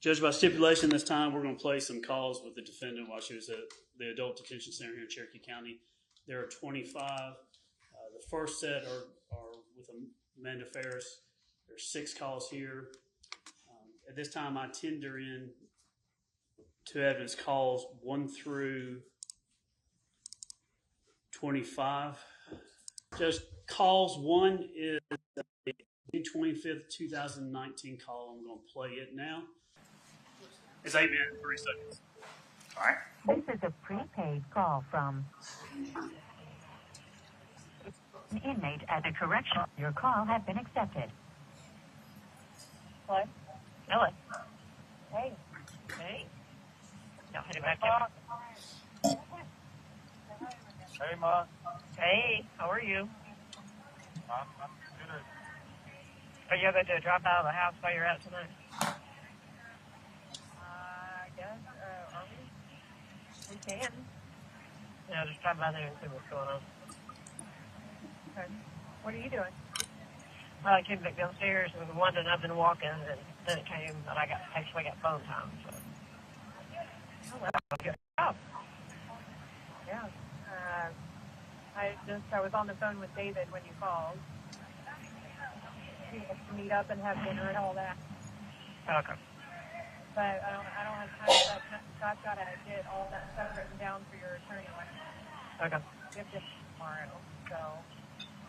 Judge, by stipulation this time, we're going to play some calls with the defendant while she was at the Adult Detention Center here in Cherokee County. There are 25. The first set are with Amanda Farris. There's 6 calls here. At this time, I tender in to evidence calls 1 through 25. Just calls 1 is a June 25th, 2019 call. I'm going to play it now. It's 8 minutes, 3 seconds. All right. This is a prepaid call from an inmate at a correctional. Your call has been accepted. Hello? Hello. Hey. Hey. No, hit it back down. Hey, Ma. Hey, how are you? I'm good. Are you going to drop out of the house while you're out tonight? I guess, are we? We can. Yeah, just drop by there and see what's going on. Okay. What are you doing? Well, I came back downstairs and was wondering, I've been walking, and then it came, and I got phone time, so. Oh, well. Good job. Yeah. I was on the phone with David when you called. We have to meet up and have dinner and all that. Okay. But I don't have time for that. I've got to get all that stuff written down for your attorney. Okay. We have to tomorrow, so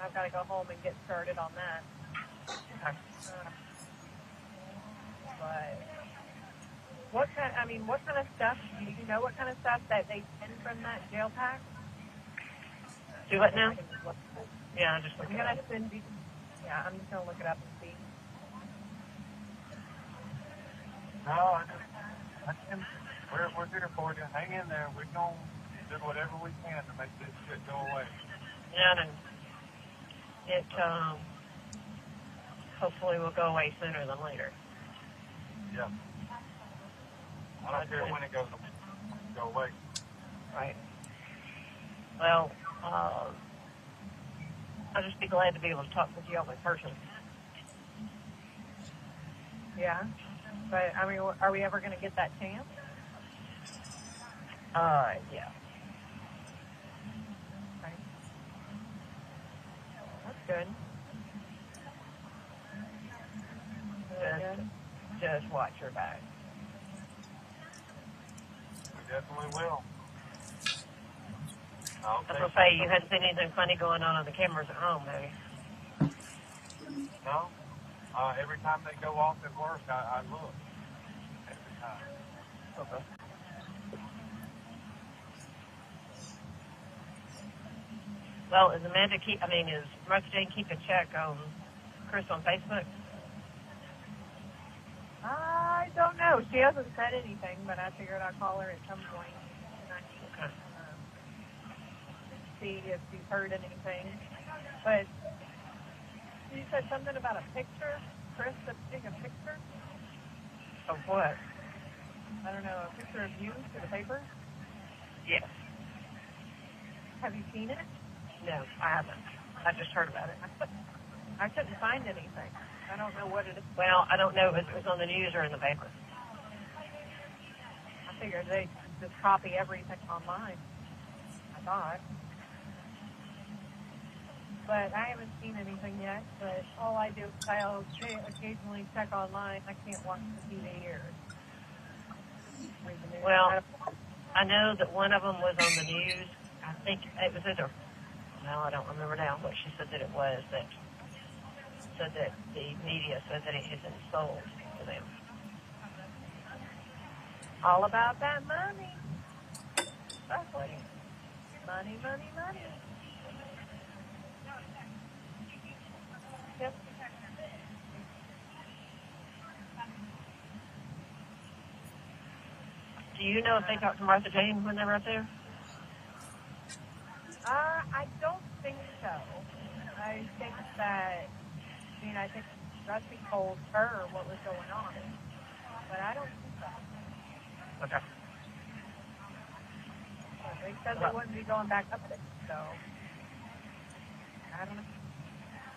I've got to go home and get started on that. Okay. But what kind of stuff, do you know what kind of stuff that they send from that jail pack? Do what now? Yeah, just look I'm it going up. to send you, yeah, I'm just going to look it up and see. No, we're here for you. Hang in there. We're going to do whatever we can to make this shit go away. Yeah, and it hopefully will go away sooner than later. Yeah. I don't care when it goes away. Right. Well, I'll just be glad to be able to talk with you all in person. Yeah. But, I mean, are we ever going to get that chance? Yeah. Okay. That's good. Just watch your back. We definitely will. I was going to say, you hadn't seen anything funny going on the cameras at home, have you? No. Every time they go off at work, I look. Every time. Okay. Well, is Martha Jane keep a check on Chris on Facebook? I don't know. She hasn't said anything, but I figured I'd call her at some point tonight. Okay. See if she's heard anything. But you said something about a picture? Chris, taking a picture? Of what? I don't know, a picture of you to the paper? Yes. Have you seen it? No, I haven't. I just heard about it. I couldn't find anything. I don't know what it is. Well, I don't know if it was on the news or in the paper. I figured they just copy everything online. I thought. But I haven't seen anything yet. But all I do is I'll occasionally check online. I can't watch the TV or read the news. Well, I know that one of them was on the news. I think it was either, well, I don't remember now what she said that it was, that said that the media said that it isn't sold to them. All about that money. That's what it is. Money, money, money. Yep. Do you know if they talked to Martha Jane when they were up there? I don't think so. I think that, I think Rusty told her what was going on, but I don't think so. Okay. They said they wouldn't be going back up there, so I don't know.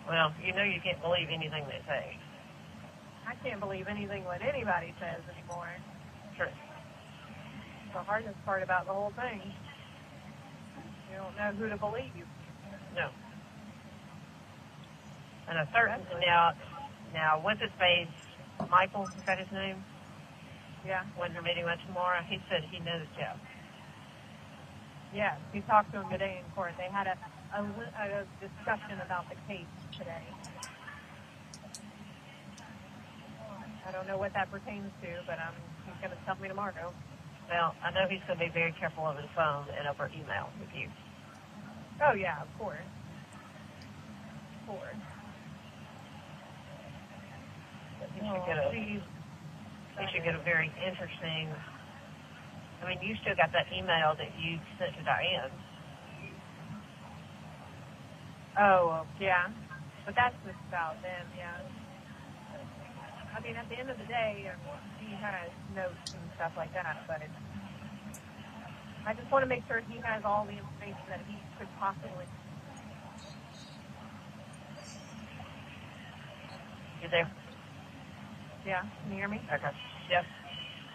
Well, you know you can't believe anything they say. I can't believe anything what anybody says anymore. Sure. The hardest part about the whole thing. You don't know who to believe. No. And a certain now what's his face? Michael, is that his name? Yeah. When they're meeting with tomorrow, he said he knows Jeff. Yeah, he talked to him today in court. They had a discussion about the case today. I don't know what that pertains to, but he's going to tell me tomorrow. Well, I know he's going to be very careful over the phone and over email with you. Oh, yeah, of course. Of course. He should get a very interesting. I mean, you still got that email that you sent to Diane. Oh, yeah. But that's just about them, yeah. I mean, at the end of the day, he has notes and stuff like that, but I just want to make sure he has all the information that he could possibly. You there? Yeah, can you hear me? Okay. Yes.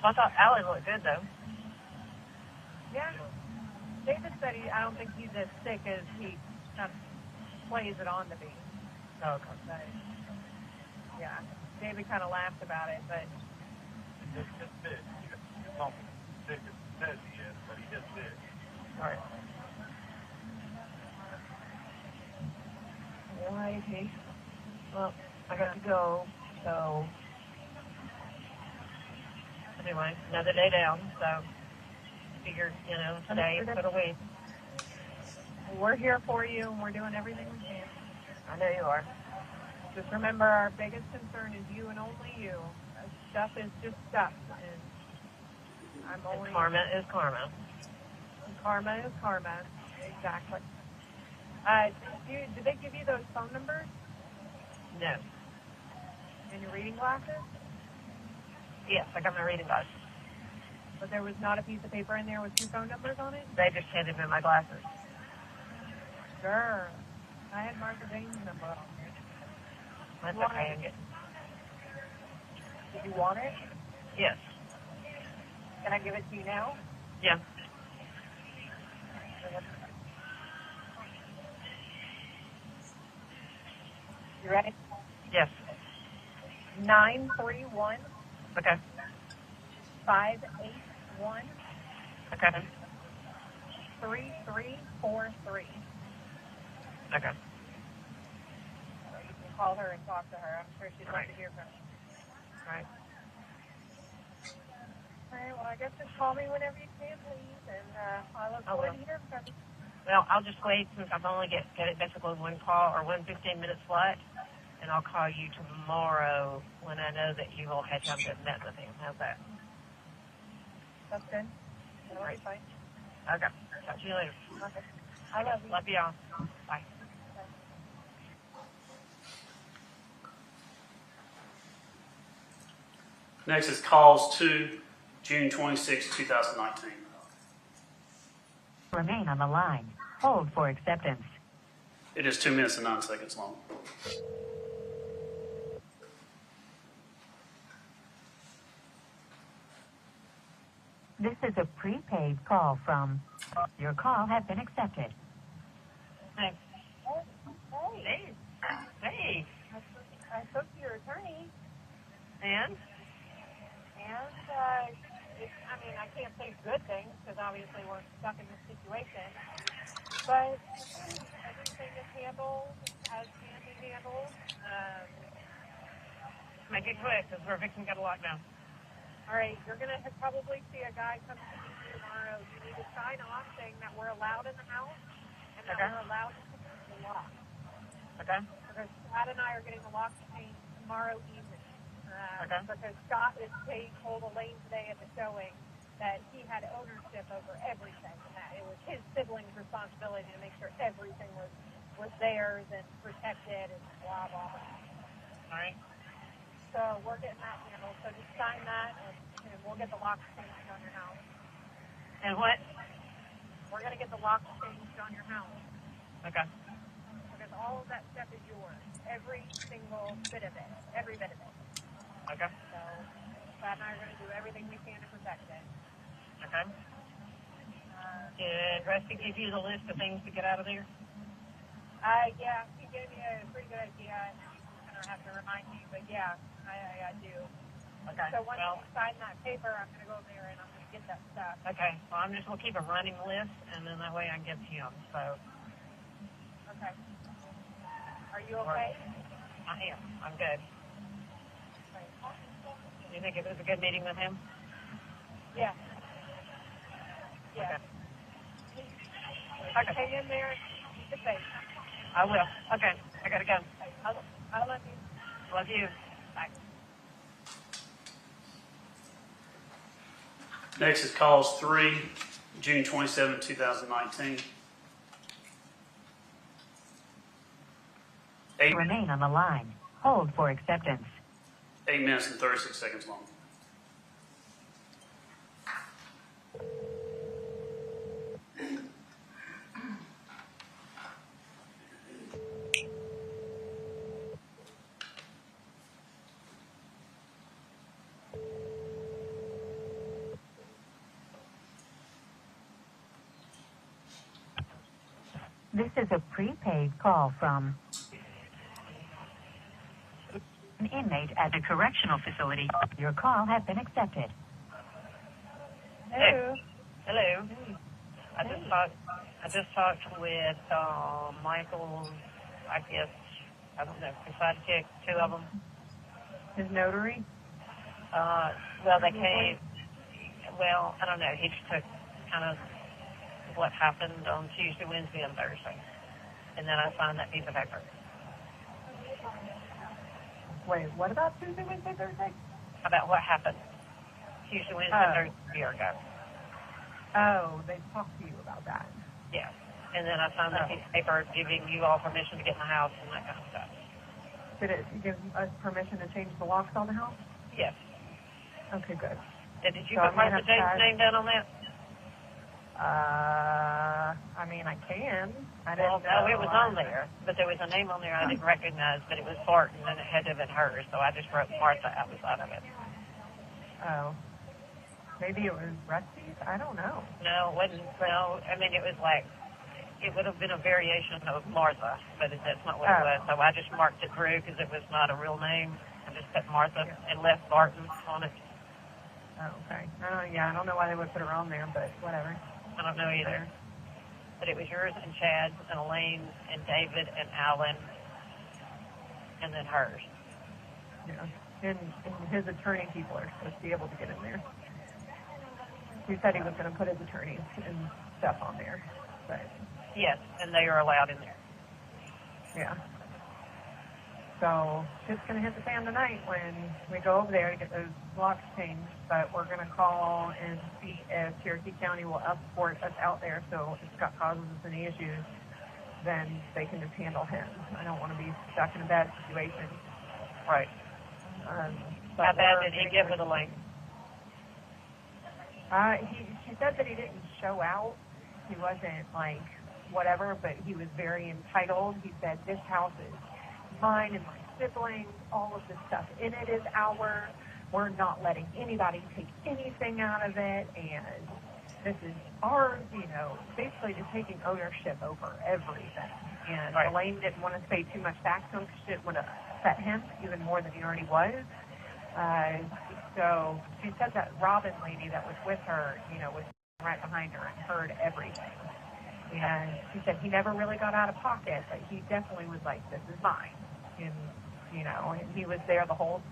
Well, I thought Allie looked good, though. Yeah. David said I don't think he's as sick as he kind of plays it on to be. Oh, okay. But, yeah. David kind of laughed about it, but. It's just big. He's not sick as he says he is, but he is big. All right. All righty. Well, I got to go, so. Anyway, another day down, so. Figured, today is for the week. We're here for you, and we're doing everything we can. I know you are. Just remember, our biggest concern is you and only you. Stuff is just stuff, and Karma is karma. Karma is karma. Exactly. Did they give you those phone numbers? No. And your reading glasses? Yes, I got my reading glasses. But there was not a piece of paper in there with 2 phone numbers on it? They just handed me my glasses. Sure. I had Martha Jane's number on there. That's okay. Did you want it? Yes. Can I give it to you now? Yeah. You ready? Yes. 931 Okay. 581 Okay. 3343. Okay. You can call her and talk to her. I'm sure she'd love to hear from you. All right. All right, well, I guess just call me whenever you can, please, and I look forward to hearing from you. Well, I'll just wait since I've only get it basically one call or 1 15-minute slot, and I'll call you tomorrow when I know that you all had time to met with him. How's that? That's good. That'll be fine. Okay. Talk to you later. Okay. I love you. Love you all. Bye. Next is calls to June 26, 2019. Remain on the line. Hold for acceptance. It is 2 minutes and 9 seconds long. This is a prepaid call from. Your call has been accepted. Thanks. Hey. Hey. I spoke to your attorney, And? I can't say good things because obviously we're stuck in this situation. But everything is handled as can be handled. Make it quick because we're fixing to get a lockdown. All right, you're going to probably see a guy come to you tomorrow. You need to sign off saying that we're allowed in the house and that we're allowed to put the lock. Okay. Because Scott and I are getting the lock changed tomorrow evening. Because Scott told Elaine today at the showing that he had ownership over everything, and that it was his siblings' responsibility to make sure everything was theirs and protected and blah, blah, blah. All right. So we're getting that handled. So just sign that, and we'll get the locks changed on your house. And what? We're going to get the locks changed on your house. Okay. Because all of that stuff is yours. Every single bit of it. Every bit of it. Okay. So Scott and I are going to do everything we can to protect it. Okay. Did Rusty give you the list of things to get out of there? Yeah, he gave me a pretty good idea. I'm going to have to remind me, but yeah, I do. Okay. So once you sign that paper, I'm going to go over there and I'm going to get that stuff. Okay. Well, I'm just going to keep a running list, and then that way I can get to him. So. Okay. Are you okay? I am. I'm good. You think it was a good meeting with him? Yeah. Yeah. Okay. Hang in there. Keep it safe. I will. Okay. I got to go. I love you. Love you. Bye. Next is calls 3, June 27, 2019. Remain on the line. Hold for acceptance. 8 minutes and 36 seconds long. This is a prepaid call from an inmate at a correctional facility. Your call has been accepted. Hello. Hello. I just talked with Michael, I guess, I don't know, sidekick, 2 of them. His notary? Well, they came, well, I don't know, he just took kind of what happened on Tuesday, Wednesday, and Thursday. And then I signed that piece of paper. Wait, what about Tuesday, Wednesday, Thursday? About what happened Tuesday, Wednesday, Thursday, a year ago. Oh, they talked to you about that. Yeah. And then I signed that piece of paper giving you all permission to get in the house and that kind of stuff. Did it give us permission to change the locks on the house? Yes. Okay, good. And did you So put I'm gonna Martha James' have name down on that? I mean, I can. I Well, didn't no, know. it was on there, but there was a name on there I didn't recognize, but it was Barton, and it had to have been hers, so I just wrote Martha outside of it. Oh. Maybe it was Rusty's? I don't know. No, it wasn't. No, I mean, it was like, it would have been a variation of Martha, but that's not what it was. So I just marked it through because it was not a real name. I just put Martha and left Barton on it. Oh, okay. Yeah, I don't know why they would put her on there, but whatever. I don't know either. But it was yours and Chad's and Elaine's and David and Alan and then hers. Yeah. And his attorney people are supposed to be able to get in there. He said he was going to put his attorneys and stuff on there, but Yes, and they are allowed in there. yeah. So it's going to hit the fan tonight when we go over there to get those locks changed. But we're going to call and see if Cherokee County will escort us out there. So if Scott causes us any issues, then they can just handle him. I don't want to be stuck in a bad situation. Right. How bad did he get with Elaine? She said that he didn't show out. He wasn't like whatever, but he was very entitled. He said, "This house is mine and my siblings, all of this stuff in it is ours. We're not letting anybody take anything out of it, and this is ours," basically just taking ownership over everything. And Right. Elaine didn't want to say too much back to him because it would have upset him even more than he already was. So she said that Robin lady that was with her, was right behind her and heard everything. And she said he never really got out of pocket, but he definitely was like, "This is mine." And, and he was there the whole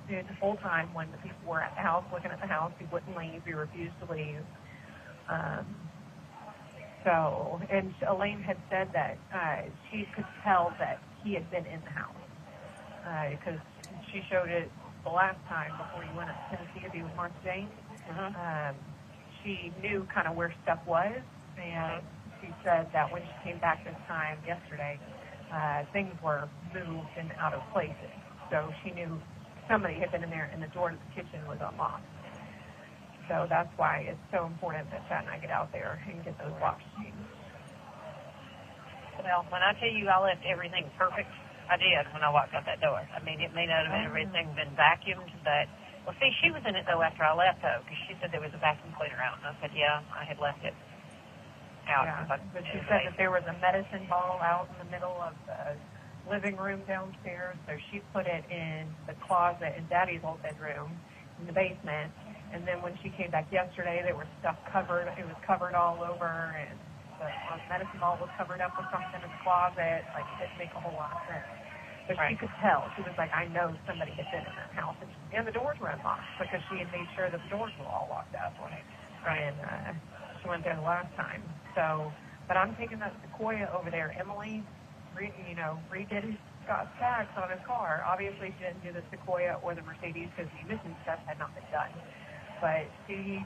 time when the people were at the house, looking at the house. He wouldn't leave. He refused to leave. And Elaine had said that she could tell that he had been in the house because she showed it the last time before he went up to Tennessee to be with Martha James. She knew kind of where stuff was, and she said that when she came back this time yesterday, things were moved and out of places. So she knew somebody had been in there and the door to the kitchen was unlocked. So that's why it's so important that Chad and I get out there and get those locks changed. Well, when I tell you I left everything perfect, I did when I walked out that door. I mean, it may not have been everything been vacuumed, but Well, see, she was in it, though, after I left, though, because she said there was a vacuum cleaner out. And I said, yeah, I had left it out. Yeah, But but she said that there was a medicine ball out in the middle of the living room downstairs, so she put it in the closet in Daddy's old bedroom in the basement. And then when she came back yesterday, there was stuff covered. It was covered all over, and the medicine ball was covered up with something in the closet. Like, it didn't make a whole lot of sense. But Right. she could tell. She was like, I know somebody had been in that house. And the doors were unlocked because she had made sure that the doors were all locked up. Right. And she went there the last time. So, but I'm taking that Sequoia over there. Emily, redid Scott's tax on his car. Obviously, she didn't do the Sequoia or the Mercedes because the emissions test had not been done. But she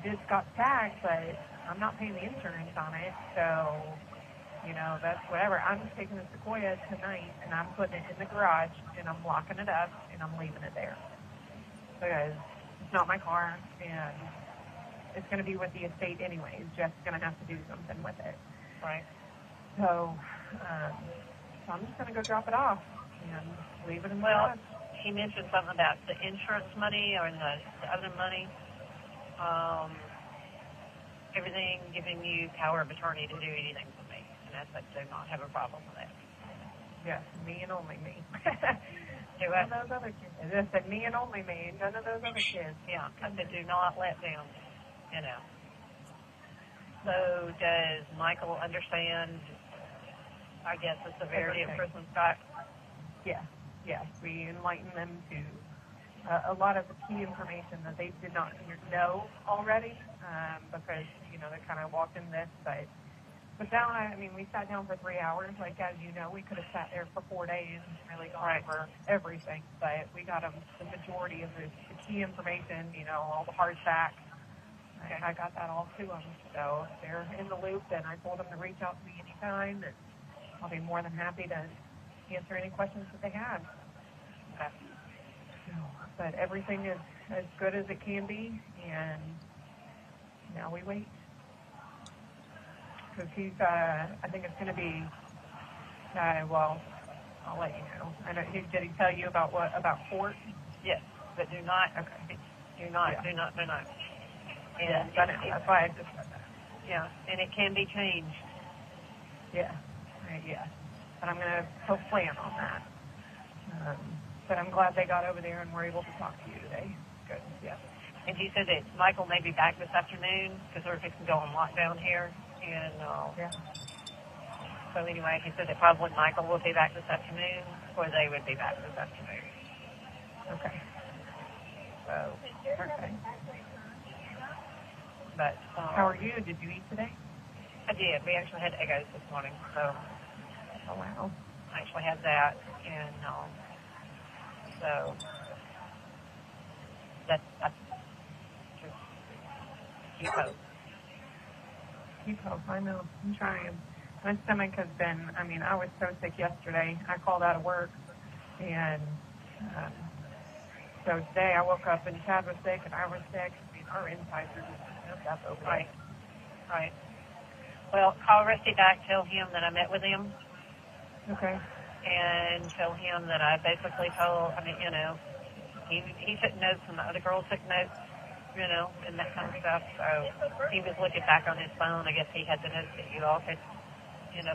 did Scott's tax, but I'm not paying the insurance on it. So, that's whatever. I'm just taking the Sequoia tonight, and I'm putting it in the garage, and I'm locking it up, and I'm leaving it there. Because it's not my car, and it's going to be with the estate anyways. Jeff's going to have to do something with it. Right. So I'm just going to go drop it off and leave it in the Well, garage. he mentioned something about the insurance money or the other money. Everything giving you power of attorney to do anything for me. And I said, do not have a problem with that. Yes, me and only me. Do None of those other kids. I just said me and only me, none of those other kids. Yeah, I said, do not let them, So does Michael understand, I guess, the severity of prison, Scott? Yes, we enlighten them to a lot of the key information that they did not know already, because, they kind of walked in this, but down, we sat down for 3 hours. Like, as you know, we could have sat there for 4 days and really gone over everything, but we got them the majority of the key information, all the hard facts. And I got that all to them, so they're in the loop, and I told them to reach out to me anytime, and I'll be more than happy to answer any questions that they have. But everything is as good as it can be, and now we wait. Because he's, I think it's going to be, well, I'll let you know. I know. Did he tell you about court? Yes, but do not. Okay. Do not. And That's why I just said that. yeah, and it can be changed. Yeah. But I'm going to plan on that. But I'm glad they got over there and were able to talk to you today. Good. Yeah. And he said that Michael may be back this afternoon because we're fixing to go on lockdown here. And Yeah. so anyway, he said that probably Michael will be back this afternoon, or they would be back this afternoon. Okay. So, Okay. but How are you? Did you eat today? I did. We actually had Eggos this morning, so Oh, wow. I actually had that, and so that's just keep hope. Keep hope. I know. I'm trying. My stomach has been, I was so sick yesterday. I called out of work, and so today I woke up and Chad was sick and I was sick. Our insides are just messed up over there. Right. Well, call Rusty back, tell him that I met with him, Okay. and tell him that I basically told, he took notes and the other girl took notes, and that kind of stuff. So he was looking back on his phone. I guess he had the notes that you all had,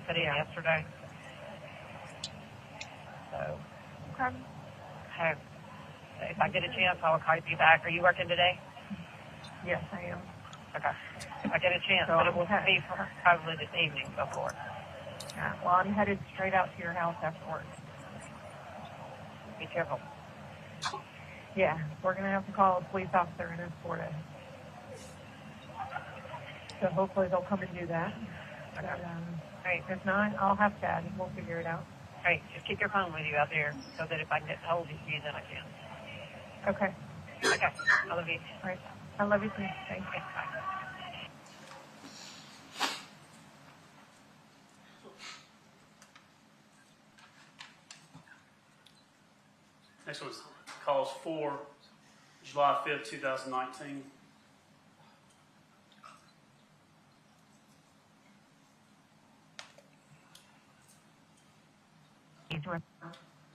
put in yesterday. So, Okay. if I get a chance, I'll call you back. Are you working today? Yes, I am. Okay. If I get a chance, So but it will okay. be probably this evening before. Yeah. Well, I'm headed straight out to your house after work. Be careful. Yeah, we're going to have to call a police officer and escort it. So hopefully they'll come and do that. But, Right. if not, I'll have Chad. We'll figure it out. Hey, just keep your phone with you out there so that if I can get hold of you, then I can. Okay. Okay. I love you. All right. I love you too. Thank you. Bye. Next one's calls for July 5th, 2019. Please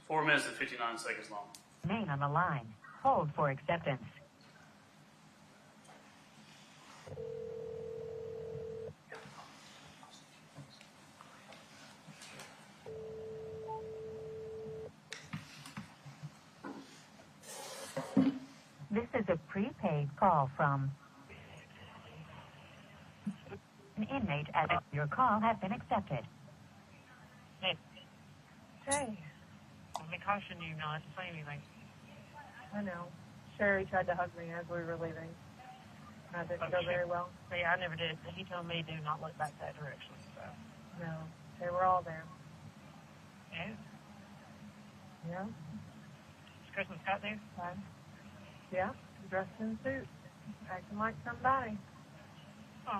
4 minutes and 59 seconds long. remain on the line. hold for acceptance. This is a prepaid call from an inmate. As your call has been accepted. Hey, Hey, let me caution you not to say anything. I know. Sherry tried to hug me as we were leaving. That didn't go very well. See, I never did. He told me do not look back that direction. So. No, they were all there. Yeah. Yeah. Is Christmas Scott there? Fine. Yeah, dressed in a suit, acting like somebody. Oh.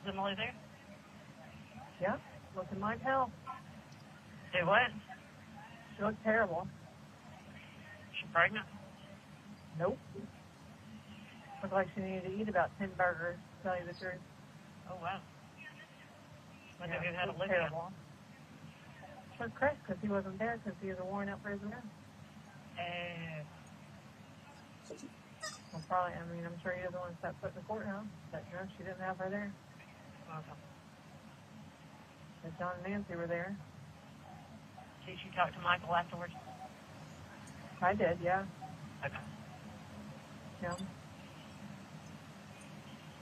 Is Emily there? Yeah, looking like hell. Do what? She looked terrible. She pregnant? Nope. Looked like she needed to eat about 10 burgers, to tell you the truth. Oh, wow. Wonder Yeah, who had it was Olivia. terrible. For Chris, because he wasn't there, because he was a warrant out for his arrest. Well, probably, I mean, I'm sure he doesn't want to set foot in the courthouse, but, you know, she didn't have her there. Okay. But John and Nancy were there. Did you talk to Michael afterwards? I did, yeah. Okay. Yeah.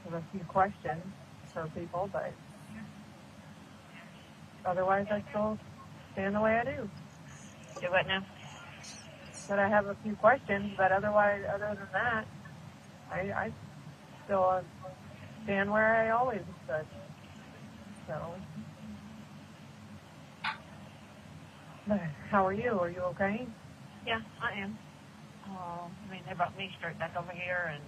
With a few questions for people, but otherwise I still stand the way I do. Do what now? But I have a few questions, but otherwise, other than that, I still stand where I always stood. So, but how are you? Are you okay? Yeah, I am. I mean, they brought me straight back over here, and,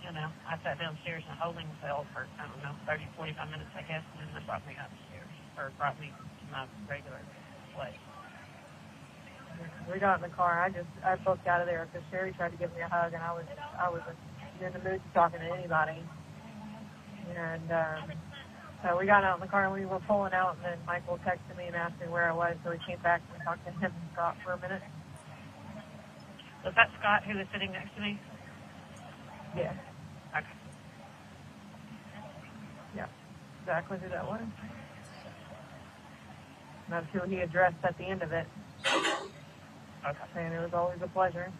you know, I sat downstairs in a holding cell for, I don't know, 30, 45 minutes, I guess, and then they brought me upstairs, or brought me to my regular place. We got in the car. I booked out of there because Sherry tried to give me a hug, and I was in the mood to talking to anybody. And so we got out in the car, and we were pulling out, and then Michael texted me and asked me where I was, so we came back and we talked to him and Scott for a minute. Was that Scott who was sitting next to me? Yeah. Okay. Yeah. Exactly who that was. And that's who he addressed at the end of it. Okay. Saying it was always a pleasure.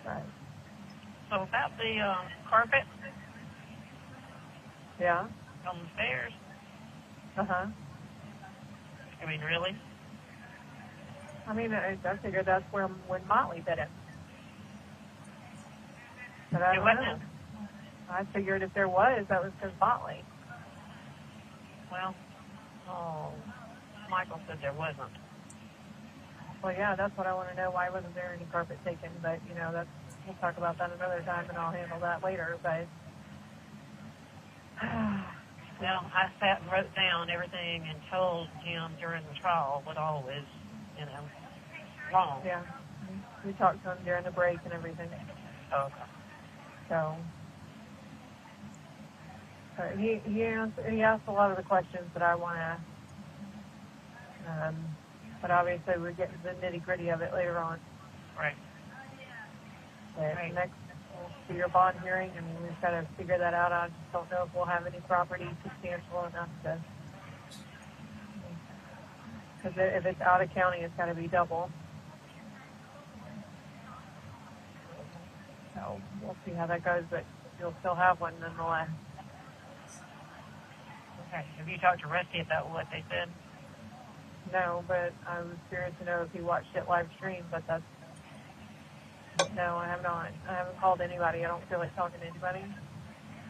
Right. So about the carpet Yeah. on the stairs, Uh-huh. I mean, really? I mean, I figured that's when Motley did it. But I It don't wasn't. know. I figured if there was, that was because Motley. Well, Michael said there wasn't. Well, yeah, that's what I want to know. Why wasn't there any carpet taken? But, you know, we'll talk about that another time, and I'll handle that later. But, Well, I sat and wrote down everything and told him during the trial what all was, you know, wrong. yeah, we talked to him during the break and everything. Oh, okay. So, he asked a lot of the questions that I want to ask. But obviously we're getting to the nitty-gritty of it later on. Right. But Right. next will be your bond hearing, and we've got to figure that out. I just don't know if we'll have any property substantial enough to... Because if it's out of county, it's got to be double. So we'll see how that goes, but you'll still have one nonetheless. Okay. Have you talked to Rusty about what they said? No, but I was curious to know if he watched it live stream, but that's... No, I have not. I haven't called anybody. I don't feel like talking to anybody.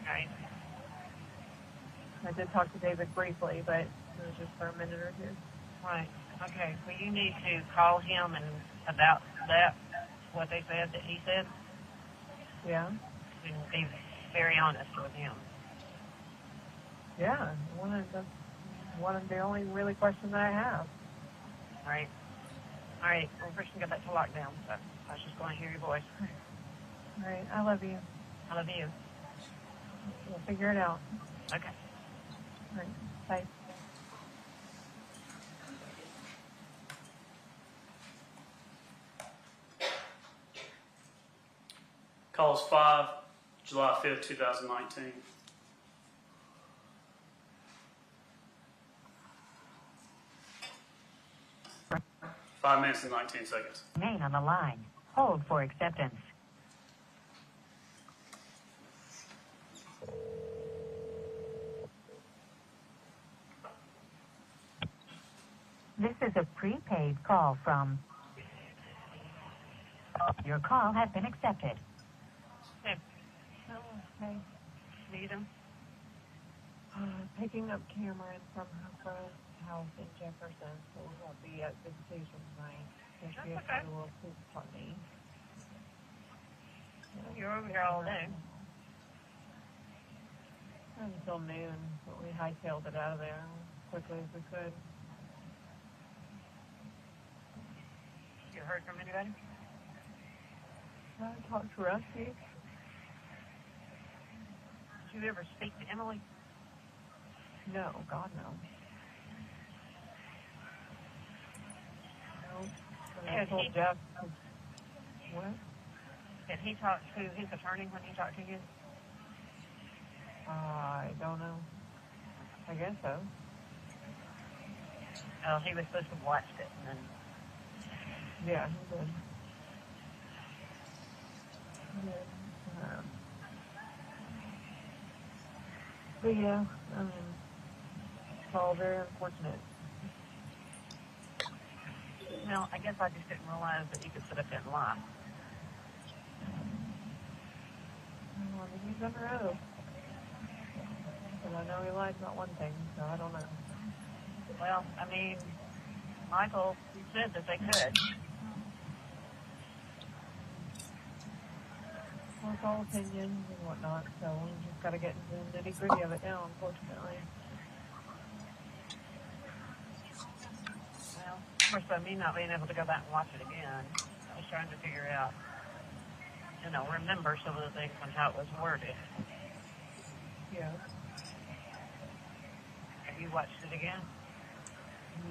Right. I did talk to David briefly, but it was just for a minute or two. Right. Okay. Well, you need to call him and about that, what they said that he said, Yeah? and be very honest with him. Yeah. One of the only really questions that I have. Right. All right. Well, first we got back to lockdown, so I was just going to hear your voice. All right. I love you. I love you. We'll figure it out. Okay. All right. Bye. Calls 5, July 5th, 2019. Five minutes and 19 seconds. Remain on the line. Hold for acceptance. This is a prepaid call from. Your call has been accepted. Hey. Hey. Need him? Picking up Cameron from her friend's house in Jefferson, so we won't be at visitation tonight. Because we have to do a little poop party. You're over here all day. Until noon, but we hightailed it out of there as quickly as we could. You heard from anybody? I talked to Rusty. Did you ever speak to Emily? No, God, no. No. But I told Jeff. What? Did he talk to his attorney when he talked to you? I don't know. I guess so. Oh, he was supposed to have watched it and then. Yeah, he did. But yeah, I mean, it's all very unfortunate. Well, I guess I just didn't realize that you could sit up there and lie. Well, I mean, he's under oath. But I know he lied about one thing, so I don't know. Well, I mean, Michael said that they could. Well, it's all opinions and whatnot, so we just got to get into the nitty-gritty of it now, unfortunately. Well, of course, by me not being able to go back and watch it again, I was trying to figure out, remember some of the things and how it was worded. Yeah. Have you watched it again?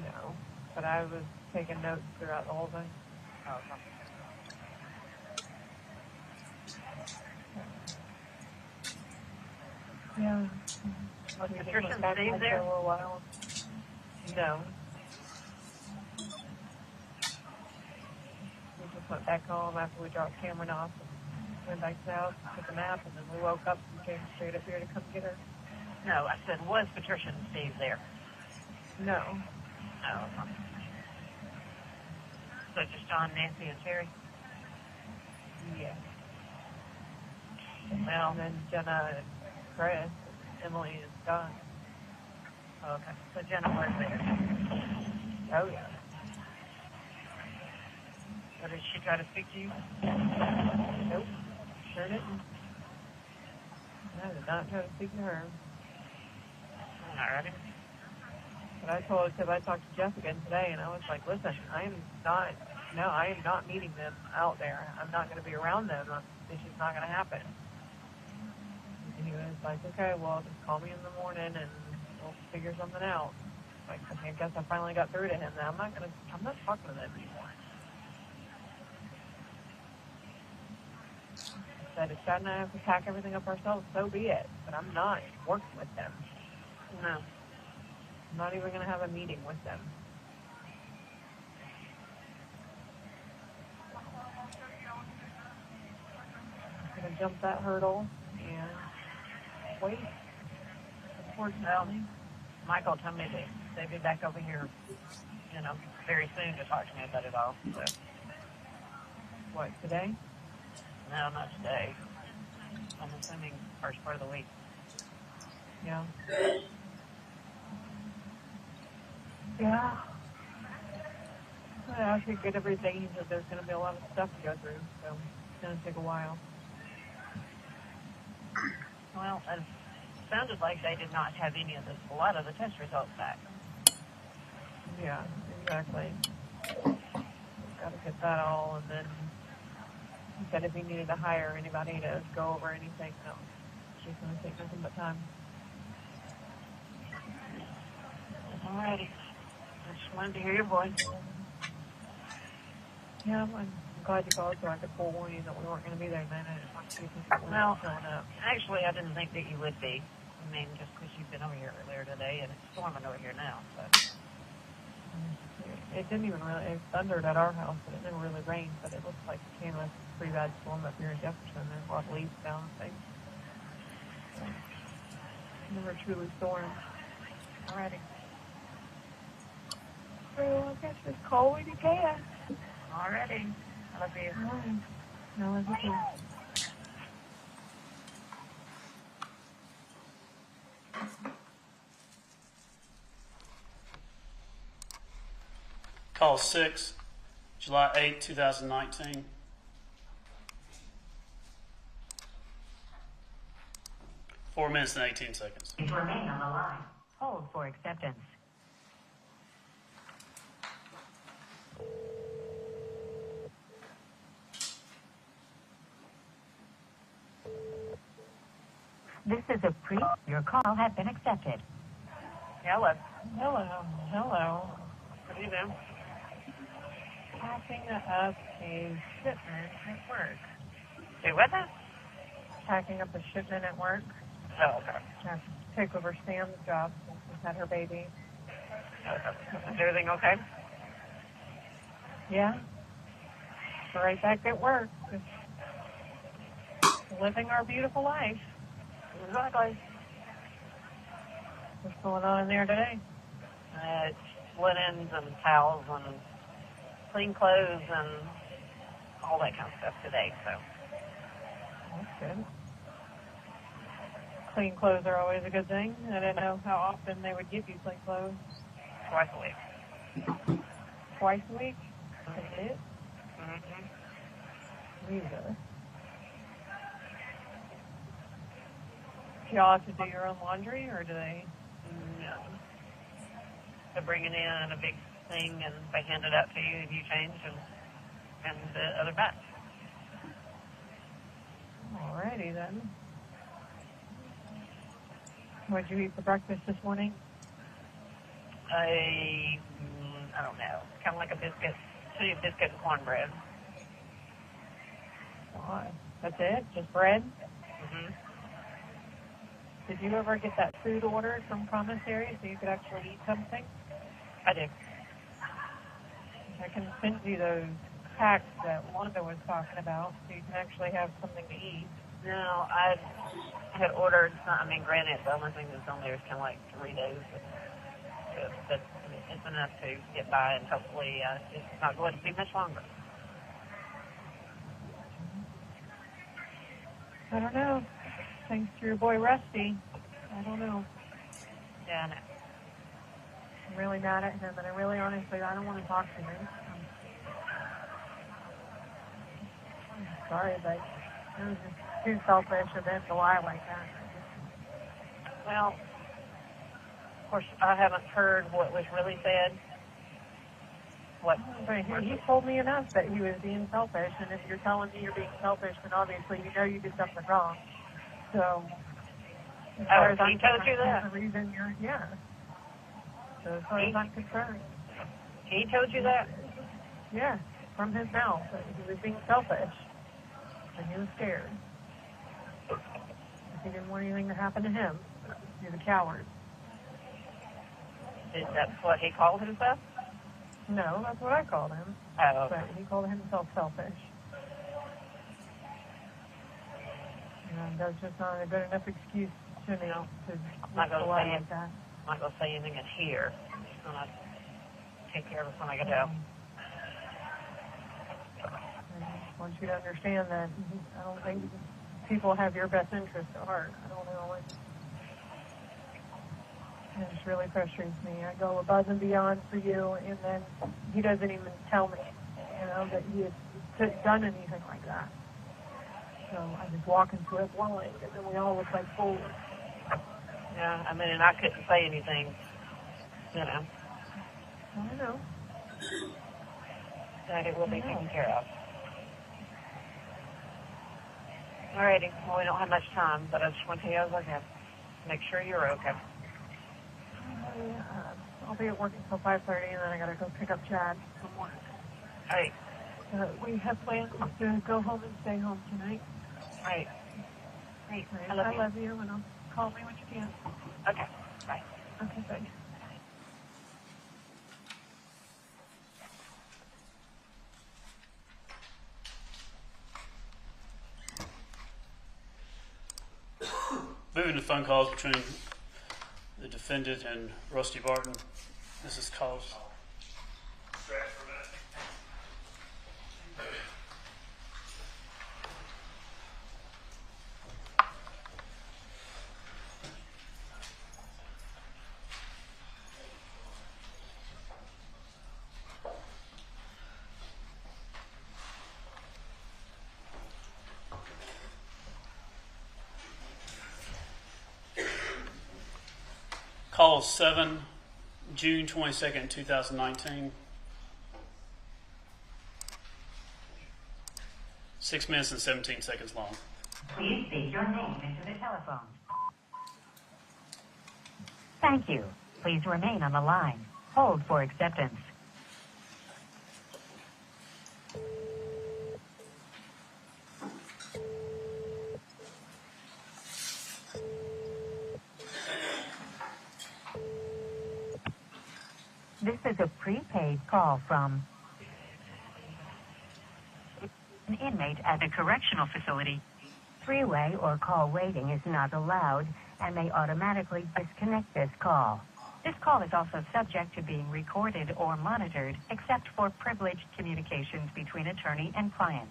No. But I was taking notes throughout the whole thing. Oh, okay. Yeah. Was We just Patricia went back Steve for there? a little while. No. We just went back home after we dropped Cameron off and went back to the house, took a nap, and then we woke up and came straight up here to come get her. No, I said, was Patricia and Steve there? No. Oh, okay. So just John, Nancy, and Terry? Yeah. Well, And then Jenna and Chris, Emily and Scott. oh, okay. So Jenna was there. Oh, yeah. So did she try to speak to you? Nope. Sure didn't. I did not try to speak to her. Alrighty. But I told her, because I talked to Jeff again today, and I was like, listen, I am not meeting them out there. I'm not going to be around them. This is not going to happen. And he was like, okay, well, just call me in the morning, and we'll figure something out. Like, I guess I finally got through to him. Now I'm not talking to them anymore. I said, if Chad and I have to pack everything up ourselves, so be it. But I'm not working with them. No. I'm not even going to have a meeting with them. I'm going to jump that hurdle and wait. Unfortunately. Michael told me that they'd be back over here, very soon to talk to me about it all. So, What, today? no, not today. I'm assuming first part of the week. Yeah. Yeah. I should get everything, but there's going to be a lot of stuff to go through, so it's going to take a while. Well, it sounded like they did not have a lot of the test results back. Yeah, exactly. Got to get that all, and then he said if he needed to hire anybody to go over anything else, she's going to take nothing but time. Alrighty. I just wanted to hear your voice. Yeah, I'm glad you called so I could forewarn you that we weren't going to be there then. Well, actually, I didn't think that you would be. I mean, just because you've been over here earlier today, and it's storming over here now. So. It didn't even really, it thundered at our house, but it never really rained, but it looks like it came with a pretty bad storm up here in Jefferson. There's a lot of leaves down and things. So, never truly stormed. Alrighty. So I guess just call when you can. Alrighty. I love you. Alright. I love you too. Call 6, July 8, 2019. Four minutes and 18 seconds. Please remain on the line. Hold for acceptance. This is a your call has been accepted. Hello. Hello. Hello. What do you do? Packing up a shipment at work. Do what now? Packing up a shipment at work. Oh, okay. I have to take over Sam's job since she's had her baby. Is everything okay? Yeah. Right back at work. Just living our beautiful life. Exactly. What's going on in there today? It's linens and towels and clean clothes and all that kind of stuff today, so. That's good. Clean clothes are always a good thing. I didn't know how often they would give you clean clothes. Twice a week. Twice a week? That's it? Mm-hmm. Jesus. Do y'all have to do your own laundry, or do they? No. They're bringing in a big thing, and they hand it out to you, and you change, and the other batch. Alrighty then. What did you eat for breakfast this morning? I don't know. Kind of like a biscuit, biscuit and cornbread. Why? That's it? Just bread? Mm-hmm. Did you ever get that food ordered from commissary so you could actually eat something? I do. I can send you those packs that Wanda was talking about so you can actually have something to eat. No, I had ordered, granted, the only thing that's on there is kind of like Doritos, but it's enough to get by, and hopefully it's not going to be much longer. I don't know. Thanks to your boy Rusty. I don't know. Yeah, I know. I'm really mad at him, and I really honestly, I don't want to talk to him. I'm sorry, but it was just too selfish of him to lie like that. Well, of course, I haven't heard what was really said. What? But he told me enough that he was being selfish, and if you're telling me you're being selfish, then obviously you know you did something wrong. So, as far as he told you that? The reason you're, yeah. So as far as I'm concerned. He told you that? Yeah, from his mouth. That he was being selfish. And he was scared. He didn't want anything to happen to him. He's a coward. Is that what he called himself? No, that's what I called him. Oh. But he called himself selfish. And that's just not a good enough excuse to me to Not gonna lie say like that. I'm not going to say anything in here. I'm just going to take care of it when I get out. I just want you to understand that I don't think people have your best interest at heart. I don't know. It just really frustrates me. I go above and beyond for you, and then he doesn't even tell me, that he had done anything like that. So I just walk into it blind, and then we all look like fools. Yeah, and I couldn't say anything, I know. That it will be taken care of. Alrighty, well, we don't have much time, but I just want to tell you I was okay. Make sure you're okay. I'll be at work until 5:30, and then I gotta go pick up Chad from work. Hey, We have plans to go home and stay home tonight. Right. Great. I love you, and call me when you can. Okay. Bye. Okay, bye. Moving to phone calls between the defendant and Rusty Barton. This is calls. Call 7, June 22nd, 2019. 6 minutes and 17 seconds long. Please speak your name into the telephone. Thank you. Please remain on the line. Hold for acceptance. This is a prepaid call from an inmate at a correctional facility. Three-way or call waiting is not allowed and may automatically disconnect this call. This call is also subject to being recorded or monitored, except for privileged communications between attorney and client.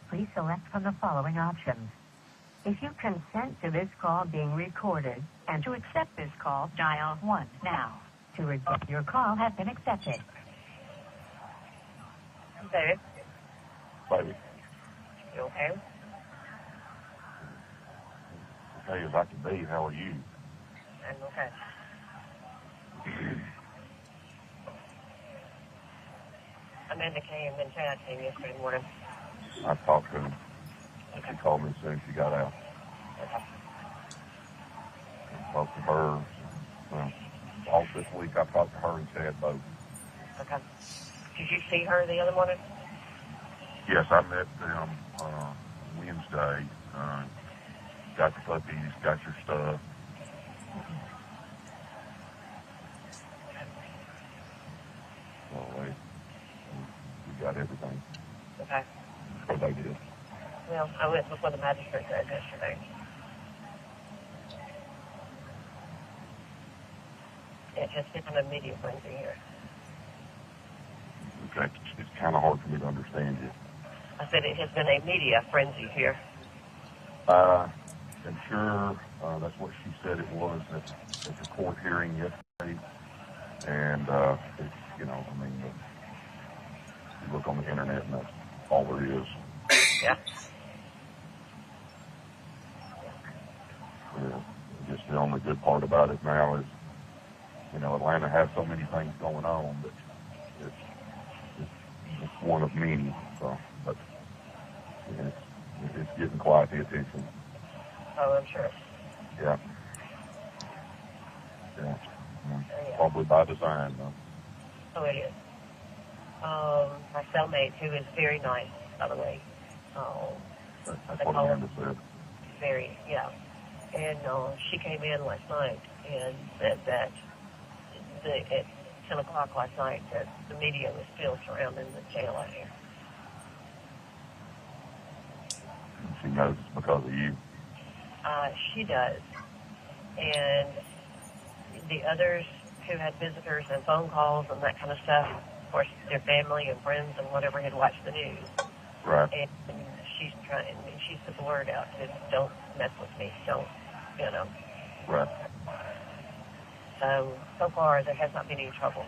Please select from the following options. If you consent to this call being recorded and to accept this call, dial 1 now. To reject your call has been accepted. David, Baby, you okay? okay as I can be. How are you? I'm okay. Amanda came and Chad came yesterday morning. I talked to him. She called me as soon as she got out. Okay. I talked to her. All this week I talked to her and Chad both. Okay. Did you see her the other morning? Yes, I met them Wednesday. Got the puppies, got your stuff. So we got everything. Okay. What they did. Well, I went before the magistrate judge yesterday. It has been an immediate frenzy here. Okay, it's kind of hard for me to understand you. I said it has been a media frenzy here. I'm sure that's what she said it was at the court hearing yesterday. And, it's, you look on the internet and that's all there is. Yeah. Yeah. Just the only good part about it now is, Atlanta has so many things going on that it's one of many. So, but it's getting quite the attention. Oh, I'm sure. Yeah. Yeah. Probably by design, though. Oh, it is. My cellmate, who is very nice, by the way. That's what Amanda said. Very, yeah. And she came in last night and said that at 10 o'clock last night that the media was still surrounding the jail out here. She knows it's because of you. She does. And the others who had visitors and phone calls and that kind of stuff, of course, their family and friends and whatever had watched the news. Right. And she's put the word out to don't mess with me, don't, Right. So far there has not been any trouble.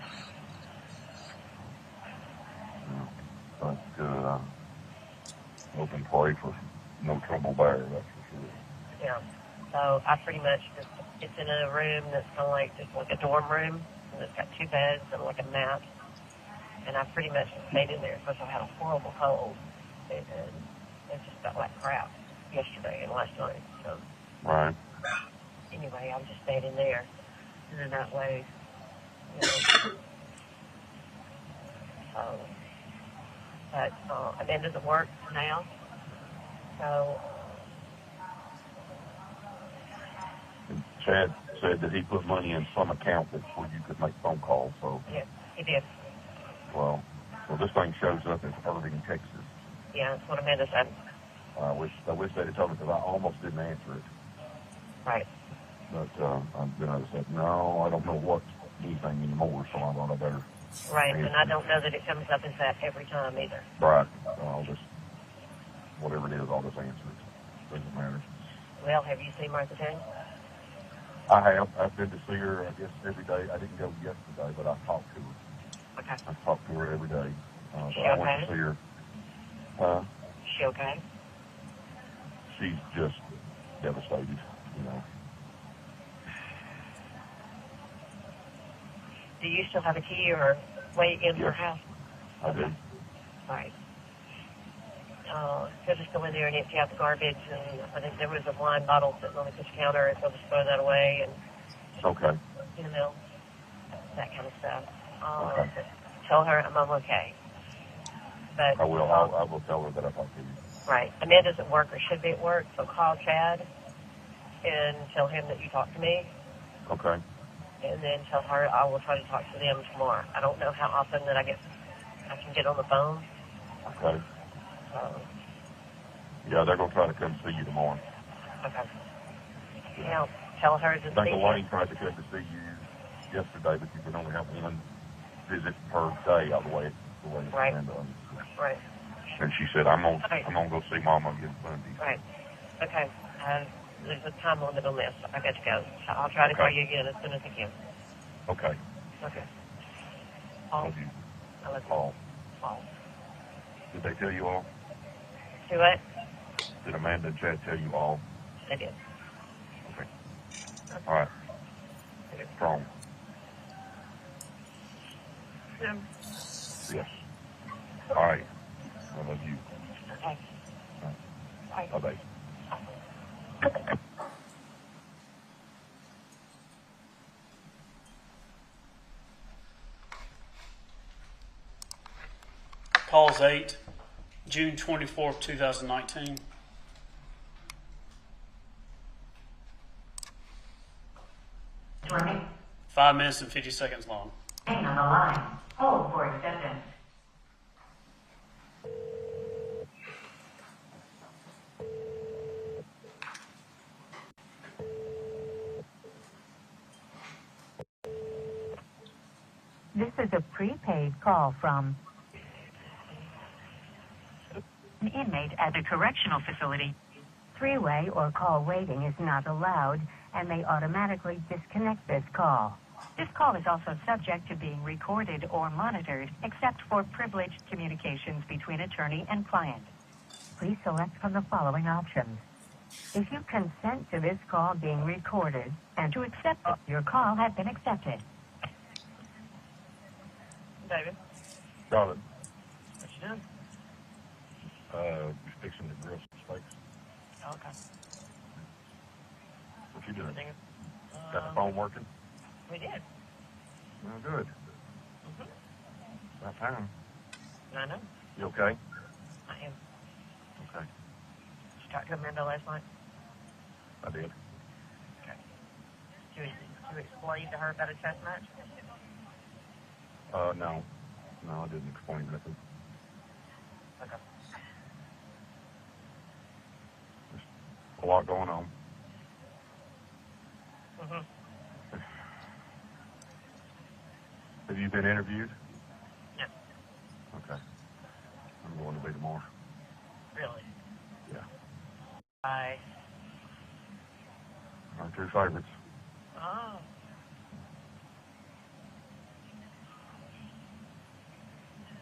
But hope and pray for no trouble there, that's for sure. Yeah. So I pretty much it's in a room that's kind of like it's like a dorm room, and it's got 2 beds and like a mat. And I pretty much stayed in there because I had a horrible cold, and it just felt like crap yesterday and last night. So Right. anyway, I just stayed in there, and in that way, So but Amanda's at work now. So, And Chad said that he put money in some account where you could make phone calls. So yes, he did. well, this thing shows up as Irving, Texas. Yeah, that's what Amanda said. I wish they'd have told me because I almost didn't answer it. Right. But then I said, no, I don't know what anything anymore, so I thought I better. Right, and I don't know that it comes up as that every time either. Right. I'll just, whatever it is, I'll just answer it. Doesn't matter. Well, have you seen Martha Jane? I have. I've been to see her, I guess, every day. I didn't go yesterday, but I talked to her. Okay. I talked to her every day. She I went okay? to see her. She okay? She's just devastated, you know. Do you still have a key or way in her house? I do. Right. She'll just go in there and empty out the garbage, and I think there was a wine bottle sitting on the kitchen counter, and she'll just throw that away, and, Okay. you know, that kind of stuff. Okay. Tell her I'm okay. But I will. I will tell her that I talked to you. right. Amanda's at work or should be at work, so call Chad and tell him that you talked to me. Okay. And then tell her I will try to talk to them tomorrow. I don't know how often that I can get on the phone. Okay. Yeah, they're going to try to come see you tomorrow. Okay. Now, tell her to I think see Elaine tried to come to see you yesterday, but you can only have one visit per day out of the way it's Right. planned on. Right. And she said, I'm gonna Okay. go see Mama again Sunday. Right. Okay. There's a time limit on this. I got to go. So I'll try to call you again as soon as I can. Okay. Okay. Paul? Love you. I love you. Paul. Paul. Did they tell you all? Do what? Did Amanda and Chad tell you all? I did. Okay. All right. Strong. Yes. All right. I love you. Okay. Bye. Bye-bye. Calls 8, June 24th, 2019. Twenty. 5 minutes and 50 seconds long. Hang on the line. Hold for acceptance. This is a prepaid call from an inmate at a correctional facility. Three-way or call waiting is not allowed and may automatically disconnect this call. This call is also subject to being recorded or monitored, except for privileged communications between attorney and client. Please select from the following options. If you consent to this call being recorded and to accept it, your call has been accepted. David, Darling, what you doing? just fixing to grill some steaks. Okay. What you doing? Got the phone working? We did. Oh, good. About time. I know. You okay? I am. Okay. Did you talk to Amanda last night? I did. Okay. Did you explain to her about a chess match? No. No, I didn't explain nothing. Okay. There's a lot going on. Mm-hmm. Have you been interviewed? No. Okay. I'm going to be tomorrow. Really? Yeah. Bye. My two favorites. Oh.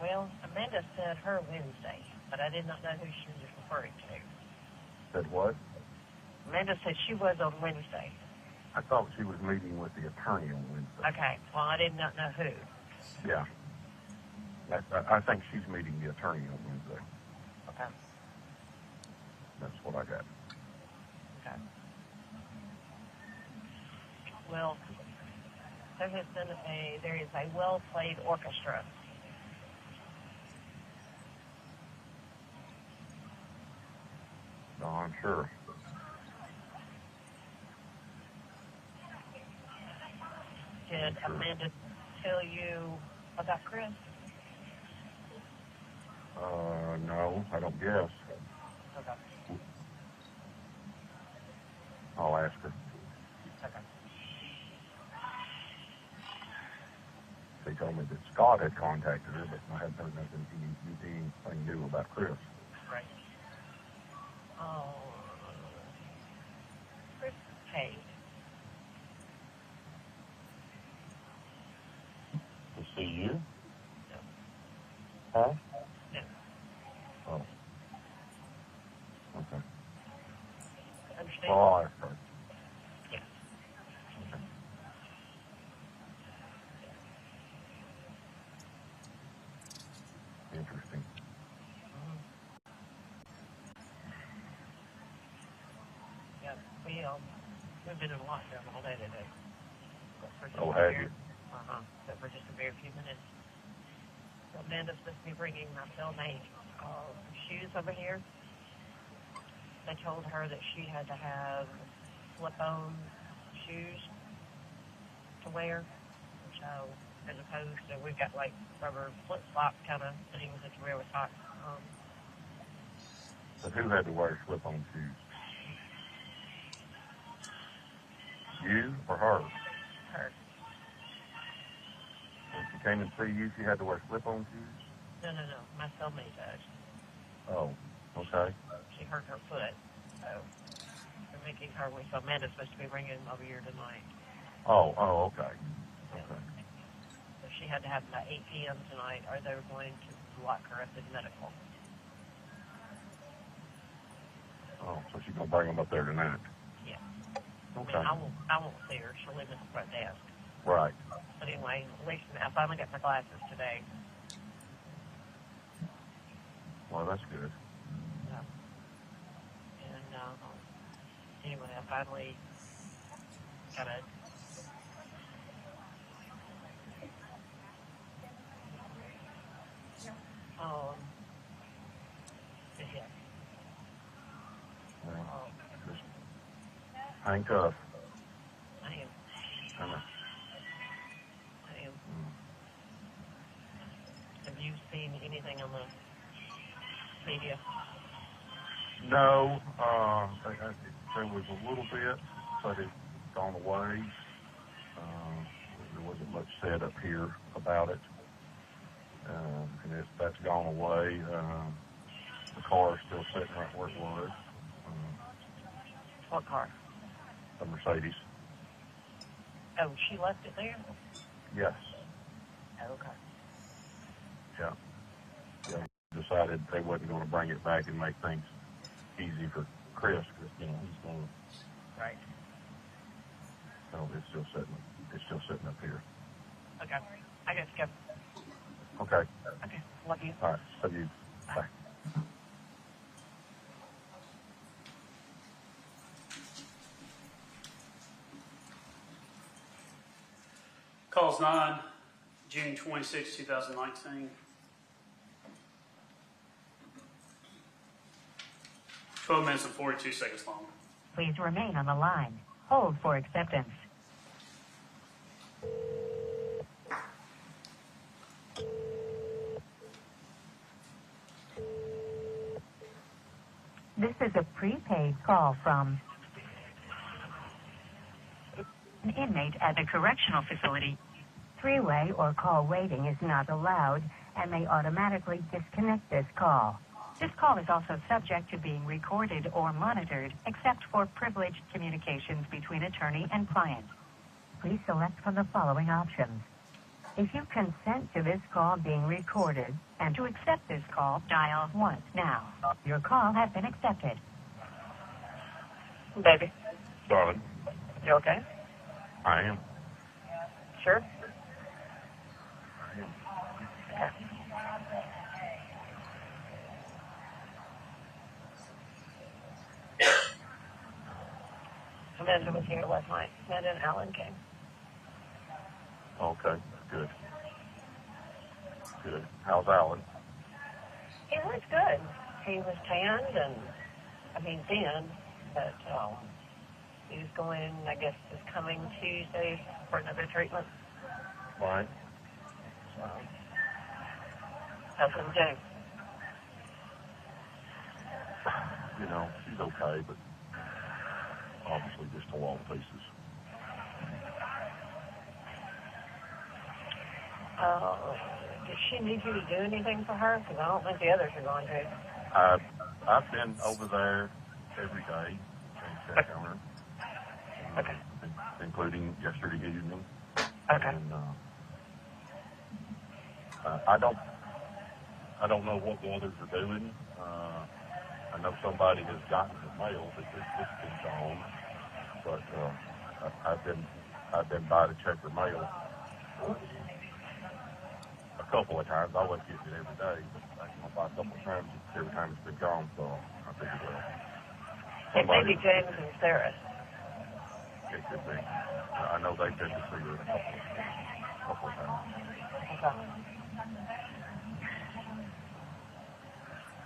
Well, Amanda said her Wednesday, but I did not know who she was referring to. Said what? Amanda said she was on Wednesday. I thought she was meeting with the attorney on Wednesday. Okay. Well, I did not know who. Yeah. I think she's meeting the attorney on Wednesday. Okay. That's what I got. Okay. Well, there is a well-played orchestra Sure. Did Amanda tell you about Chris? No, I don't guess. Okay. I'll ask her. Okay. They told me that Scott had contacted her, but I hadn't heard anything new about Chris. Right. Oh, Chris paid. To see you? No. Huh? No. Oh. Okay. Understand? Well, I'll ask her. Yes. Okay. Interesting. Yeah, we've been in lockdown all day today. Oh, have you? But for just a very few minutes. So Amanda's supposed to be bringing my cellmate shoes over here. They told her that she had to have slip-on shoes to wear. So, as opposed to, we've got like rubber flip-flop kind of things that you wear with socks. So who had to wear slip-on shoes? You or her? Her. When she came and see you, she had to wear slip-on shoes? No. My cellmate does. Oh, okay. She hurt her foot. So, they're making her way. So Amanda's supposed to be bringing them over here tonight. Oh, okay. Yeah. Okay. So she had to have them by 8 p.m. tonight, or they were going to lock her up in medical. Oh, so she's going to bring them up there tonight? Yeah. Okay. I mean, I won't see her. She'll live at the front desk. Right. But anyway, at least I finally got my glasses today. Well, that's good. Yeah. And anyway, I finally got a yeah. Well, just hang tough. I am. I know. I am. Have you seen anything on the media? No, there was a little bit, but it's gone away. There wasn't much said up here about it, and that's gone away. The car is still sitting right where it was. What car? A Mercedes. Oh, she left it there? Yes. Oh, okay. Yeah. Yeah. Decided they wasn't going to bring it back and make things easy for Chris, because he's going to. Right. So it's still sitting up here. Okay. I got to go. Okay. Okay. Love you. All right. Love you. Bye. Calls 9, June 26, 2019. 12 minutes and 42 seconds long. Please remain on the line. Hold for acceptance. This is a prepaid call from an inmate at a correctional facility. Three-way or call waiting is not allowed and may automatically disconnect this call. This call is also subject to being recorded or monitored, except for privileged communications between attorney and client. Please select from the following options. If you consent to this call being recorded and to accept this call, dial 1 now. Your call has been accepted. Baby, Darling, you okay? I am. Sure? I am. Okay. Amanda was here last night. Amanda and Alan came. Okay. Good. Good. How's Alan? He was good. He was tanned and thin, but he's going, I guess, this coming Tuesday for another treatment. Right. So, how's him do? You know, she's okay, but obviously just tore all to pieces. Does she need you to do anything for her? Because I don't think the others are going to. I've been over there every day and check on her, Okay. including yesterday evening. Okay. And I don't know what the others are doing. I know somebody has gotten the mail that this been gone, but I've been by to check the mail a couple of times. I wasn't getting it every day, but I went by a couple of times every time it's been gone. So I figured, well, It may be James and Sarah. it could be. I know they've been to see her a couple of times. Okay.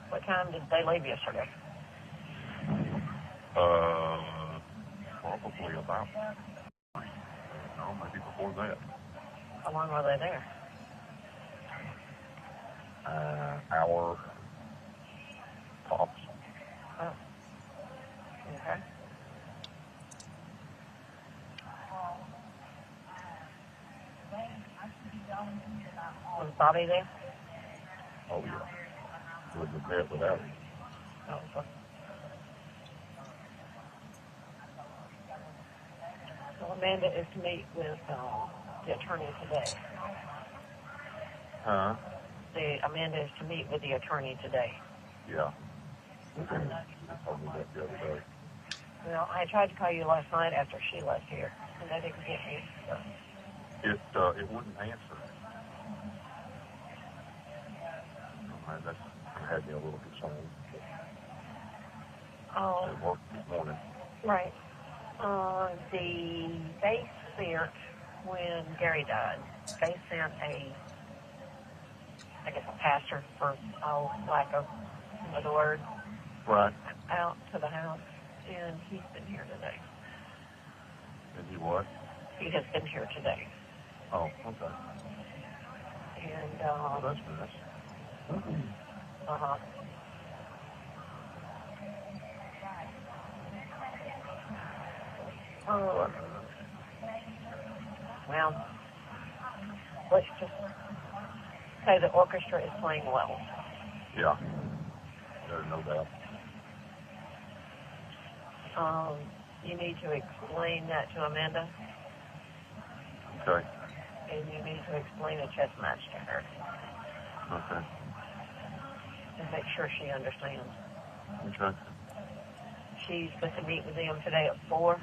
What time did they leave yesterday? Probably about, maybe before that. How long were they there? Hour tops. Oh. Okay. Was Bobby there? Oh yeah. Wouldn't have met without him. Oh, okay. So Amanda is to meet with the attorney today. Huh? Amanda is to meet with the attorney today. Yeah. She told me that the other day. Well, I tried to call you last night after she left here, and I didn't get you. So. It wouldn't answer. That had me a little concerned. Oh. It worked this morning. Right. They sent, when Gary died, they sent a pastor, for all lack of another word, Right. out to the house, and he's been here today. And he what? He has been here today. Oh, okay. And, Well, that's nice. uh-huh. Well, let's just say the orchestra is playing well. Yeah. There's no doubt. You need to explain that to Amanda, Okay. and you need to explain a chess match to her, Okay. and make sure she understands. Okay. She's supposed to meet with them today at 4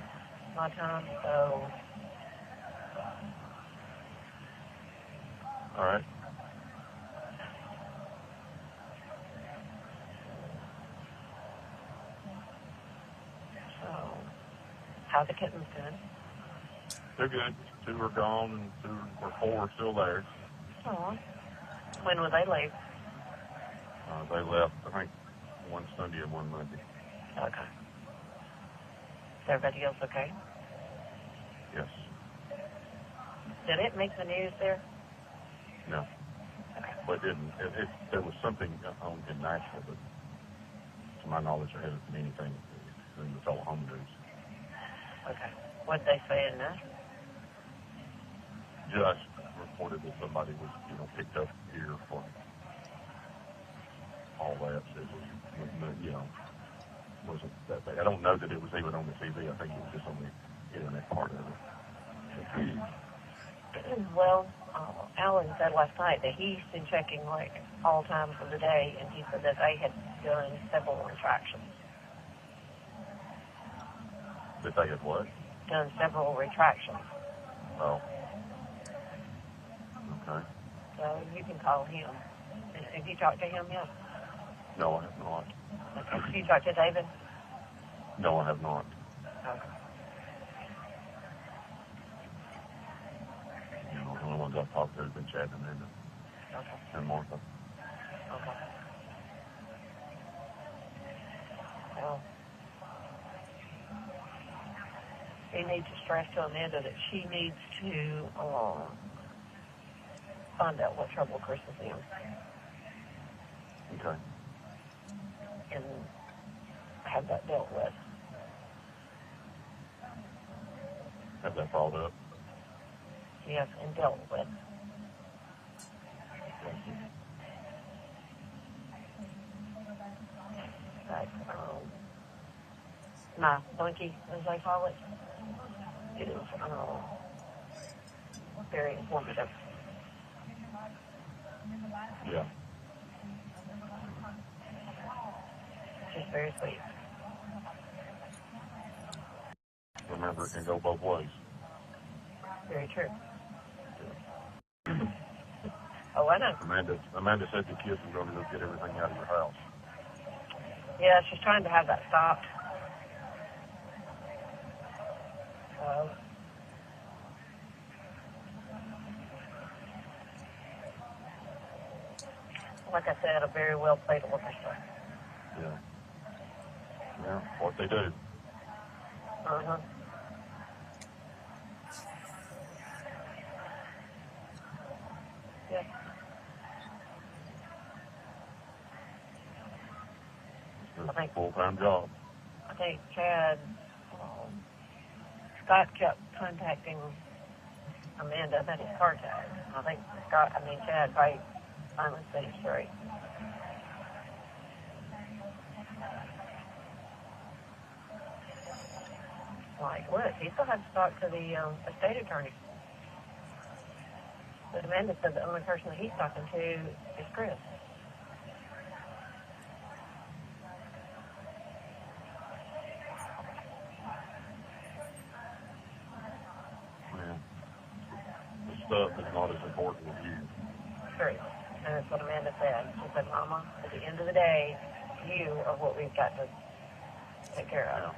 my time, so All right. how's the kittens doing? They're good. 2 are gone and 2 or 4 are still there. Oh, when will they leave? They left, I think, one Sunday and one Monday. Okay. Is everybody else okay? Yes. Did it make the news there? No. But it didn't. There was something on in Nashville, but to my knowledge, there hasn't been anything in the telephone news. Okay. What did they say in that? Just reported that somebody was, picked up here for all that. It was, wasn't that bad. I don't know that it was even on the TV. I think it was just on the internet part of it. Well, Alan said last night that he's been checking all times of the day, and he said that they had done several retractions. That they had what? Done several retractions. Oh. Okay. So you can call him. Have you talked to him yet? No, I have not. Okay. Have you talked to David? No, I have not. Okay. The only ones I've talked to have been Chad and Amanda and Martha. Okay. Well, he needs to stress to Amanda that she needs to find out what trouble Chris is in. Okay. And have that dealt with. Have that followed up. Yes, and dealt with. But, my bunkie, as they call it, is very informative. Yeah. Just very sweet. Remember, it can go both ways. Very true. Oh, I know. Amanda said the kids were going to go get everything out of your house. Yeah, she's trying to have that stopped. So, like I said, a very well played orchestra. Yeah. Yeah, what they do. Uh-huh. Yeah. It's a full-time job. I think Chad, Scott kept contacting Amanda about his car tag. I think Chad probably finally set him straight. Like, look, he still has to talk to the estate attorney. But Amanda said the only person that he's talking to is Chris. Yeah. The stuff is not as important as you. True. And that's what Amanda said. She said, Mama, at the end of the day, you are what we've got to take care of.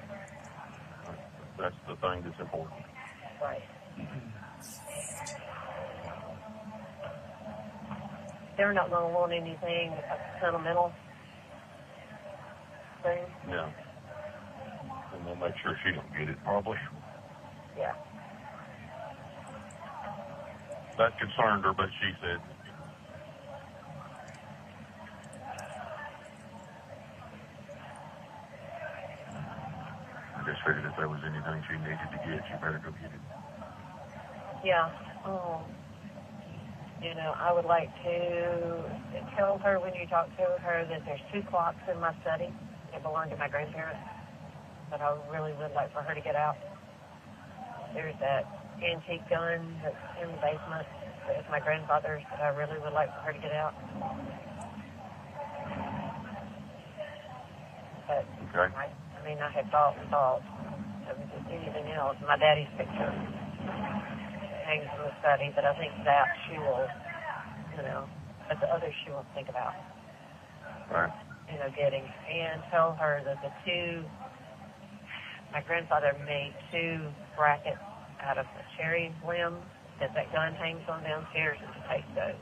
That's the thing that's important. Right. They're not going to want anything sentimental thing. Yeah. And they'll make sure she don't get it, probably. Yeah. That concerned her, but she said, I just figured if there was anything she needed to get, she better go get it. Yeah. I would like to tell her when you talk to her that there's 2 clocks in my study. They belong to my grandparents, but I really would like for her to get out. There's that antique gun that's in the basement that is my grandfather's that I really would like for her to get out. But Okay. I had thought of just anything else. My daddy's picture hangs in the study, but I think that she will, but the others she won't think about. Right. Getting. And tell her that my grandfather made 2 brackets out of the cherry limb that gun hangs on downstairs and to take those.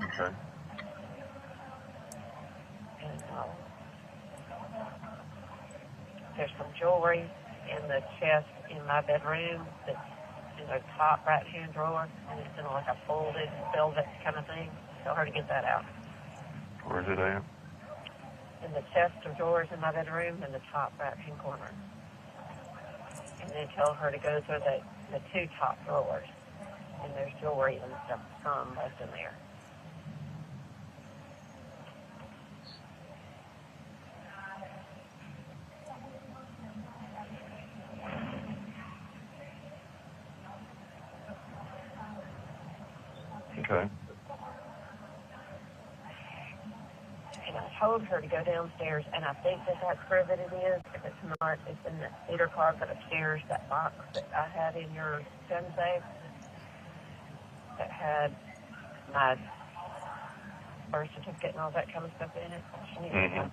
Okay. And there's some jewelry in the chest in my bedroom that's in the top right-hand drawer, and it's in like a folded velvet kind of thing. Tell her to get that out. Where's it at? In the chest of drawers in my bedroom in the top right-hand corner. And then tell her to go through the 2 top drawers. And there's jewelry and stuff, some left in there. Okay. And I told her to go downstairs, and I think that's where that it is. If it's not, it's in the cedar closet upstairs, that box that I had in your gun safe that had my birth certificate and all that kind of stuff in it. She needs to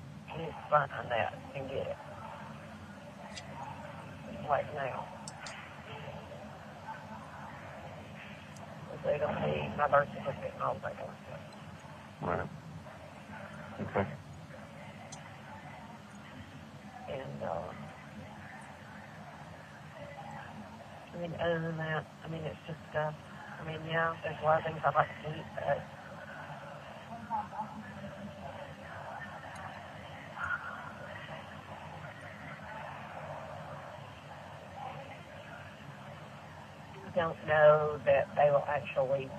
find that and get it. Like now. Because they don't need my birth certificate and all that kind of stuff. Right. Okay. And mean, other than that, I mean, it's just stuff. I mean, yeah, there's a lot of things I'd like to eat, but I don't know that they will actually,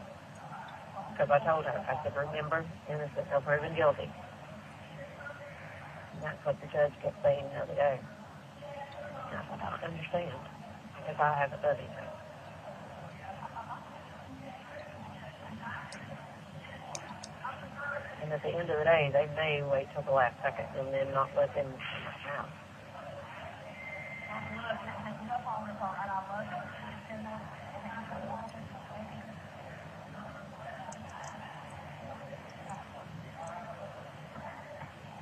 because I told her, I said, remember, innocent until proven guilty. And that's what the judge kept saying the other day. And I said, I don't understand, because I haven't done anything. And at the end of the day, they may wait till the last second and then not let them out.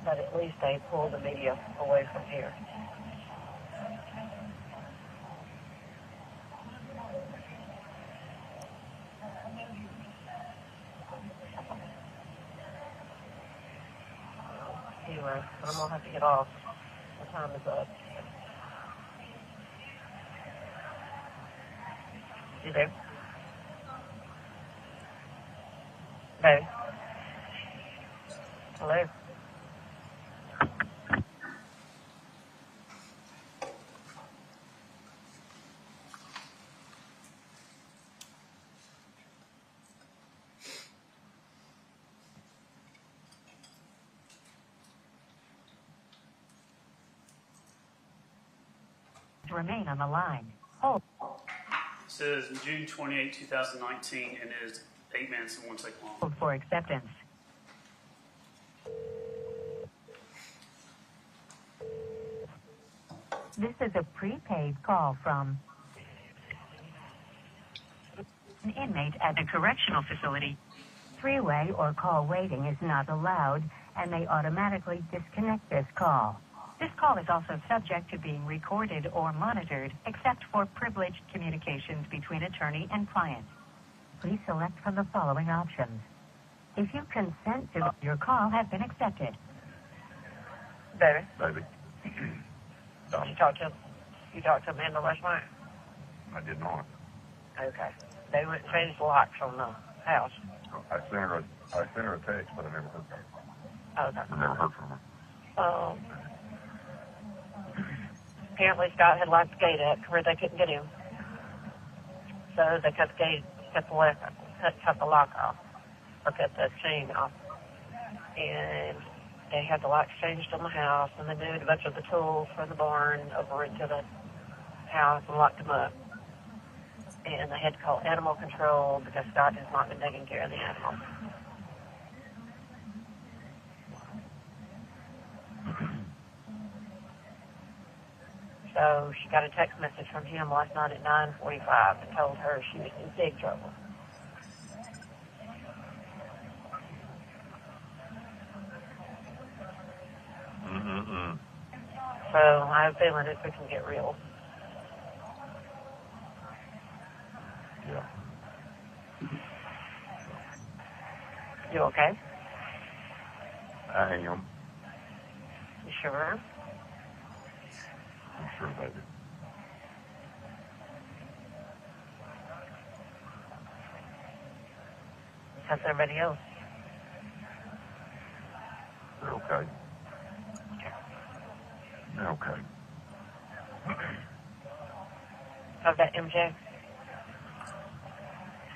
But at least they pull the media away from here. Anyway, I'm going to have to get off. The time is up. You there? Baby? Hello? Remain on the line. Hold. It says June 28, 2019, and it is 8 minutes and 1 second long. Hold for acceptance. This is a prepaid call from an inmate at a correctional facility. Three-way or call waiting is not allowed and may automatically disconnect this call. This call is also subject to being recorded or monitored, except for privileged communications between attorney and client. Please select from the following options. If you consent to, your call has been accepted. Baby? Baby. You talked to Amanda last night? I did not. Okay. They went and changed the locks on the house. I sent her a text, but I never heard from her. Okay. I never heard from her. Apparently Scott had locked the gate up where they couldn't get him. So they cut the lock off, or cut the chain off. And they had the locks changed on the house, and they moved a bunch of the tools from the barn over into the house and locked them up. And they had to call animal control because Scott has not been taking care of the animals. So she got a text message from him last night at 9:45 and told her she was in big trouble. Mm-mm-mm. So I have a feeling if we can get real. Yeah. You okay? I am. You sure? I'm sure, baby. How's everybody else? They're okay. They're okay. How's that MJ?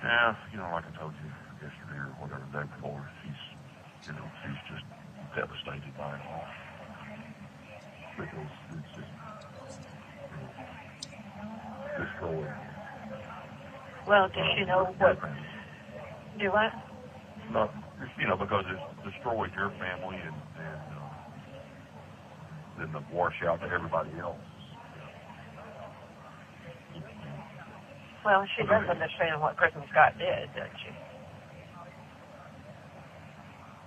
Yeah, like I told you yesterday or whatever, the day before, she's just devastated by it all. Because it's just destroyed. Well, does she know what? Do what? Not, because it's destroyed your family and then the wash out to everybody else. Well, she does understand what Chris and Scott did, doesn't she?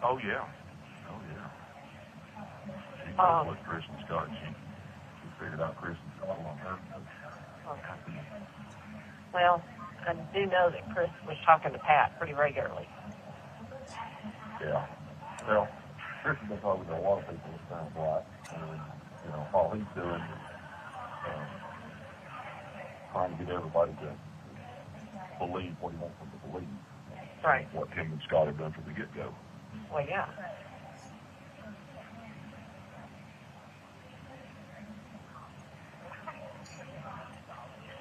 Oh, yeah. She knows what Chris and Scott, she figured out Chris and Scott on her. Okay. Well, I do know that Chris was talking to Pat pretty regularly. Yeah. Well, Chris has been talking to a lot of people this time, right? All he's doing is trying to get everybody to believe what he wants them to believe. Right. What him and Scott have done from the get-go. Well, yeah.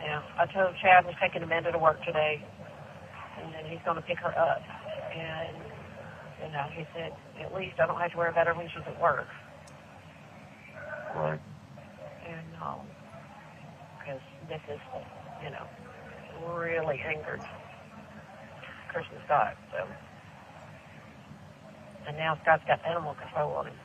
Yeah, I told Chad was taking Amanda to work today, and then he's going to pick her up. And, you know, he said, at least I don't have to worry about her when she's at work. Right. And, because this is, you know, really angered Christian Scott, so. And now Scott's got animal control on him.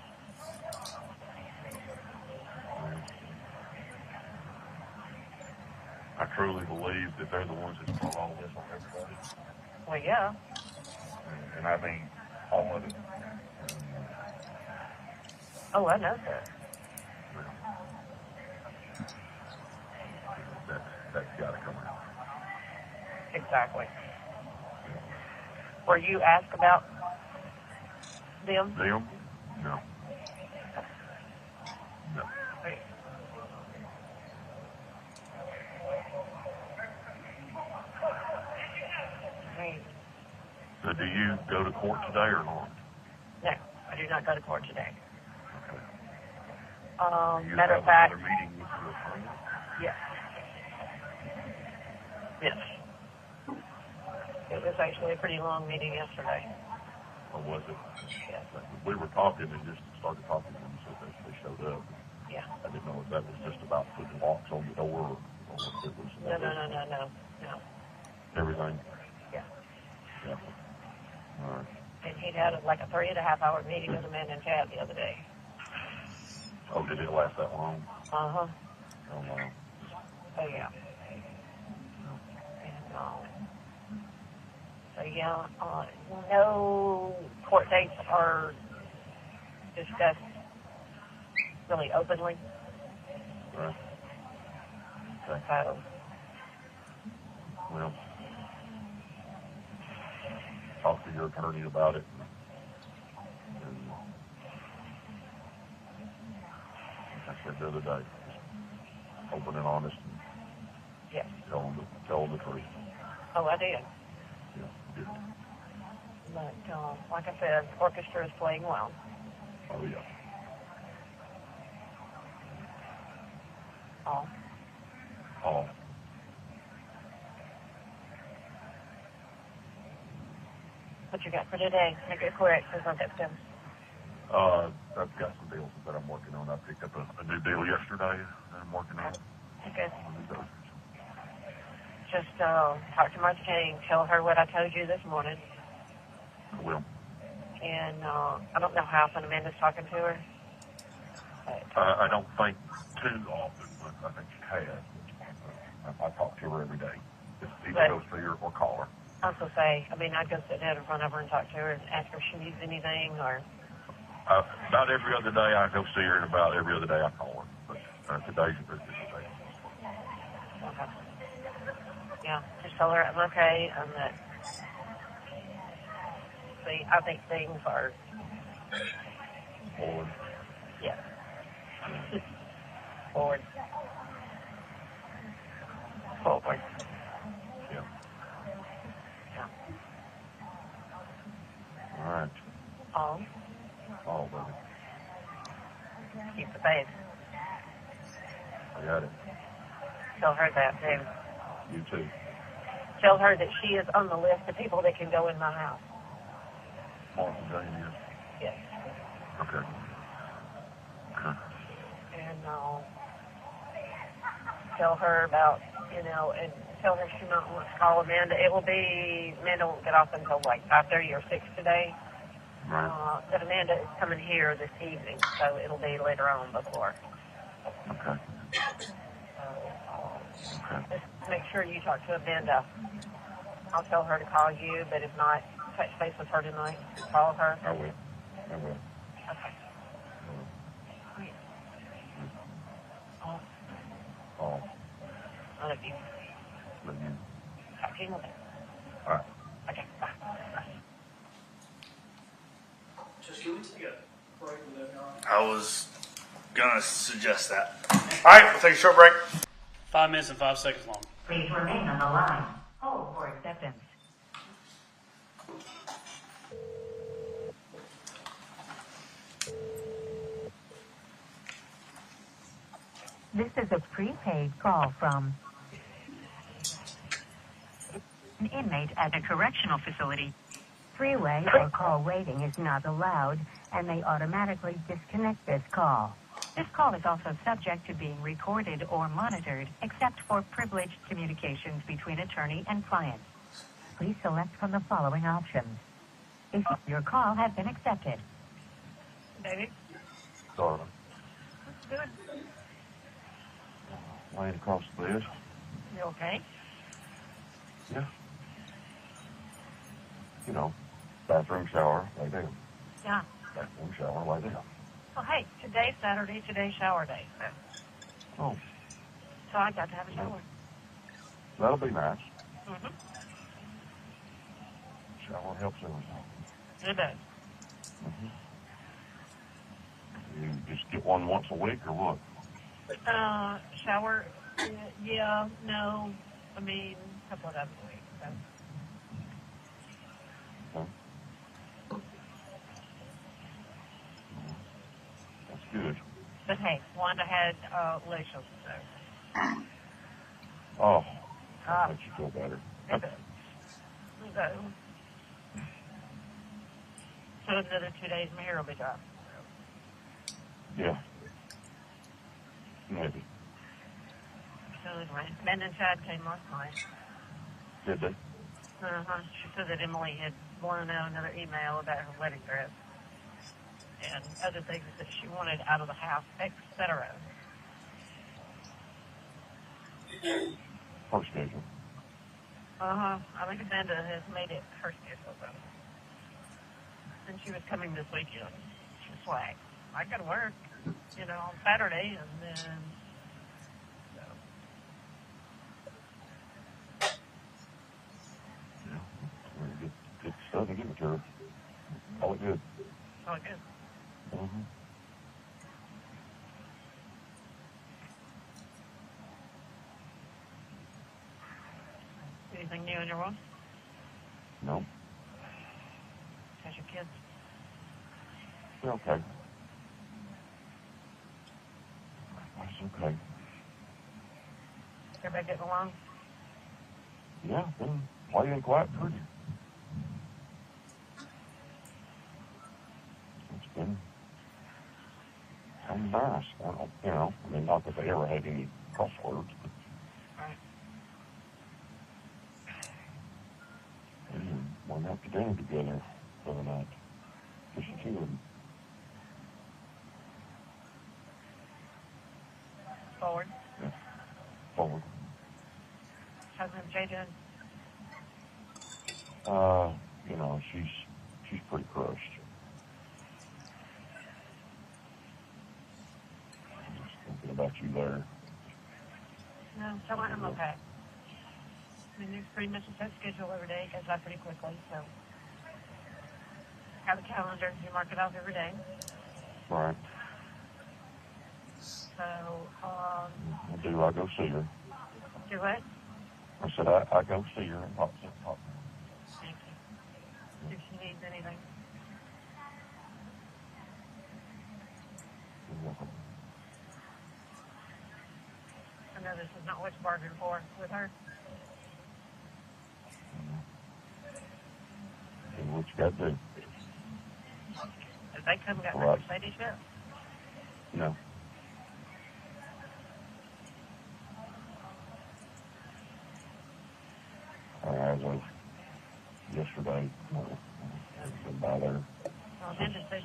I truly believe that they're the ones that brought all this on everybody. Well, yeah. And I mean, all of it. Oh, I know that. That's got to come out. Exactly. Were you asked about them? Them? No. No. Right. So do you go to court today or not? No, I do not go to court today. Okay. You Matter have of fact, another meeting with your attorney? yes. Yes. It was actually a pretty long meeting yesterday. Or was it? Yes. We were talking and just started talking when you said that they showed up. Yeah. I didn't know if that was just about putting locks on the door or if it was No. everything. Yeah. Yeah. All right. And he'd had like a 3.5-hour meeting with Amanda and Chad the other day. Oh, did it last that long? Uh-huh. Oh, wow. Oh, yeah. And, so, yeah, no court dates are discussed really openly. Right. Okay. So, Well, talk to your attorney about it. And like I said the other day, just open and honest and yes. tell them the truth. Oh, I did. Yeah, good. But, like I said, the orchestra is playing well. Oh, yeah. Oh. What you got for today? Make it quick, because I've got some. I've got some deals that I'm working on. I picked up a new deal yesterday that I'm working on. Okay. Just talk to Martha King, tell her what I told you this morning. I will. And I don't know how often Amanda's talking to her. I don't think too often, but I think she has. I talk to her every day. Just either go see her or call her. I was going to say, I'd go sit down in front of her and talk to her and ask her if she needs anything or... About every other day I go see her, and about every other day I call her. But today's a business day. Okay. Yeah, just tell her I'm okay and that... See, I think things are... Forward. Yeah. Forward. Forward. Yeah. Yeah. All right. Oh, baby. Keep the faith. I got it. Tell her that, too. You too. Tell her that she is on the list of people that can go in my house. Martha Jane, yes. Yes. Okay. Okay. And tell her about, and tell her she might want to call Amanda. Amanda won't get off until like 5:30 or 6 today. Right. But Amanda is coming here this evening, so it'll be later on before. Okay. Okay. Just make sure you talk to Amanda. I'll tell her to call you, but if not, touch base with her tonight. Call her. I will. Okay. Oh. I love you. Love you. Talk to you later. All right. Okay, bye. Just can we take a break with that, John? I was gonna suggest that. All right, we'll take a short break. 5 minutes and 5 seconds long. Please remain on the line. Hold for acceptance. This is a prepaid call from an inmate at a correctional facility. Three-way or call waiting is not allowed and may automatically disconnect this call. This call is also subject to being recorded or monitored, except for privileged communications between attorney and client. Please select from the following options. If your call has been accepted. Baby, Darling, what's good? laying across the bed. You okay? Yeah. You know, bathroom, shower, lay down. Yeah. Bathroom, shower, lay down. Well, hey, today's Saturday, today's shower day. Oh, So I got to have a shower. that'll be nice. Mm-hmm. Shower helps everything. It does. Mm-hmm. You just get one once a week or what? Shower, yeah, no, I mean, a couple of times a week. So. Okay. That's good. But hey, Wanda had lesions, so. Oh, that makes you feel better. It does. So another 2 days, my hair will be dry. Yeah. Maybe. So anyway, Ben and Chad came last night. Did they? She said that Emily had blown out another email about her wedding dress and other things that she wanted out of the house, etc. Her schedule. I think Amanda has made it her schedule, though. And she was coming this weekend. She was like, I got to work, on Saturday, and then, so. Yeah. Good stuff to give it to her. All good. Oh, good. Mm-hmm. Anything new in your world? No. How's your kids? They're okay. That's okay. Everybody getting along? Yeah, been playing quite pretty. It's been kind of nice. I mean, not that they ever had any crosswords, but Right. we went out to dinner together the other night. Just the two of them. Forward. Yeah. Forward. How's MJ doing? She's pretty crushed. Just thinking about you there. No, tell her I'm okay. I mean, there's pretty much a set schedule every day. It goes by pretty quickly, so. Have a calendar. You mark it off every day. Right. So, I go see her. do what? I said I go see her and talk. Thank you. If she needs anything. You're welcome. I know this is not what you bargained for with her. Do what you got to do. If they come and got All right. Mercedes yet? No. As of yesterday, been by there. Well, Amanda said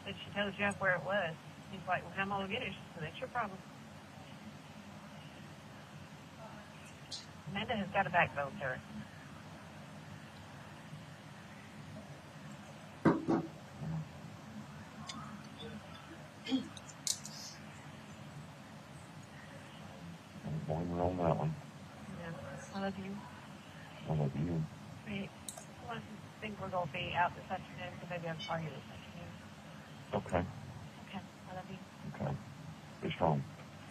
she told Jeff where it was. He's like, well, how am I going to get it? She said, that's your problem. Amanda has got a backbone to her. Blame her on that one. Yeah, I love you. I love you. I think we're going to be out this afternoon, so maybe I'll call you this afternoon. Okay. Okay, I love you. Okay. Be strong.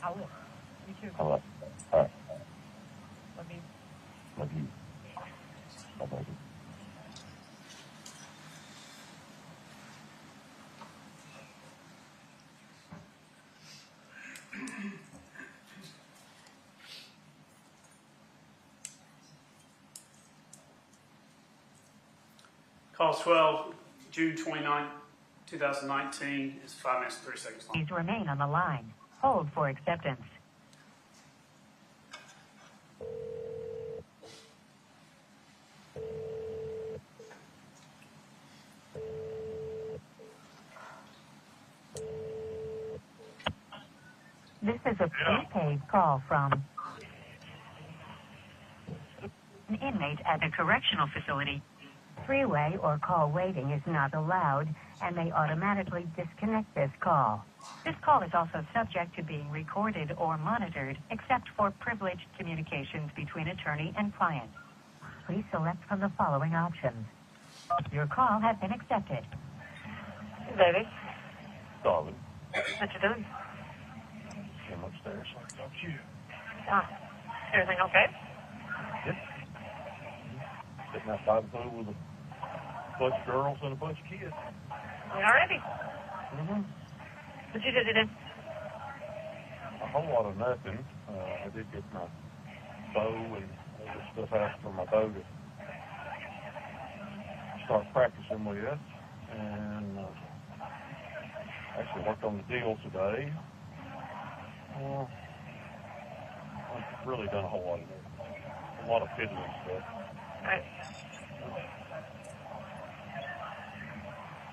I will. You too. All right. All right. Love you. Bye-bye. Call 12, June 29, 2019, is 5 minutes and 3 seconds long. Please remain on the line. Hold for acceptance. This is a prepaid call from an inmate at a correctional facility. Three-way or call waiting is not allowed and may automatically disconnect this call. This call is also subject to being recorded or monitored, except for privileged communications between attorney and client. Please select from the following options. Your call has been accepted. Baby, Darling, what you doing? came upstairs. So I talked to you. Everything okay? Yep. Sitting out by the pool with a bunch of girls and a bunch of kids. You already? Mm-hmm. What you do today? A whole lot of nothing. I did get my bow and other stuff out for my bow to start practicing with. And actually worked on the deal today. I've really done a whole lot of it. A lot of fiddling stuff. Right.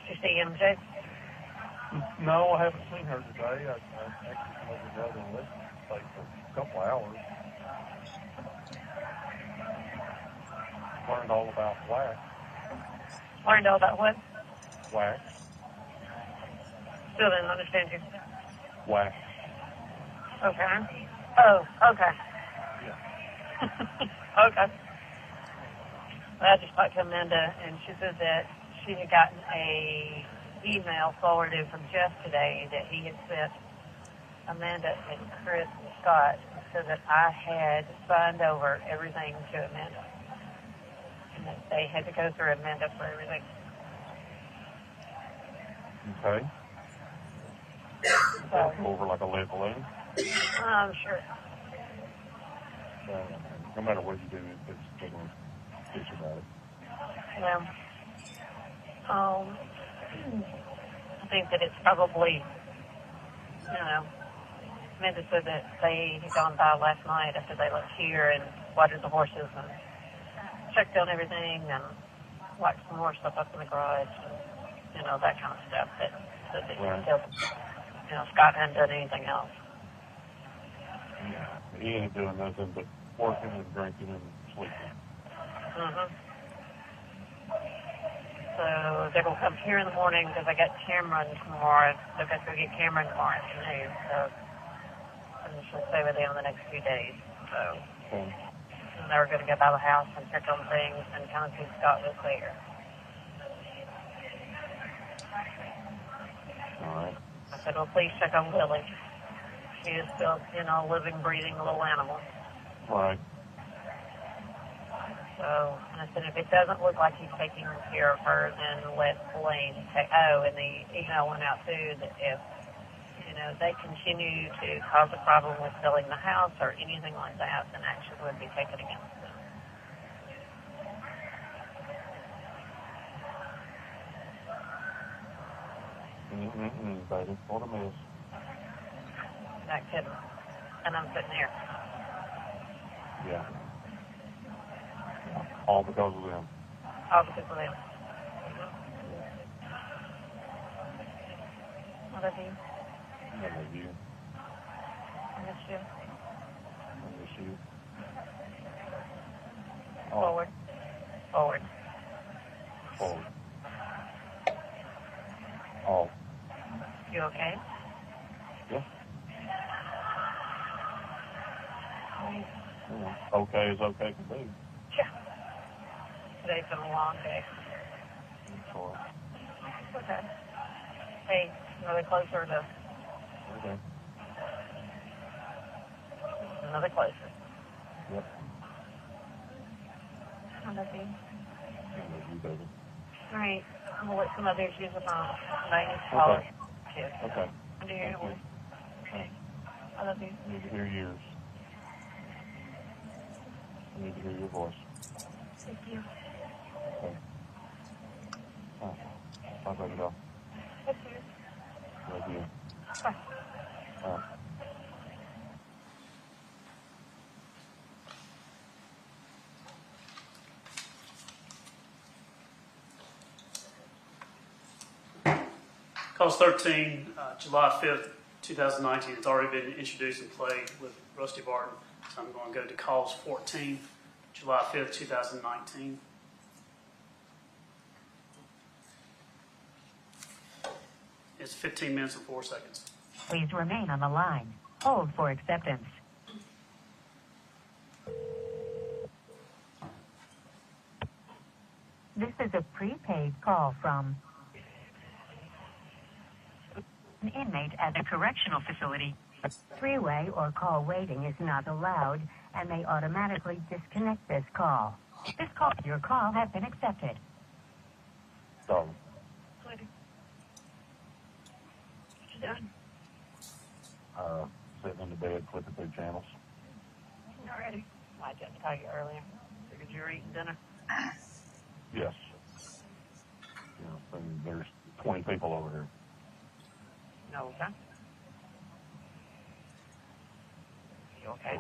Did you see MJ? No, I haven't seen her today. I actually come over to the other listening place for a couple hours. Learned all about wax. Learned all about what? Wax. Still didn't understand you. Wax. Okay. Oh, okay. Yeah. Okay. I just talked to Amanda, and she said that she had gotten a email forwarded from Jeff today that he had sent Amanda and Chris and Scott, so that I had signed over everything to Amanda, and that they had to go through Amanda for everything. Okay. So, Go over like a lead balloon. I'm sure. No matter what you do, it's going to teach you about it. Yeah. I think that it's probably, Amanda said that they had gone by last night after they left here and watered the horses and checked on everything and locked some more stuff up in the garage and, that kind of stuff that Right. still, Scott hadn't done anything else. He ain't doing nothing but working and drinking and sleeping. Mm-hmm. So they're going to come here in the morning because I got Cameron tomorrow. They've got to go get Cameron tomorrow afternoon. So I'm just going to stay with them the next few days. So Okay. and they were going to go by the house and check on things and kind of see Scott was there. All right. I said, well, please check on Lily. She is still, a living, breathing little animal. Right. So, and I said, if it doesn't look like he's taking care of her, then let Blaine take. Oh, and the email went out too that if, they continue to cause a problem with selling the house or anything like that, then action would be taken against them. Baby. What a mess. Not kidding. And I'm sitting here. Yeah. All because of them. All because of them. I love you. I love you. I miss you. I miss you. Oh, Forward. Forward. forward. Oh. You okay? Yeah. Okay is okay for me. Yeah. Today's been a long day. Sure. Okay. Hey, another closer to Okay. another closer. Yep. I love you. I love you, baby. All right. I'm going to let some others use the phone. I need to call it. Okay. I do hear your voice. Okay. I love you. I need to hear yours. I need to hear your voice. Thank you. Okay. Oh, bye, baby doll. Thank you. Love you. Bye. Cause 13, July 5th, 2019. It's already been introduced and played with Rusty Barton. So I'm going to go to cause 14, July 5th, 2019. It's 15 minutes and 4 seconds. Please remain on the line. Hold for acceptance. This is a prepaid call from an inmate at a correctional facility. Three-way or call waiting is not allowed and may automatically disconnect this call. Your call has been accepted. So, Sweetie. What you doing? sitting in the bed, flipping through channels. Not ready. I didn't tell you earlier. Figured you were eating dinner. Yes. You know, and there's 20 people over here. No, okay. You okay? They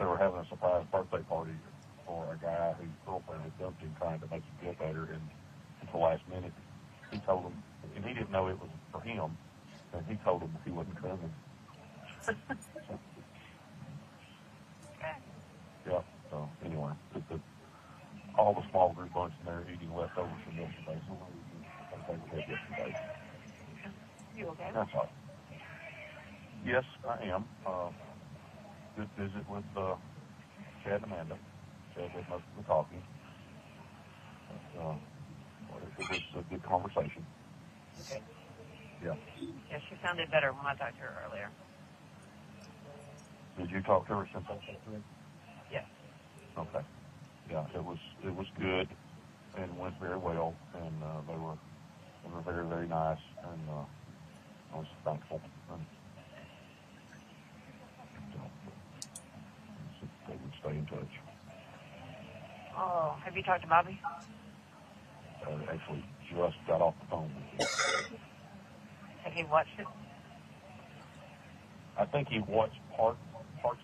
were having a surprise birthday party for a guy whose girlfriend had dumped him, trying to make him feel better, and at the last minute, he told him, and he didn't know it was for him, and he told him he wasn't coming. Okay. Yeah, so anyway, all the small group bunch in there eating leftovers from yesterday, so we had yesterday. You okay? That's all. Yes, I am. Good visit with Chad and Amanda. Chad did most of the talking. It was a good conversation. Okay. Yeah. Yeah, she sounded better when I talked to her earlier. Did you talk to her since I talked to her? Yes. Okay. Yeah, it was good and went very well, and they were very, very nice, and I was thankful. And, so they would stay in touch. Oh, have you talked to Bobby? Actually, just got off the phone with him. Have you watched it? I think he watched parts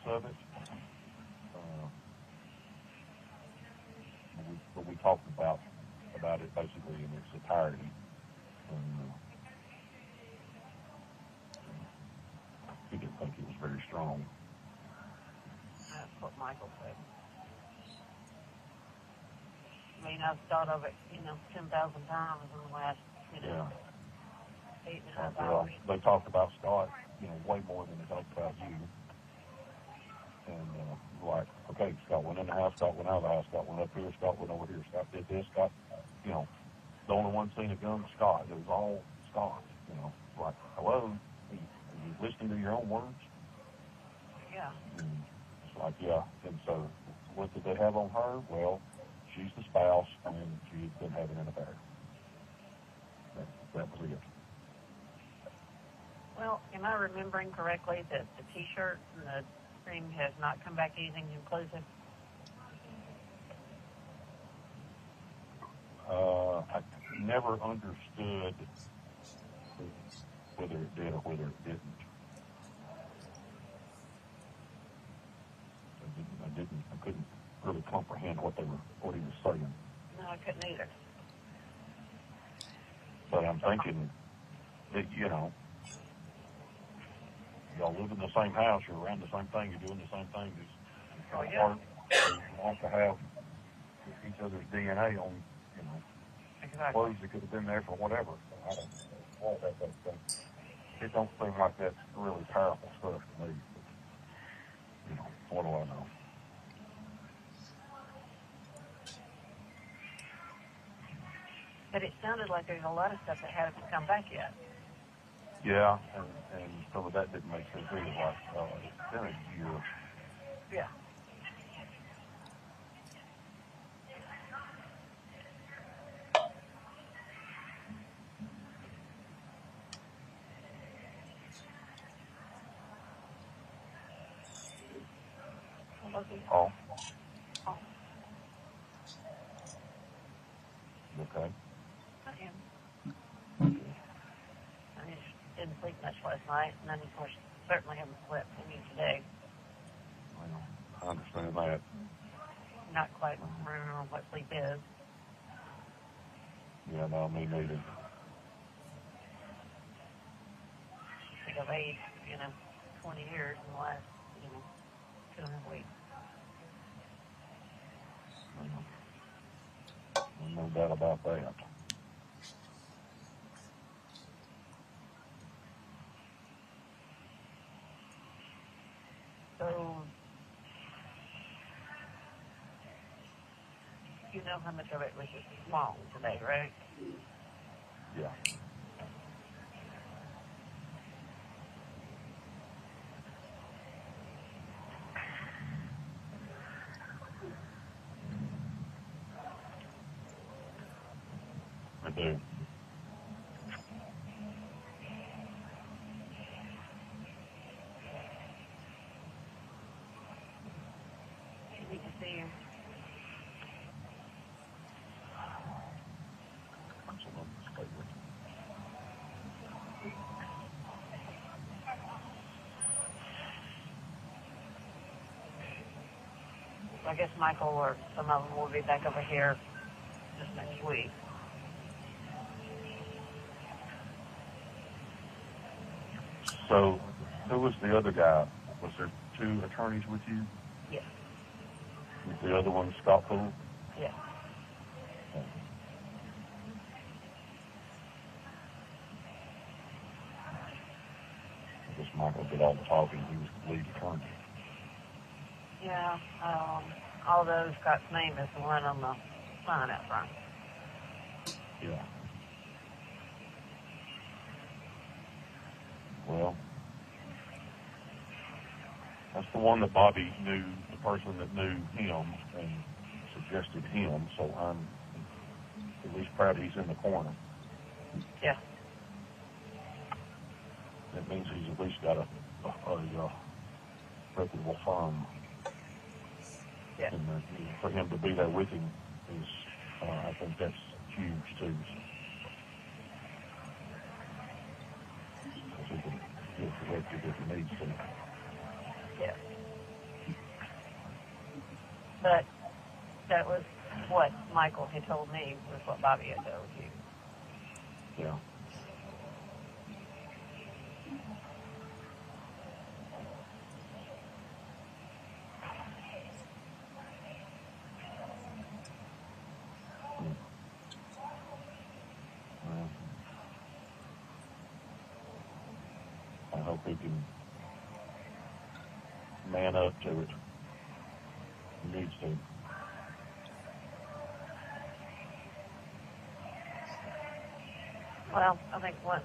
of it. But we talked about it basically in its entirety. He didn't think it was very strong. That's what Michael said. I mean, I've thought of it, 10,000 times in the last, 8.5 hours. They talked about Scott, way more than they talked about you. And like, okay, Scott went in the house, Scott went out of the house, Scott went up here, Scott went over here, Scott did this, Scott, the only one seen a gun was Scott. It was all Scott, like, hello, are you listening to your own words? Yeah. And it's like, yeah. And so, what did they have on her? Well, she's the spouse, and she's been having an affair. That was it. Well, am I remembering correctly that the T-shirt and the string has not come back to anything inclusive? I never understood whether it did or whether it didn't. I couldn't really comprehend what he was saying. No, I couldn't either. But I'm thinking that, y'all live in the same house, you're around the same thing, you're doing the same thing. You want to have each other's DNA on, Exactly. clothes that could have been there for whatever. So I don't know all that stuff. It don't seem like that's really powerful stuff to me. But, what do I know? But it sounded like there's a lot of stuff that hasn't come back yet. Yeah, and some of that didn't make sense either. Like, it's been a year. Yeah. Okay. Oh. Okay. I am. I just didn't sleep much last night, and then, of course, certainly haven't slept any today. Well, I understand that. Not quite remembering what sleep is. Yeah, no, me neither. I think I've aged, 20 years in the last, 2.5 weeks. No doubt about that. So, you know how much of it was just long today, right? Yeah. I do. You need to see you. I guess Michael or some of them will be back over here just next week. So, who was the other guy? Was there 2 attorneys with you? Yes. Was the other one Scott Farris? Yes. I guess Michael did all the talking. He was the lead attorney. Yeah. Although Scott's name is the one on the sign out front. Yeah. Well, that's the one that Bobby knew, the person that knew him and suggested him, so I'm at least proud he's in the corner. Yeah. That means he's at least got a reputable firm. Yeah. And for him to be there with him is, I think that's huge too. Because he can get corrected if he needs to. Yeah. But that was what Michael had told me, was what Bobby had told you. Yeah. I hope he can man up to it. He needs to. Well, I think once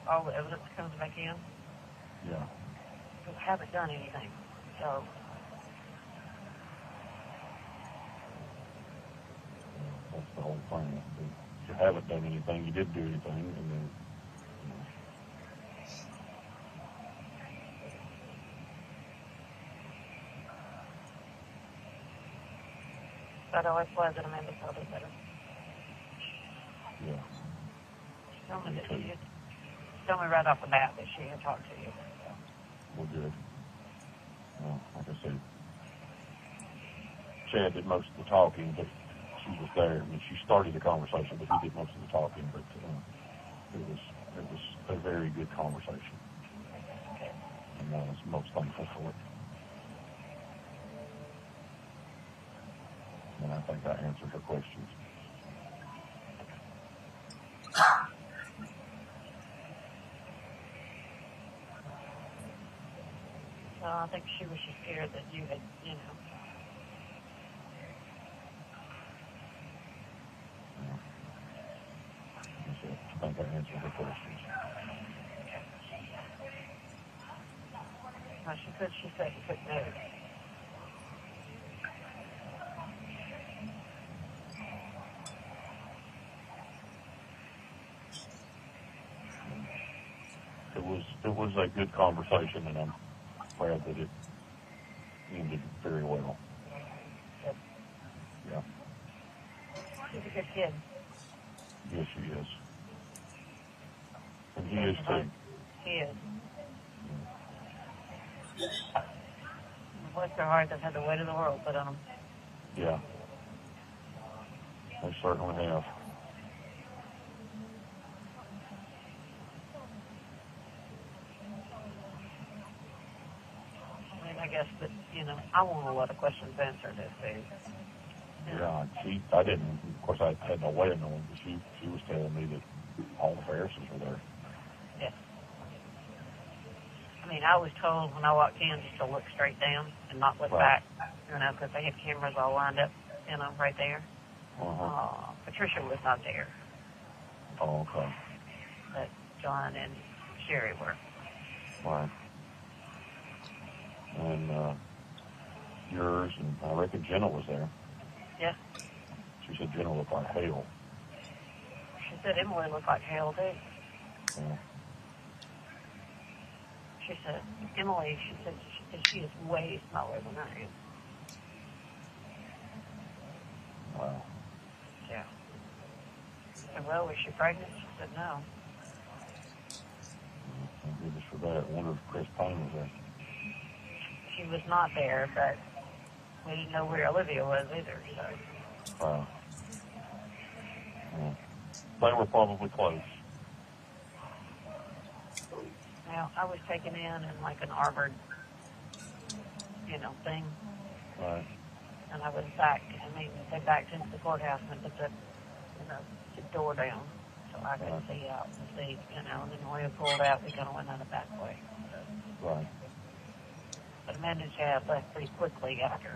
all the evidence comes back in, Yeah. we haven't done anything. So, That's the whole thing. You haven't done anything, you didn't do anything, and then, that always was that Amanda told us better. yeah. She told me that she had told me right off the bat that she had talked to you. Well, good. Well, like I said, Chad did most of the talking, but she was there. I mean, she started the conversation, but he did most of the talking. But it was a very good conversation, and I was most thankful for it. And I think I answered her questions. So I think she was just scared that you had, I think I answered her questions. Well, she said you took notes. It was a good conversation, and I'm glad that it ended very well. Good. Yeah. She's a good kid. Yes, she is. And he is too. He is. Bless their heart, they've had the weight of the world put on them. Yeah. They certainly have. I mean, I guess that, you know, I want a lot of questions answered this day. Yeah, I didn't, of course, I had no way of knowing, but she was telling me that all the Farrises were there. Yeah. I mean, I was told when I walked in just to look straight down and not look back, you know, because they had cameras all lined up, you know, right there. Patricia was not there. Oh, okay. But John and Sherry were. Right. And yours, and I reckon Jenna was there. Yeah. She said Jenna looked like hell. She said Emily looked like hell, too. Yeah. She said, Emily, she said she is way smaller than I am. Wow. Yeah. I said, well, was she pregnant? She said, no. Thank goodness for that. I wonder if Chris Payne was there. She was not there, but we didn't know where Olivia was either, so. Wow. Yeah. They were probably close. Now, I was taken in like an armored, you know, thing. Right. And I was backed, they backed into the courthouse and put the, you know, the door down so I could see out and see, you know, and then when we pulled out, we kind of went out the back way. So. Right. But Amanda and Chad left pretty quickly after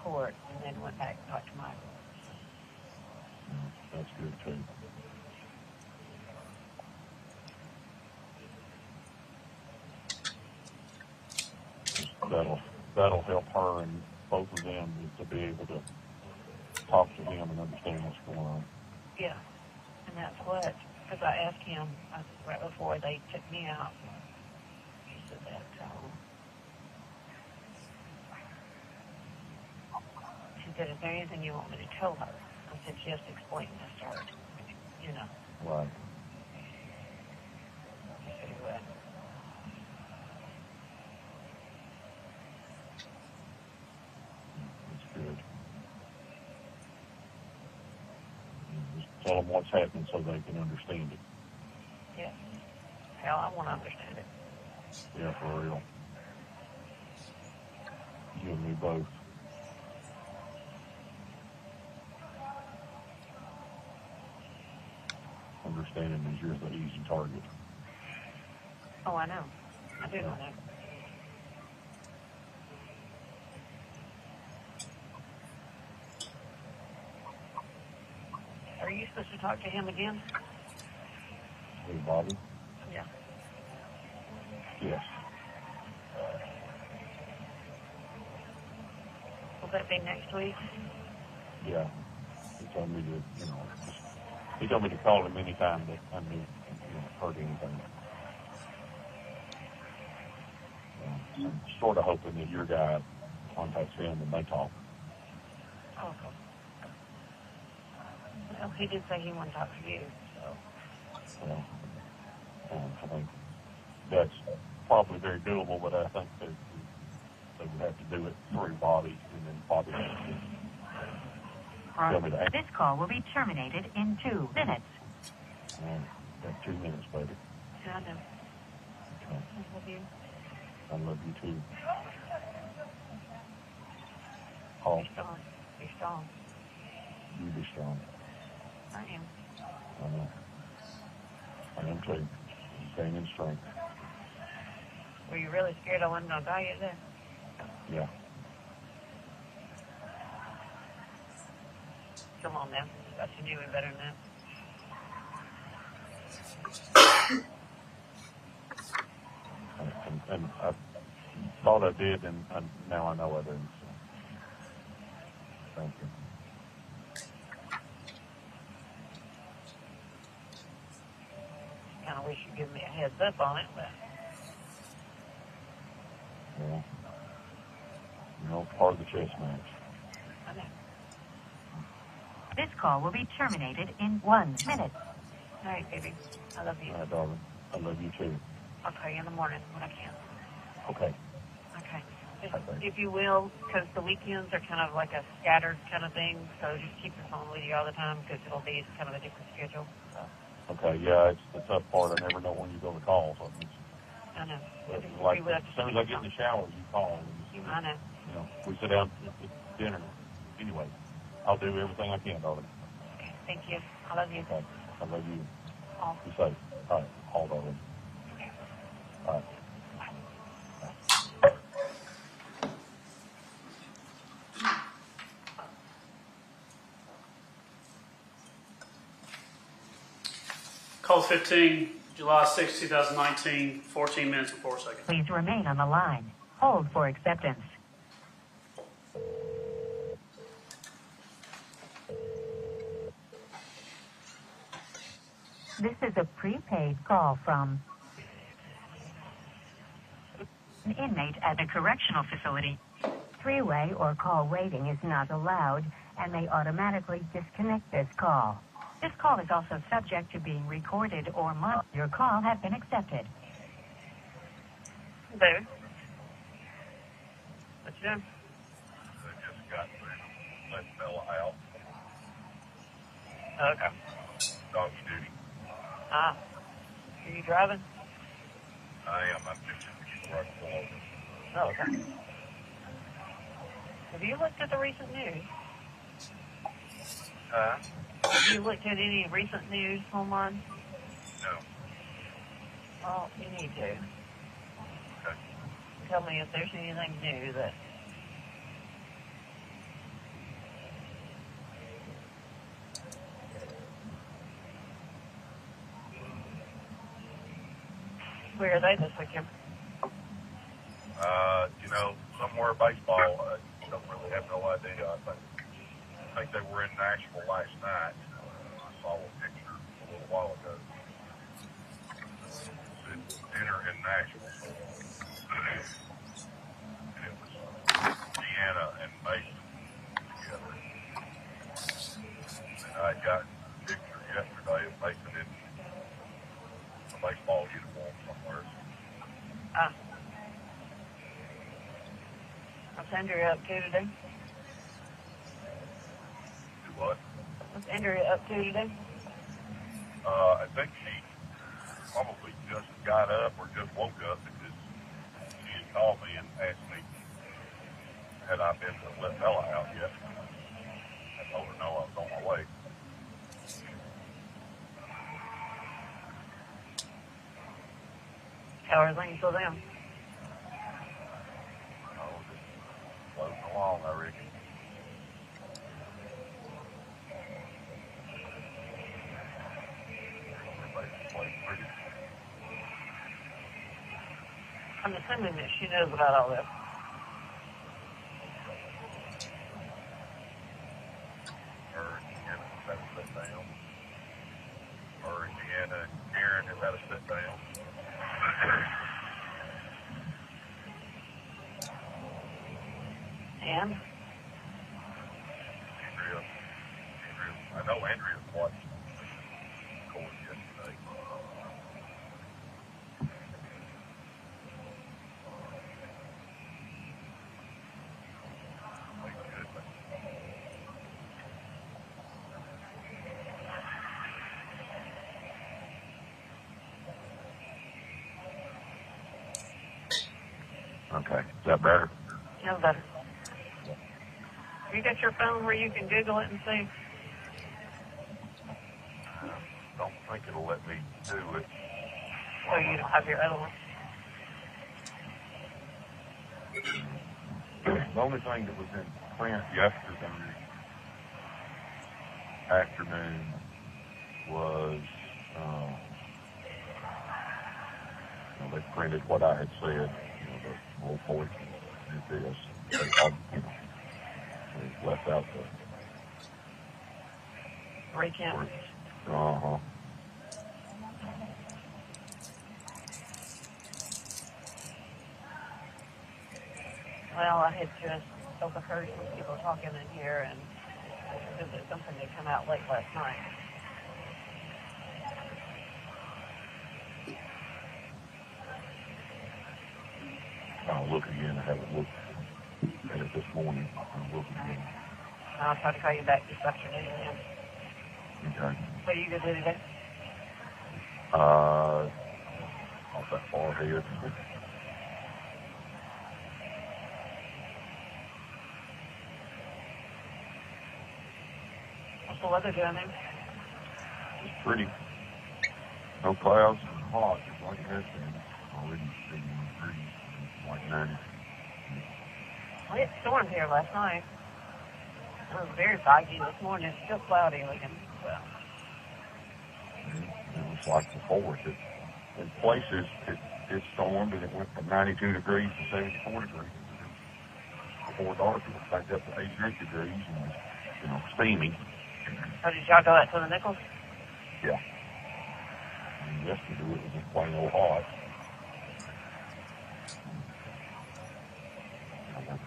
court and then went back and talked to Michael. That's good, too. That'll help her and both of them to be able to talk to him and understand what's going on. Yeah, and that's what, because I asked him right before they took me out, he said that, she said, is there anything you want me to tell her? I said, just explain this to her, you know. Right. He said he would. Good. Just tell them what's happening so they can understand it. Yeah. Hell, I want to understand it. Yeah, for real. You and me both. Understanding is you're the easy target. Oh, I know. I do know that. Are you supposed to talk to him again? Hey, Bobby? Yeah. Yes. Will that be next week? Yeah. He told me to, he told me to call him anytime that I knew, heard anything. I'm sort of hoping that your guy contacts him and they talk. Oh, okay. Well, he did say he wanted to talk to you, so. Well, I think that's probably very doable, but I think that they would have to do it through Bobby, and then Bobby has to tell me to act. This call will be terminated in 2 minutes. Got 2 minutes, baby. Yeah, I know. Okay. I love you. I love you too. Paul, Be strong. Be strong. you be strong. I am. I know. I am too. Staying in strength. Were you really scared I wasn't going to die yet then? Yeah. Come on now. Thought you knew me better than that. And I thought I did, and now I know I didn't. So. Thank you. Kind of wish you'd give me a heads up on it, but. Yeah. You know, part of the chess match. Okay. This call will be terminated in 1 minute. All right, baby. I love you. All right, darling. I love you too. I'll call you in the morning when I can. Okay. Okay. Just, Okay. if you will, because the weekends are kind of like a scattered kind of thing, so just keep your phone with you all the time because it'll be kind of a different schedule. So. Okay, yeah, it's the tough part. I never know when you're going to call. So I know. but If like, we would as have to soon as I get in the shower, you call. And I know. you know, we sit down at dinner. Anyway, I'll do everything I can, darling. Okay. Thank you. I love you. Okay. I love you. All. Be safe. All right. All, darling. All right. Call 15, July 6, 2019, 14 minutes and 4 seconds. Please remain on the line. Hold for acceptance. This is a prepaid call from an inmate at a correctional facility. Three-way or call waiting is not allowed and may automatically disconnect this call. This call is also subject to being recorded or monitored. Your call has been accepted. Baby. What you doing? I just got let fella out. Okay. Doggy duty. Ah. Are you driving? I am. I'm just right below. Oh, okay. Have you looked at the recent news? Have you looked at any recent news online? No. Well, you need to. Okay. Tell me if there's anything new that... Where are they this weekend? You know, somewhere baseball. I don't really have no idea. I think they were in Nashville last night. I saw a picture a little while ago. Dinner in Nashville. And it was Deanna and Mason together. And I got a picture yesterday of Mason in a baseball uniform somewhere. Ah. What's Andrea up to today? Do what? What's Andrea up to today? I think she probably just got up or just woke up because she had called me and asked me had I been to let Bella out yet. I told her no, I was on my way. How are things with them? I was just floating along, I reckon. Everybody's playing pretty. I'm assuming that she knows about all this. Her and Deanna had to sit down. Her and Deanna and Karen have had to sit down. And? I know Andrea watched court yesterday. Thank goodness. Okay, is that better? No better. You got your phone where you can Google it and see? Don't think it'll let me do it. Oh, you don't have your other one? The only thing that was in print yesterday afternoon was, they printed what I had said, the little voice and this. They left out the Recount. uh-huh. Well, I had just overheard some people talking in here, and said that something had come out late last night. I'll look again. I haven't looked at it this morning. I'll look again. I'll try to call you back this afternoon. Yeah. Okay. What are you going to do today? Off that far ahead. What's the weather doing there? It's pretty. No clouds, hot, just like it has been. Already 81 degrees, like 90. Well, it stormed here last night. It was very foggy this morning. It's still cloudy looking. So. It was like before. In places, it stormed and it went from 92 degrees to 74 degrees. Before dark, it was back up to 88 degrees and was, steamy. Oh, did y'all go out to the Nichols? Yeah. And yesterday it was just plain old hot.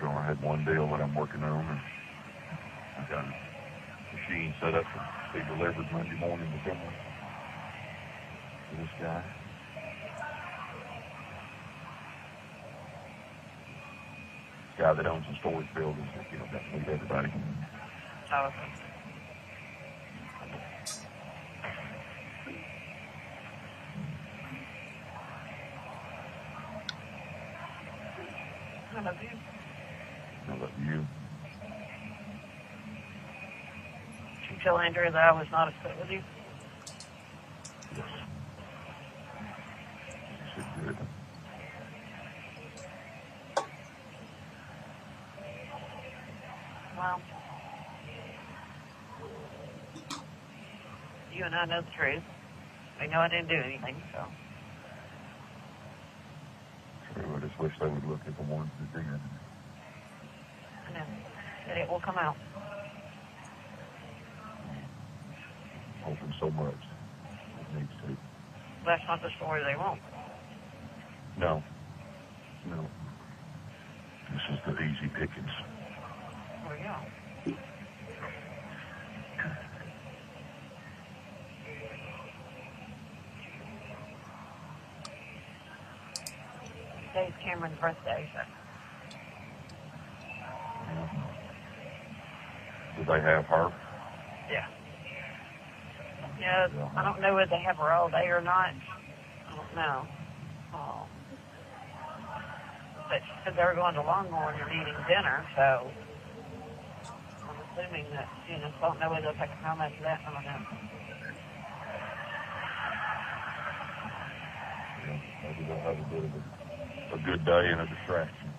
I had one deal that I'm working on, and I've got a machine set up to be delivered Monday morning to someone. To this guy. This guy that owns the storage buildings, got to meet everybody. Oh, okay. How about you? How about you? Did you tell Andrea that I was not upset with you? Yes. She said good. Well, you and I know the truth. We know I didn't do anything, so. I just wish they would look at the ones that did. I know. And it will come out. Hoping so much. It needs to. That's not the story they want. No. No. This is the easy pickings. Well, yeah. Today's Cameron's birthday, so. Did they have her? Yeah. Yeah, I don't know whether they have her all day or not. I don't know. But she said they were going to Longhorn and eating dinner, so I'm assuming that, I don't know whether they'll take how much of that, I don't know. Yeah, maybe they'll have a bit of a good day and a distraction.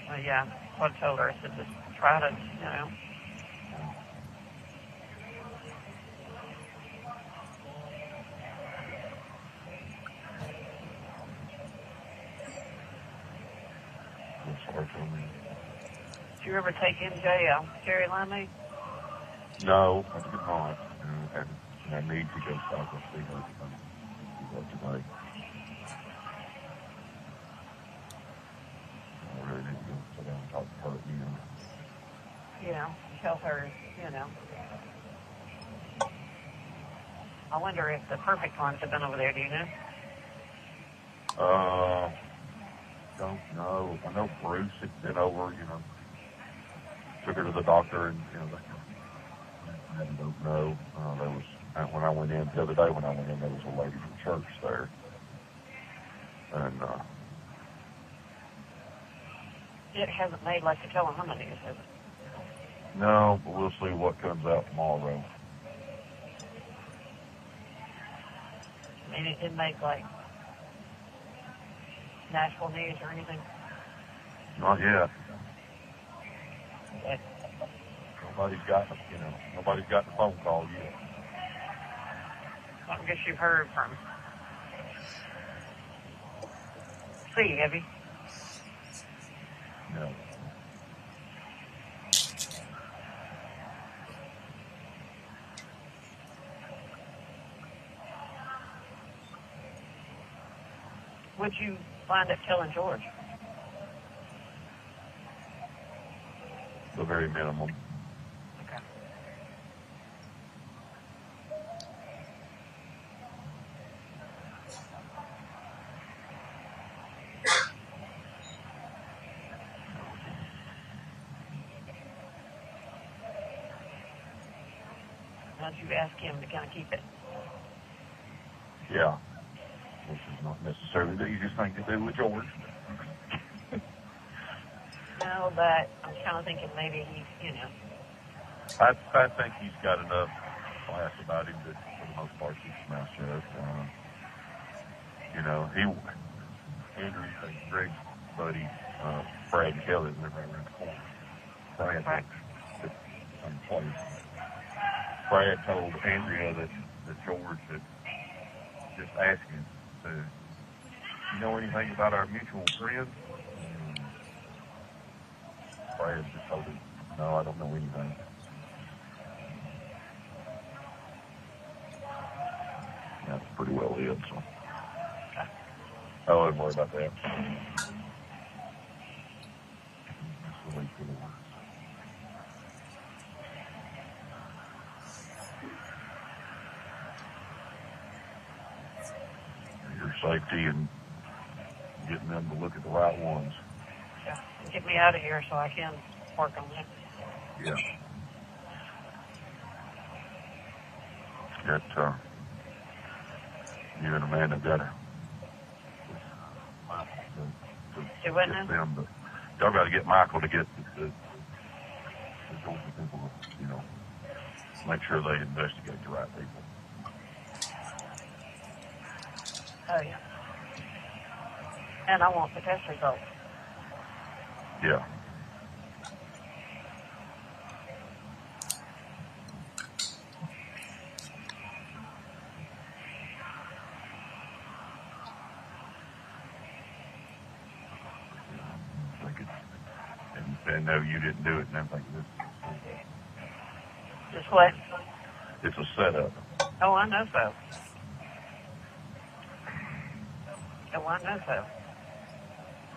Well, yeah, what I told her, I said, just try to, Did you ever take MJ Cherry Limeade? No, I did not. And I need to go back and see her today. I really need to go sit down and talk to her again. Yeah, tell her, I wonder if the perfect ones have been over there, do you know? Don't know. I know Bruce had been over, took her to the doctor and, I don't know. There was, when I went in, the other day when I went in, there was a lady from church there. And, it hasn't made like the Telehominese, has it? no, but we'll see what comes out tomorrow. I mean, it didn't make like Nashville News or anything. Not yet. But Nobody's got the phone call yet. I guess you've heard from C, have you? No. Would you wind up killing George? the very minimum. Okay. Now you ask him to kind of keep it. Yeah. Which is not necessarily the easiest thing to do with George. No, but I'm kind of thinking maybe he, I think he's got enough class about him that for the most part keeps his mouth shut. Andrew and Greg's buddy, Brad and Kelly, live right around the corner. Brad told Andrea that George had just asked him, you know anything about our mutual friend? Brad just told him, no, I don't know anything. That's pretty well it, so I wouldn't worry about that. Your safety and getting them to look at the right ones. Yeah. Get me out of here so I can work on it. Yeah. You and Amanda got to Do what get now? them, but y'all got to get Michael to get the Georgia people, make sure they investigate the right people. Oh, yeah. And I want the test results. Yeah. And no, you didn't do it, and I'm thinking Just what? it's a setup. Oh, I know so. Oh, I know so.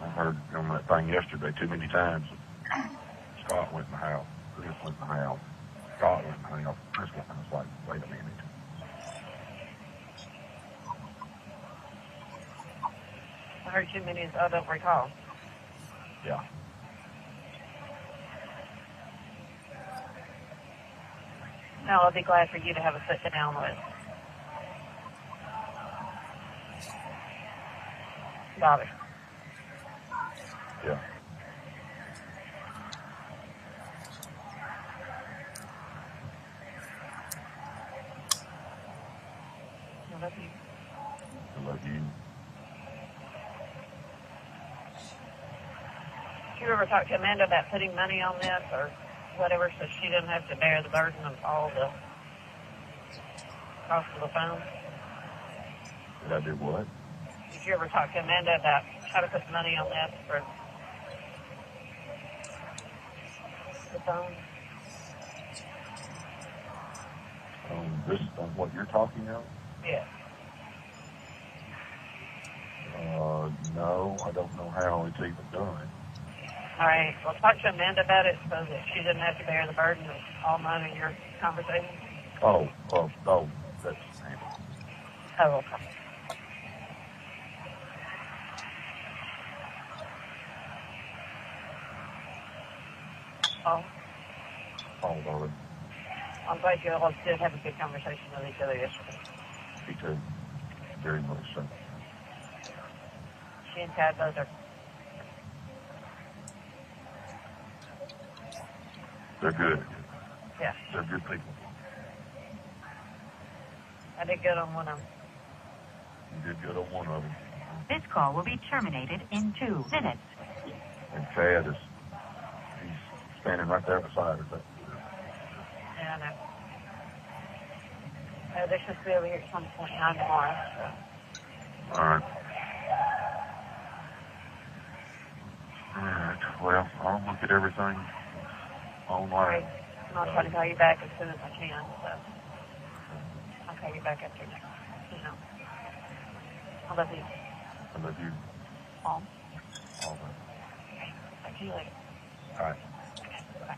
I heard on that thing yesterday too many times. Scott went in the house. Chris went in the house. Scott went in the house. Chris went in the house. Like, wait a minute. I heard too many, I don't recall. Yeah. No, I'll be glad for you to have a sit down with Bobby. Yeah. I love you. I love you. Did you ever talk to Amanda about putting money on this or whatever so she doesn't have to bear the burden of all the cost of the phone? Did I do what? Did you ever talk to Amanda about how to put money on this for the phone? On what you're talking about? Yeah. No, I don't know how it's even done. All right. Well, talk to Amanda about it so that she doesn't have to bear the burden of all mine and your conversation. Oh, that's handled. Oh, okay. Oh, Darling. I'm glad you all did have a good conversation with each other yesterday. Me too. Very much so. She and Tad both are. They're good. Yeah. They're good people. I did good on one of them. You did good on one of them. This call will be terminated in 2 minutes. And Chad he's standing right there beside her. Yeah, I know. They should be over here at some point now tomorrow. So. All right. Well, I'll look at everything online. And I'll try to call you back as soon as I can. So I'll call you back after next. I love you. I love you. All. All right. Talk to you later. All right. Bye.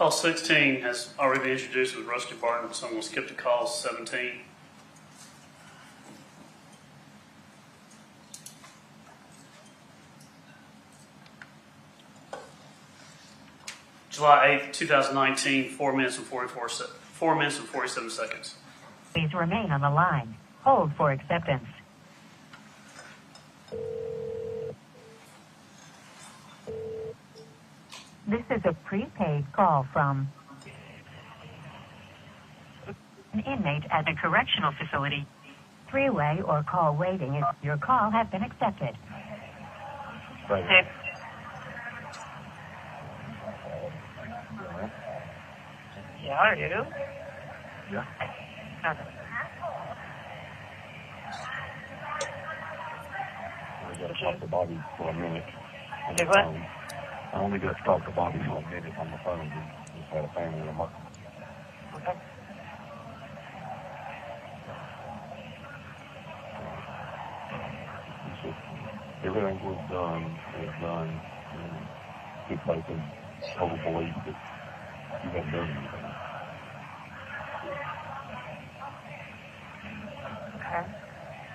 Call 16 has already been introduced with Rusty Barton, so I'm going to skip to call 17. July 8th, 2019, 4 minutes and 47 seconds. Please remain on the line. Hold for acceptance. This is a prepaid call from an inmate at a correctional facility. Three-way or call waiting if your call has been accepted. Right. Okay. Yeah, I do. Yeah. Okay. I got to talk to Bobby for a minute. Do what? I only got to talk to Bobby for a minute on the phone. We just had a family emergency. Okay. He said everything was done. Good faith and total belief that you hadn't done anything. Okay.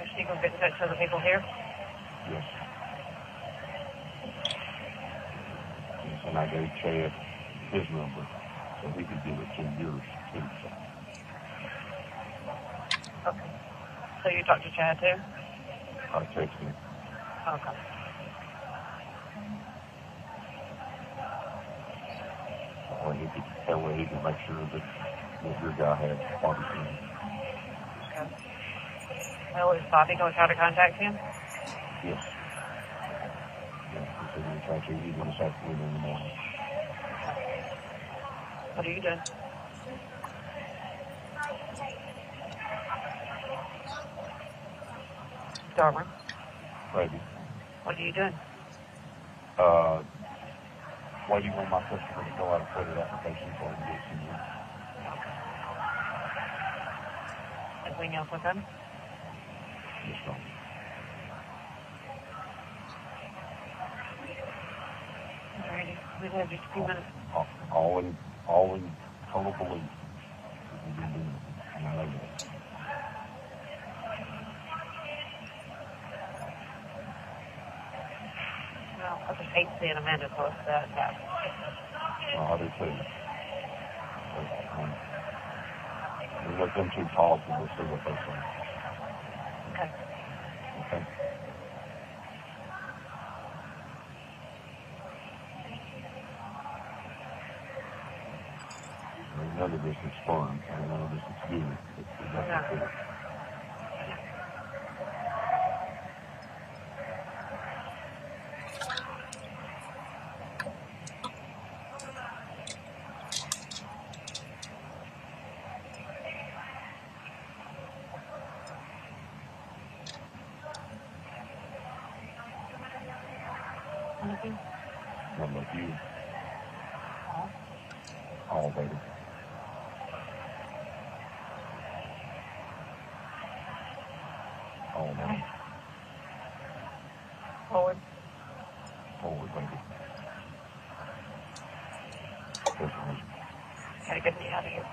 Is she going to get in touch with the people here? Yes. And I gave Chad his number so he could give it to yours too. Okay. So you talked to Chad too? I texted him. Okay. That way he could make sure that your guy had Bobby's name. Okay. Well, is Bobby going to try to contact him? Yes. Yeah, he said he would try to either this afternoon or in the morning. What are you doing? Darwin, Maybe. what are you doing? Waiting on my customer to go out and put an application for him to get to you. Anything else with him? Yes, sir. Alrighty. We have just a few minutes. All in total belief that we didn't do anything. And I know that. Well, I just hate seeing Amanda close to that. Well, I do too. But, we let them two talk and we'll see what they say. Okay. Okay? None of this is fun, and none of this is good. It's nothing good. What about you? All, baby. All, baby. Forward. Forward, baby. Definitely. Gotta get me out of here.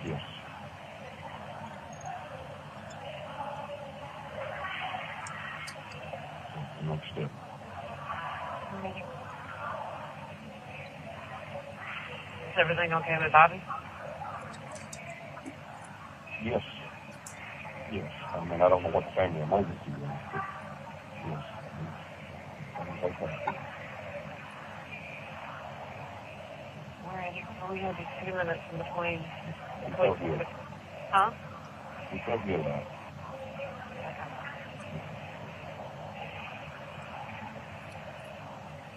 Yes. Next step. Is everything okay with Bobby? Yes. Yes. I mean, I don't know what the family emergency was, but yes. It's okay. Alrighty. Well, we have just 2 minutes in between. We felt good. Huh? We felt good about it.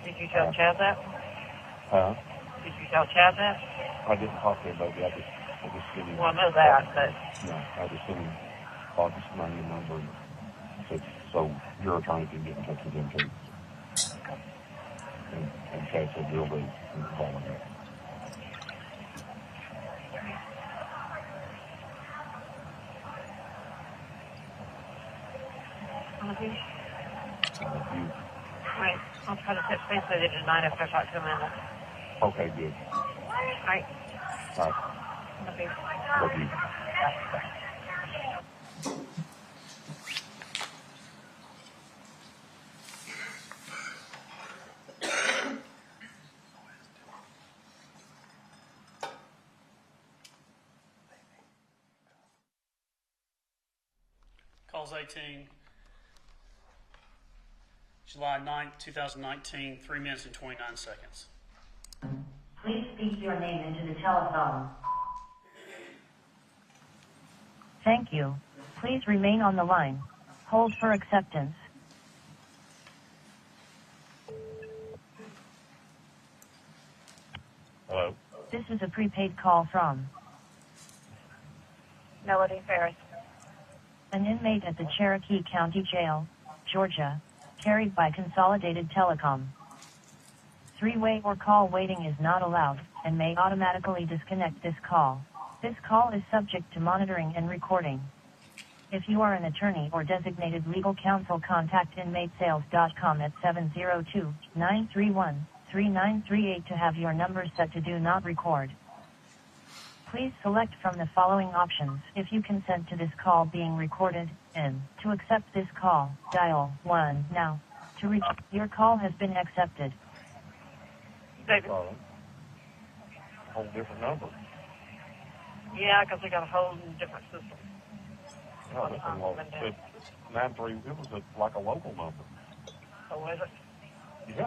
Did you tell Chad that? Huh? Did you tell Chad that? I didn't talk to anybody. I just sent him. Well, I know that, but No, I just sent him Bobby's name and number and said, so your attorney can get in touch with him too. And Chad said, will do. And call him back. okay. You, Right. I'll try to touch base with you tonight after I talk to Amanda. okay, good. right. All right. Okay. Love you. Calls 18, July 9th, 2019, 3 minutes and 29 seconds. Please speak your name into the telephone. Thank you. Please remain on the line. Hold for acceptance. Hello. This is a prepaid call from Melody Farris. an inmate at the Cherokee County Jail, Georgia, carried by Consolidated Telecom. Three-way or call waiting is not allowed and may automatically disconnect this call. This call is subject to monitoring and recording. If you are an attorney or designated legal counsel, contact inmatesales.com at 702-931-3938 to have your number set to do not record. Please select from the following options if you consent to this call being recorded, and to accept this call, dial 1 now. To reach your call has been accepted. David. A whole different number. Yeah, because we got a whole different system. No, this one was 93. It was like a local number. So was it? Yeah.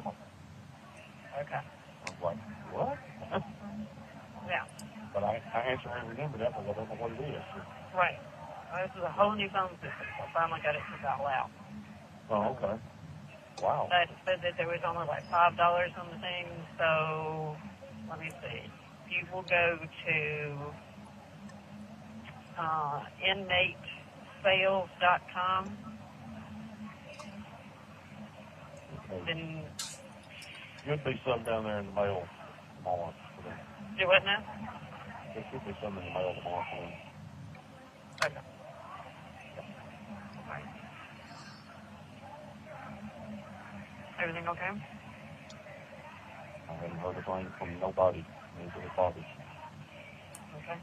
Okay. I was like, what? Yeah. But I answer every number that, but I don't know what it is. Right. This is a whole new phone system. I finally got it figured out loud. Oh, okay. Wow. But it said that there was only like $5 on the thing, so let me see. You will go to inmatesales.com. Okay. Then Should be some down there in the mail tomorrow. do what now? There should be some in the mail tomorrow for them. Okay. All right. Everything okay? I haven't heard a thing from nobody into the fathers. Okay.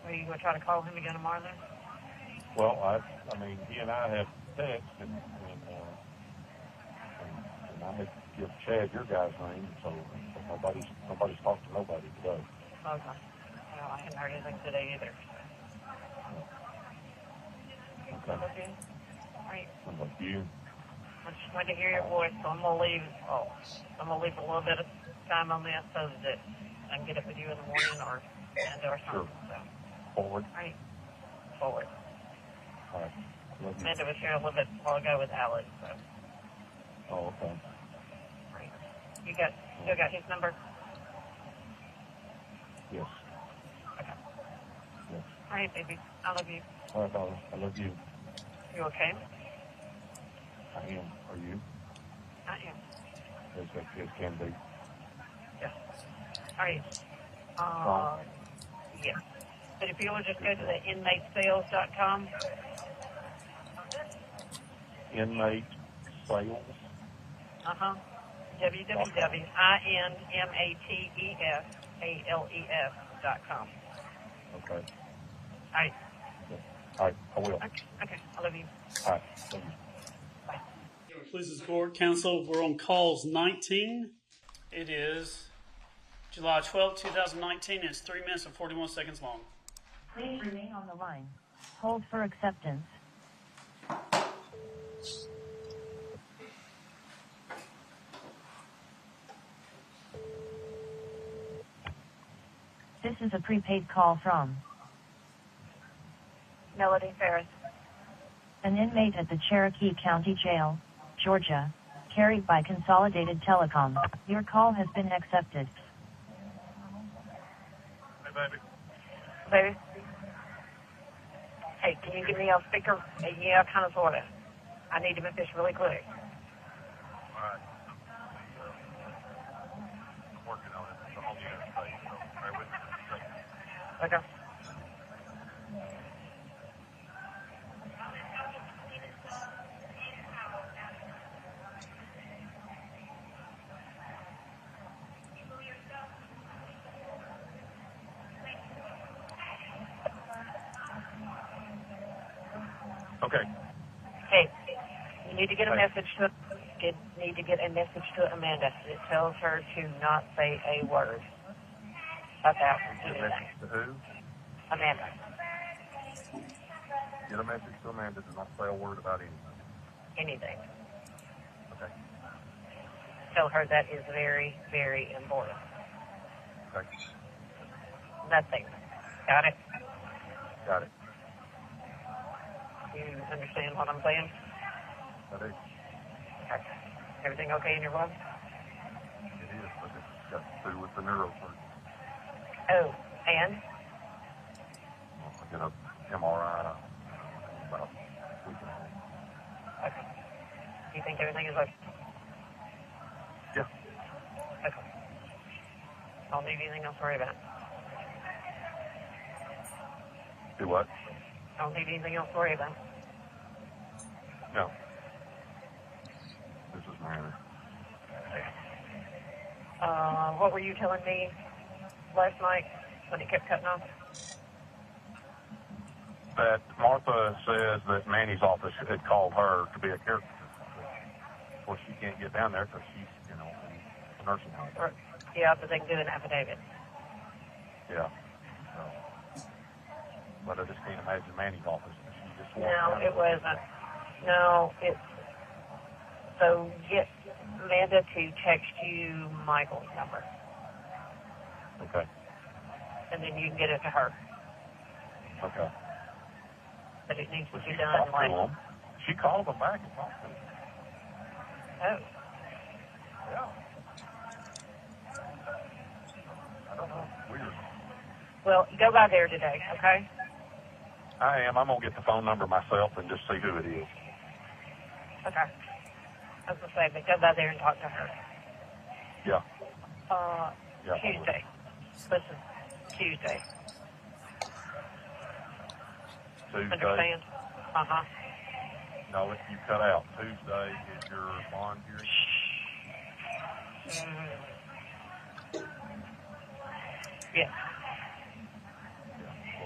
Are you going to try to call him again tomorrow then? Well, I mean, he and I have text, and I had to give Chad your guy's name, so nobody's talked to nobody today. Okay. Well, I hadn't heard anything today either. Okay. Okay. All right. What about you? I just wanted to hear your voice, so I'm gonna leave a little bit of time on this so that I can get up with you in the morning or something. Sure. So. Forward. All right. Forward. All right. Love you. Amanda was here a little bit while ago with Alex, so. Oh, okay. All right. You still got his number? Yes. Okay. Yes. All right, baby. I love you. All right, darling. I love you. You okay? I am. Are you? I am. As can be. Yeah. All right. Yeah. But if you will just go to the inmatesales.com. Inmate sales. Uh-huh. www.inmatesales.com. Okay. All right. All right. I will. Okay. I love you. All right. Love you. Please, the court, counsel, we're on calls 19. It is July 12th, 2019. It's 3 minutes and 41 seconds long. Please remain on the line. Hold for acceptance. This is a prepaid call from Melody Farris. an inmate at the Cherokee County Jail, Georgia, carried by Consolidated Telecom. Your call has been accepted. Hey, baby. Baby? Hey, can you give me a speaker? Yeah, kind of, sort of. I need to make this really quick. All right. I'm working on it. So hold you in place. So bear with me just a second. Okay. Okay. Hey, you need to get a Hey. message to Amanda. It tells her to not say a word about Get a anything. message to who? Amanda. Get a message to Amanda to not say a word about anything. Anything. Okay. Tell her that is very, very important. Okay. Nothing. Got it? Got it. You understand what I'm saying? I do. Okay. Everything okay in your room? It is, but it's got to do with the neurosurgeon. Oh, and? I get a MRI about a week and a half. Okay. Do you think everything is okay? Yeah. Okay. Don't need anything else to worry about. Do what? Don't need anything else to worry about. No. This is Miranda. What were you telling me last night when it kept cutting off? That Martha says that Manny's office had called her to be a caretaker. Of course, she can't get down there because she's, in a nursing home. Or, yeah, but they can do an affidavit. Yeah. So, but I just can't imagine Manny's office. She just No, it wasn't. No, it's... So get Amanda to text you Michael's number, Okay. and then you can get it to her. Okay. But it needs to But be she done talked to like... him. She called him back and talked to him. Oh, Yeah. I don't know. Weird. well, go by there today, okay? I am. I'm going to get the phone number myself and just see who it is. Okay. I was going to say, but go by there and talk to her. Yeah. Yeah. Tuesday. Listen, Tuesday. Tuesday. Understand? Uh-huh. No, if you cut out. Tuesday is your bond hearing. Yeah.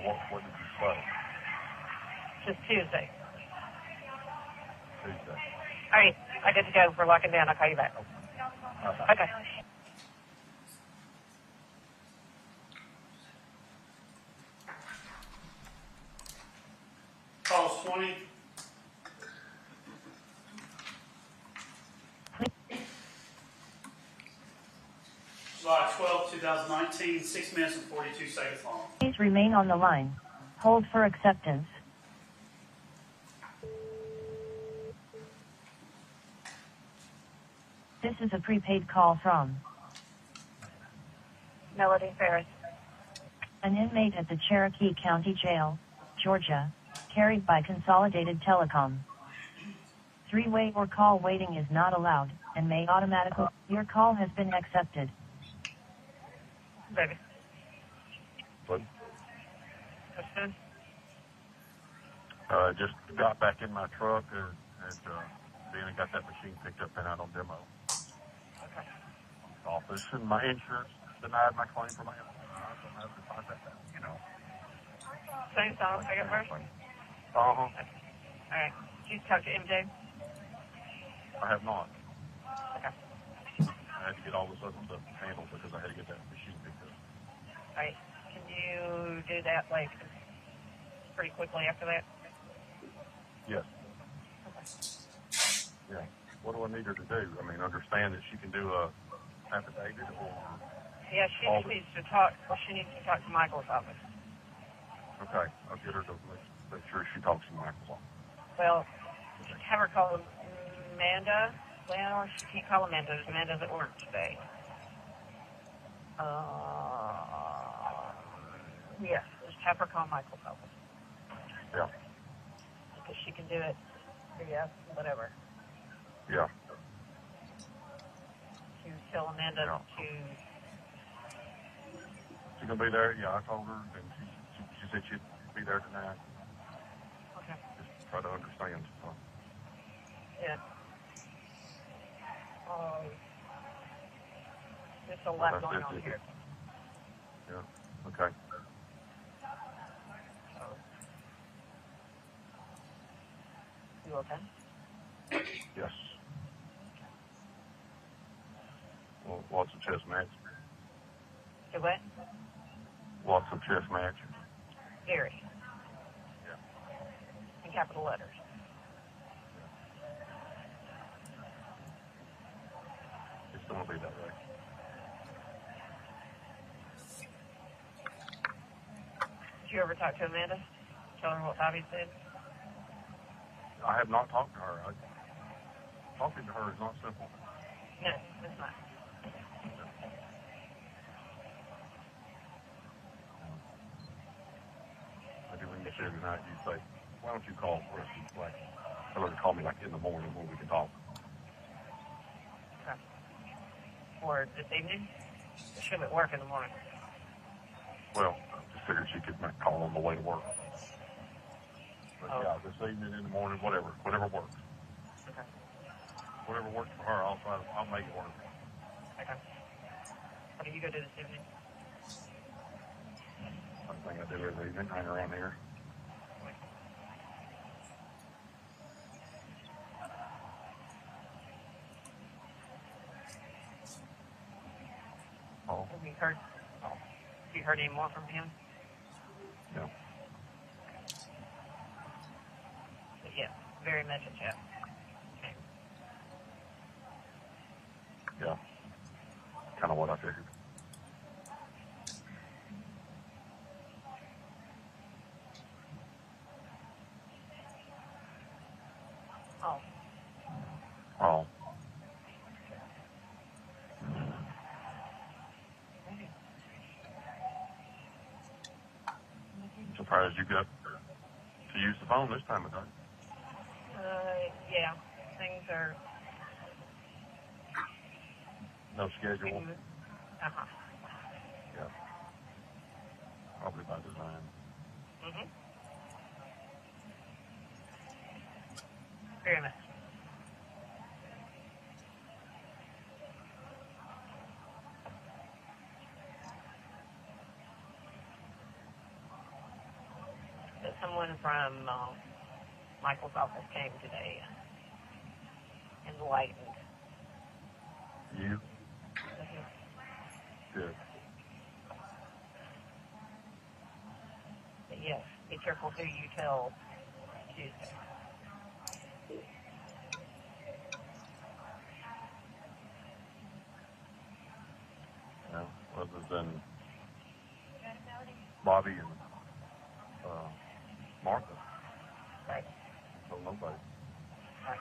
Well, what did you say? Just Tuesday. Tuesday. All right. I got to go. We're locking down. I'll call you back. Okay. Calls 20. July 12, 2019, 6 minutes and 42 seconds long. Please remain on the line. Hold for acceptance. This is a prepaid call from Melody Farris. an inmate at the Cherokee County Jail, Georgia, carried by Consolidated Telecom. Three-way or call waiting is not allowed and may automatically... Your call has been accepted. Baby. What? What's good? Just got back in my truck and then I got that machine picked up and out on demo. Okay. Office and my insurance denied my claim for my I don't have to contact them, Same song. I got first. Uh-huh. All right. Did you talk to MJ? I have not. Okay. I had to get all this other stuff handled because I had to get that machine picked up. All right. Can you do that, like, pretty quickly after that? Yes. Yeah. What do I need her to do? I mean, understand that she can do a affidavit or... Yeah, she needs to talk. Well, she needs to talk to Michael's office. Okay. I'll get her to make sure she talks to Michael's office. Well, just have her call Amanda. Well, she can't call Amanda. Amanda's at work today. Yes, just have her call Michael's office. Yeah. Because she can do it. Yes, whatever. Yeah. To tell Amanda Yeah. to... She gonna be there? Yeah, I told her, and she said she'd be there tonight. Okay. Just try to understand. So. Yeah. There's a lot going on here. Yeah. Okay. You okay? Yes. Well, lots of chess match. Do what? Lots of chess match. Gary. Yeah. In capital letters. It's going to be that way. Did you ever talk to Amanda? Tell her what Bobby said? I have not talked to her. Talking to her is not simple. No, it's not. Maybe when you sit tonight, you say, why don't you call for us? Like, tell her to call me like in the morning when we can talk. Okay. Or this evening? She'll be at work in the morning. Well, I just figured she could make a call on the way to work. But yeah, this evening, in the morning, whatever works. Okay. Whatever works for her, I'll make it work. Okay. What do you go do this evening? One thing I do every evening, hang around here. Oh, Have you heard any more from him? yeah. But yeah, very much a chat. Okay. Yeah. Kind of what I figured. Oh. Oh. I'm surprised you got to use the phone this time of day. Yeah. Things are... No schedule. Uh-huh. Yeah. Probably by design. Mm-hmm. Very much. So someone from Michael's office came today and enlightened. You? Good. But yes, be careful who you tell Tuesday. Yeah. Other than Bobby and Martha. Right. So nobody. Right.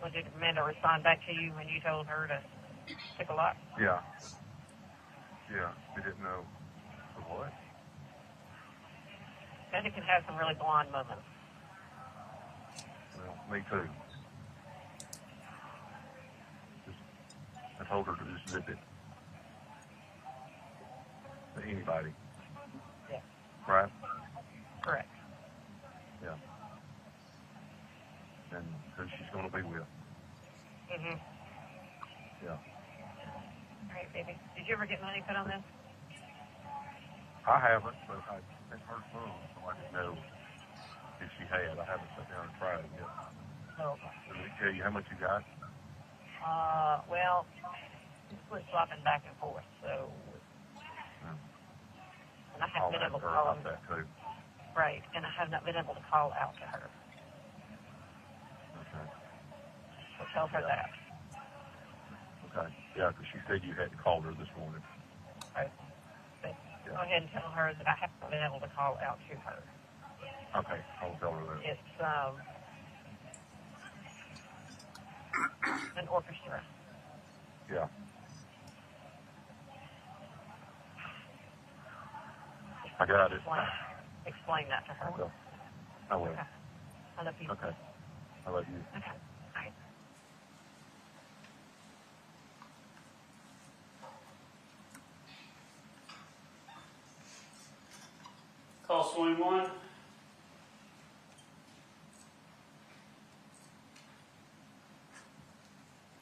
Well, did Amanda respond back to you when you told her to pick a lot? Yeah. Yeah. We didn't know the what. Amanda can have some really blonde moments. Well, me too. I told her to just zip it. To anybody. Yeah. Right? Correct. Yeah. And who she's going to be with. Mm-hmm. Yeah. All right, baby. Did you ever get money put on this? I haven't, but I think her son, so I didn't know if she had. I haven't sat down and tried it yet. No. Did it tell you how much you got? Well, it's flip-flopping back and forth, so... And I haven't been able to call about that too. Right, and I have not been able to call out to her. Okay. So tell her that. Okay. Yeah, because she said you had called her this morning. Right. But go ahead and tell her that I haven't been able to call out to her. Okay, I'll tell her that. It's an orchestra. Yeah. I got it. Explain that to her. I will. I will. Okay. I love you. Okay. I love you. Okay. All right. Call swing 1.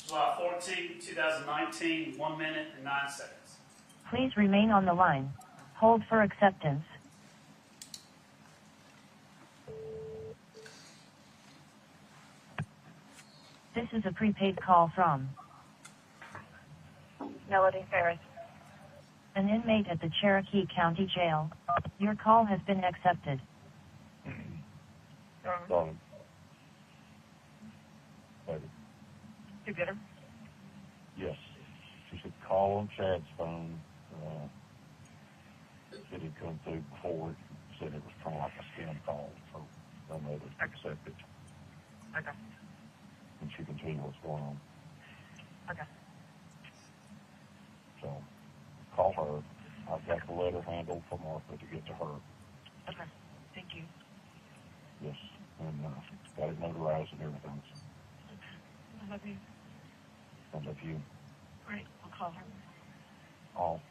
July 14, 2019, 1 minute and 9 seconds. Please remain on the line. Hold for acceptance. This is a prepaid call from Melody Farris. an inmate at the Cherokee County Jail. Your call has been accepted. Darling. Baby. You get her? Yes. She said call on Chad's phone. It had come through before. Said it was kind of like a scam call, so they'll know to accept it. Okay. And she can tell you what's going on. Okay. So call her. I've got the letter handled for Martha to get to her. Okay. Thank you. Yes. And got it notarized and everything. I love you. I love you. All right. I'll call her. All.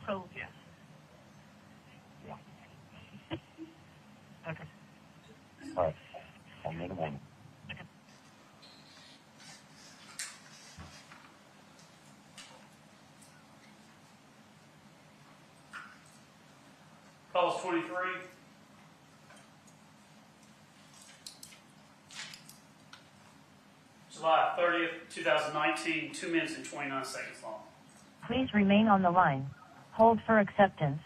Oh, yeah. Yeah. Okay. All right. I'll meet in the morning. Calls 23. July 30th, 2019, 2 minutes and 29 seconds long. Please remain on the line. Hold for acceptance.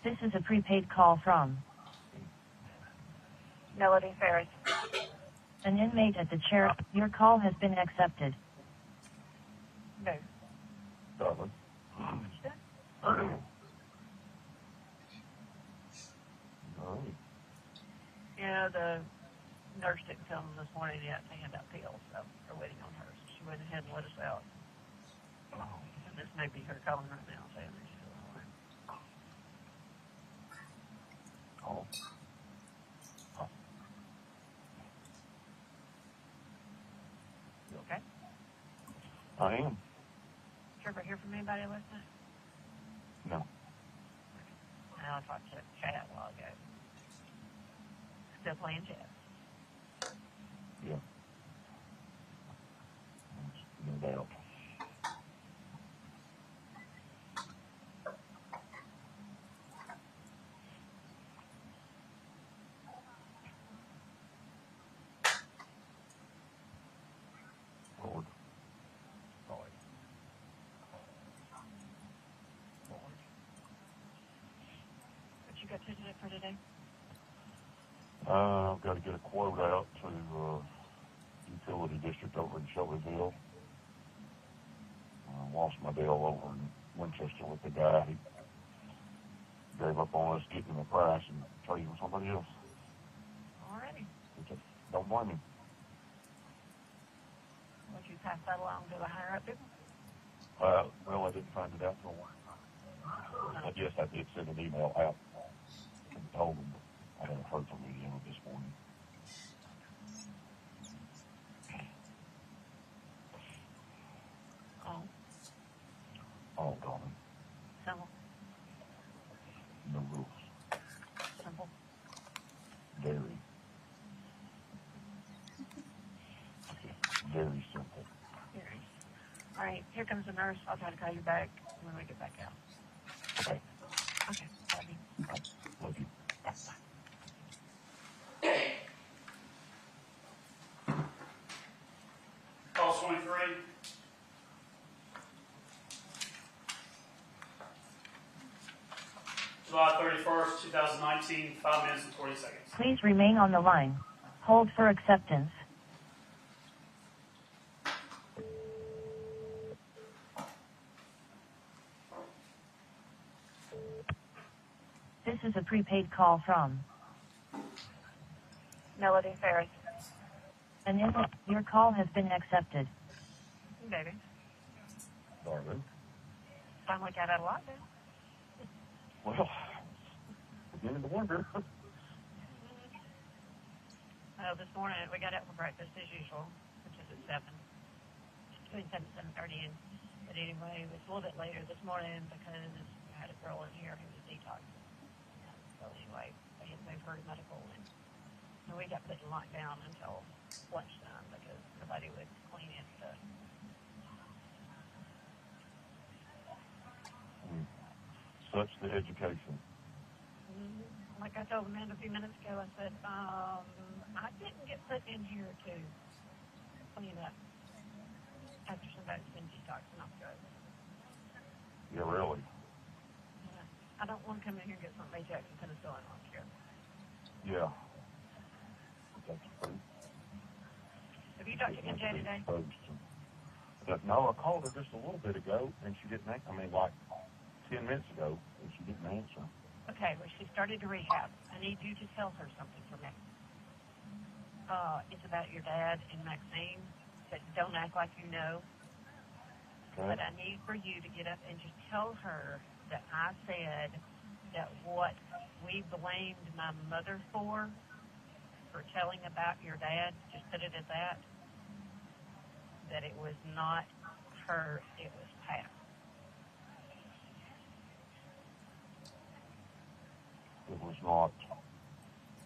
This is a prepaid call from Melody Farris. an inmate at the Cherokee. Your call has been accepted. No. Darling. Yeah, the nurse didn't tell them this morning yet to hand out pills, so we're waiting on her. She went ahead and let us out. And this may be her calling right now saying that she's on the line. Oh. Oh. You okay? I am. Did you ever hear from anybody last night? No. I talked to Chad a while ago. Still playing chess. Yeah. No doubt. Lord. Lord. Lord. What you got to do for today? I've got to get a quote out to utility district over in Shelbyville. I lost my deal over in Winchester with the guy. He gave up on us getting the price and trading with somebody else. Alrighty. Don't blame him. Would you pass that along to the higher up people? Well, I didn't find it out for a while. But yes, I did send an email out and told them. I haven't heard from him again this morning. Oh. Oh, darling. Simple. No rules. Simple. Very. Very simple. Very. Alright, here comes the nurse. I'll try to call you back when we get back out. Okay. Okay. Love you. Love you. Calls 23. July 31st, 2019, 5 minutes and 40 seconds. Please remain on the line. Hold for acceptance. This is a prepaid call from Melody Farris. an inmate. Your call has been accepted. Baby. Darling. Sound like I've had a lot now. Well, beginning to wonder. This morning we got out for breakfast as usual, which is at 7, between 7 and 7:30. But anyway, it was a little bit later this morning because I had a girl in here who was detoxing. So anyway, they had moved her to medical, and we got put in lockdown until lunchtime because nobody would clean it. Such the education. Mm-hmm. like I told Amanda a few minutes ago, I said, I didn't get put in here to clean up after somebody's been detoxing off drugs. Yeah, really. Yeah. I don't want to come in here and get some Ajax and penicillin on here. Yeah. That's true. Have you talked to MJ today? No, I called her just a little bit ago, and she didn't answer. I mean, like 10 minutes ago, and she didn't answer. Okay, well, she started to rehab. I need you to tell her something for me. It's about your dad and Maxine, but don't act like you know. Okay. But I need for you to get up and just tell her that I said that what we blamed my mother for telling about your dad, just put it at that it was not her, it was Pat. It was not.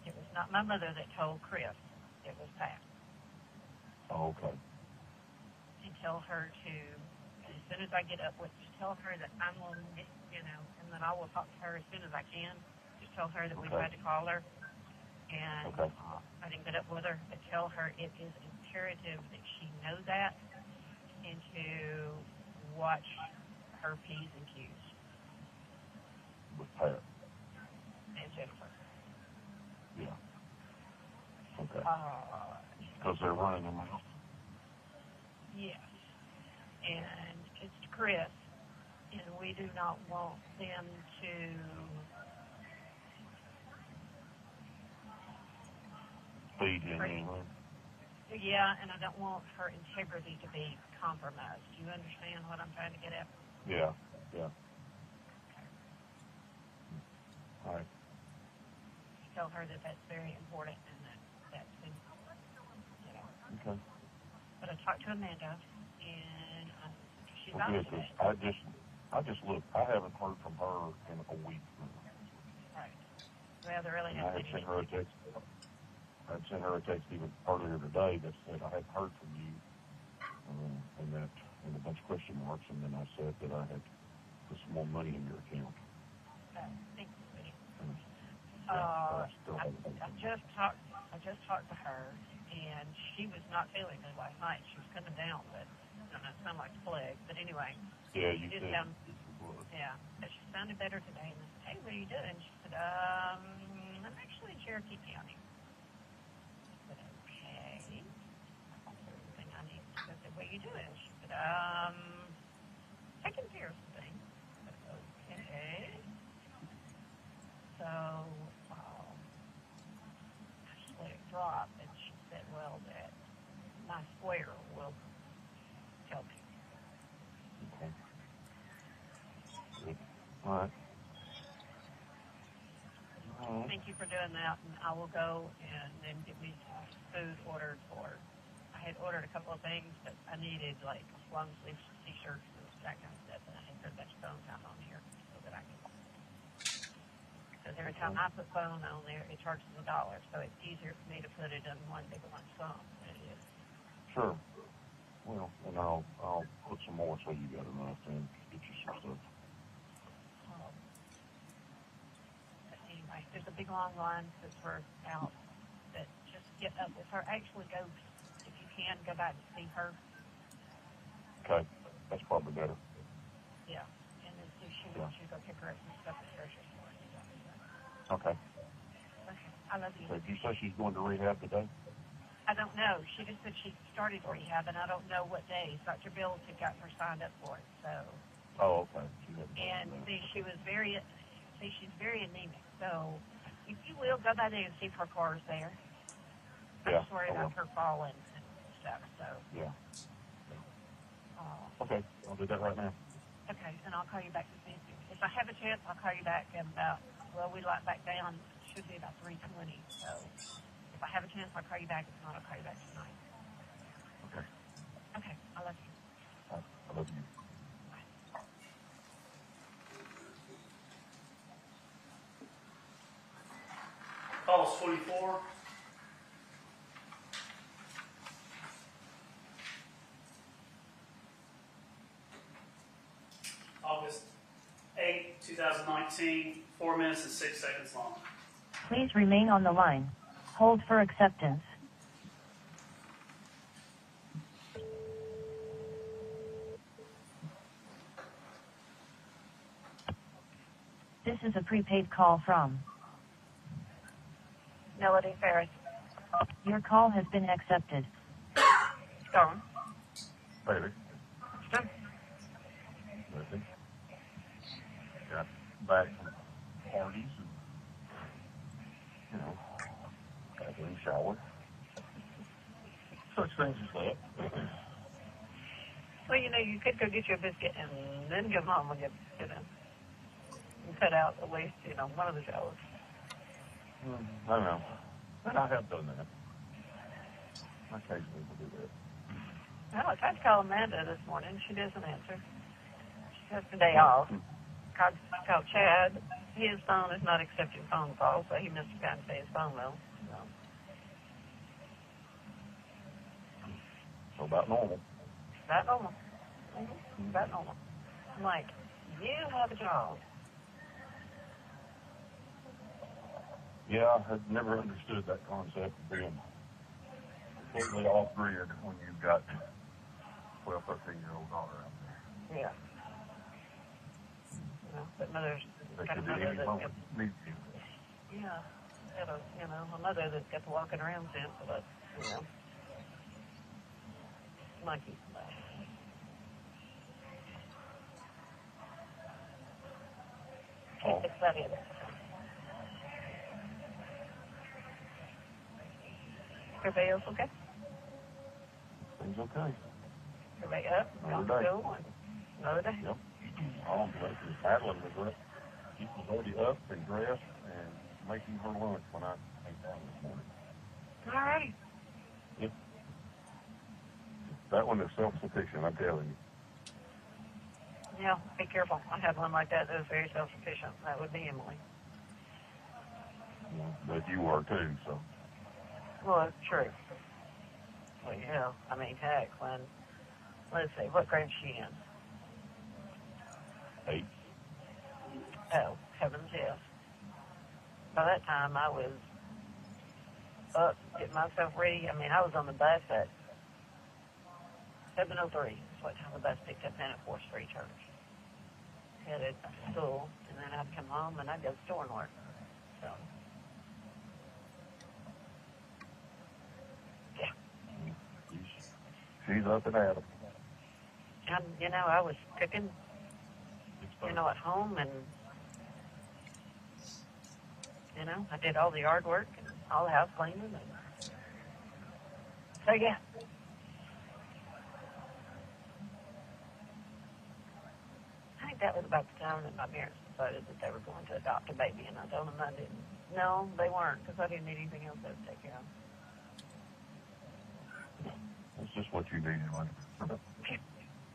It was not my mother that told Chris. It was Pat. Oh, okay. And tell her to, as soon as I get up, just tell her that I'm on, and then I will talk to her as soon as I can. Just tell her that we tried to call her. And I didn't get up with her, but tell her it is imperative that she know that and to watch her P's and Q's. With Pat. And Jennifer. Yeah. Okay. Because they're running them out. Yes. And it's to Chris, and we do not want them to Feed in anyway. Yeah, and I don't want her integrity to be compromised. Do you understand what I'm trying to get at? Yeah, yeah. All right. Tell her that that's very important and that's been, Okay. But I talked to Amanda, and she's Well, good, 'cause I just looked. I haven't heard from her in a week. Right. Well, there really I hasn't had been sent her a text. I'd sent her a text even earlier today that said I hadn't heard from you, and a bunch of question marks, and then I said that I had put some more money in your account. Thank you, sweetie. I I just talked to her, and she was not feeling good last night. She was coming down, but I don't know, it sounded like plague. But anyway, yeah, you did did. sound, yeah, but she sounded better today. And I said, hey, what are you doing? She said, I'm actually in Cherokee County. I said, okay. Everything I need. I said, what are you doing? She said, taking care of some things. I said, okay. So, I just let it drop, and she said, well, that my square will help you. Okay. Good. All right. Thank you for doing that, and I will go and then get me some food ordered for. I had ordered a couple of things, but I needed like long sleeve t-shirts and that kind of stuff, and I had put that phone time on here so that I can. Because every time I put phone on there, it charges $1, so it's easier for me to put it in one big lump sum than it is. Sure. Well, and I'll put some more so you got enough and get you some stuff. Anyway, there's a big long line that's for out. That just get up with her. Actually, go if you can go back and see her. Okay, that's probably better. Yeah, and then see if she wants you to go pick her up some stuff at the grocery store. Okay. Okay, I love you. So did you say she's going to rehab today? I don't know. She just said she started rehab, and I don't know what days. Dr. Bills had gotten her signed up for it, so. Oh, okay. And see, she's very anemic. So, if you will, go by there and see if her car is there. I'm Yeah, just worried about her falling and stuff. So. Yeah. Okay, I'll do that right now. Okay, and I'll call you back to see if I have a chance. I'll call you back in about. Well, we light back down. It should be about 3:20. So, if I have a chance, I'll call you back. If not, I'll call you back tonight. Okay. Okay, I love you. I love you. Calls 24. August 8, 2019, 4 minutes and 6 seconds long. Please remain on the line. Hold for acceptance. This is a prepaid call from Melody Farris. Your call has been accepted. Stone. Baby. Stone. Listen. Got back from parties and, you know, got in the shower. Such things as that. Well, you know, you could go get you a biscuit and then come home and get in. And cut out at least, you know, one of the showers. I don't know. But I have done that. Occasionally will do that. Well, I tried to call Amanda this morning. She doesn't answer. She has the day off. Called Chad. His phone is not accepting phone calls, so he must have gotten to his phone bill. So about normal. About normal. Mm-hmm. About normal. I'm like, you have a job. Yeah, I had never understood that concept of being completely off grid when you've got 12, 13-year-old daughter out there. Yeah. You know, but mother's They got a could mother at any that's moment got, need you. yeah, got a, you know, a mother that's got the walking around sense of it, you know. Monkey. Oh. Fix that in. Everybody else okay? Things okay. Everybody up? Another Gone to day. school? Another day? Yep. All the way from Madeline was up. She was already up and dressed and making her lunch when I came down this morning. All right. Yep. That one is self-sufficient, I'm telling you. Yeah, be careful. I had one like that was very self-sufficient. That would be Emily. Yeah, but you are too, so. Well, it's true. Well, yeah. I mean, heck, when, let's see, what grade is she in? 8. Oh, heavens, yes. By that time, I was up, getting myself ready. I mean, I was on the bus at 7:03. That's what time the bus picked up in at 4th Street Church. Headed to school, and then I'd come home and I'd go to the store and work. So, yeah. She's up and at 'em. And, you know, I was cooking, you know, at home, and, you know, I did all the yard work and all the house cleaning. And, so, yeah. I think that was about the time that my parents decided that they were going to adopt a baby, and I told them I didn't. No, they weren't, because I didn't need anything else to take care of. That's just what you needed, wasn't it?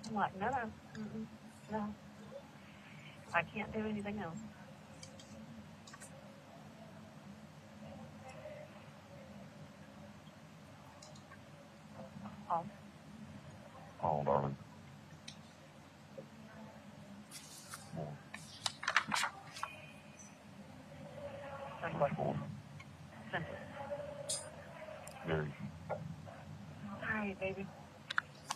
I'm like, no, no. I can't do anything else. Oh. Oh, darling. Simple. Very. All right, baby.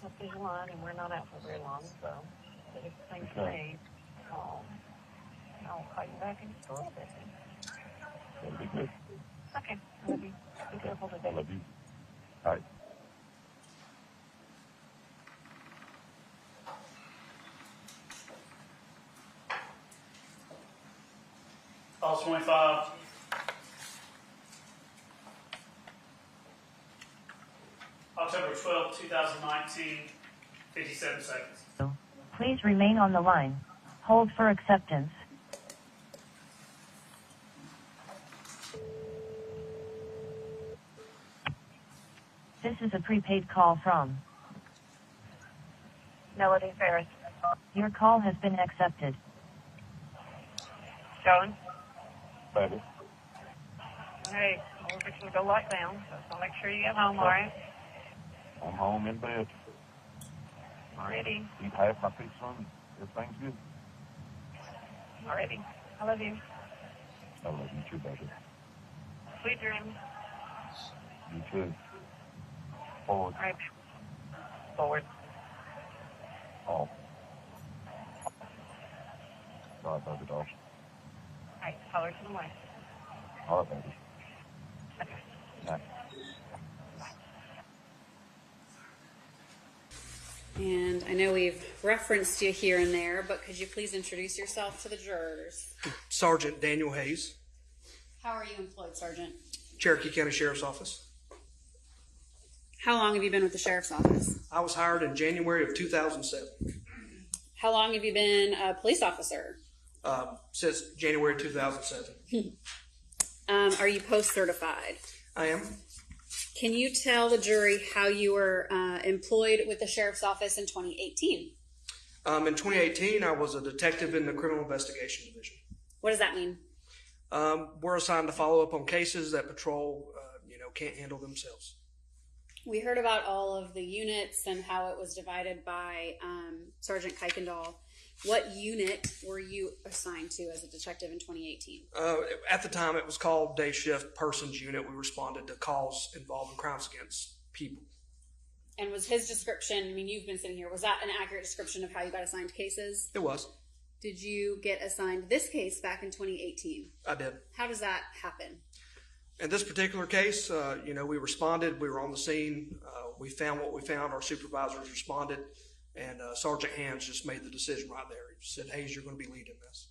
Up this line, and we're not out for very long, so if things change, I'll call you back in just a little bit. That'll be good. Okay. I love you. Be careful today. I love you. All right. Call 25. October 12, 2019, 57 seconds. Please remain on the line. Hold for acceptance. This is a prepaid call from Melody Farris. Your call has been accepted. John? Baby. Hey, we're fixing to go lock down, so make sure you get home, all right? I'm home in bed. Alrighty. Eat half my pizza and everything's good. Alrighty. I love you. I love you too, baby. Sweet dreams. You too. Forward. All right. Forward. Off. Right, baby doll. All right, color to the left. All right, baby. Okay. Nice. And I know we've referenced you here and there, but could you please introduce yourself to the jurors? Sergeant Daniel Hayes, How are you employed, Sergeant? Cherokee County Sheriff's Office. How long have you been with the Sheriff's Office? I was hired in January of 2007. How long have you been a police officer? Since January 2007. Are you post-certified? I am. Can you tell the jury how you were employed with the Sheriff's Office in 2018? In 2018, I was a detective in the Criminal Investigation Division. What does that mean? We're assigned to follow up on cases that patrol, can't handle themselves. We heard about all of the units and how it was divided by Sergeant Kuykendall. What unit were you assigned to as a detective in 2018? At the time, it was called Day Shift Persons Unit. We responded to calls involving crimes against people. And was his description, I mean, you've been sitting here, was that an accurate description of how you got assigned cases? It was. Did you get assigned this case back in 2018? I did. How does that happen? In this particular case, we responded. We were on the scene. We found what we found. Our supervisors responded. And Sergeant Hands just made the decision right there. He said, Hayes, you're going to be leading this.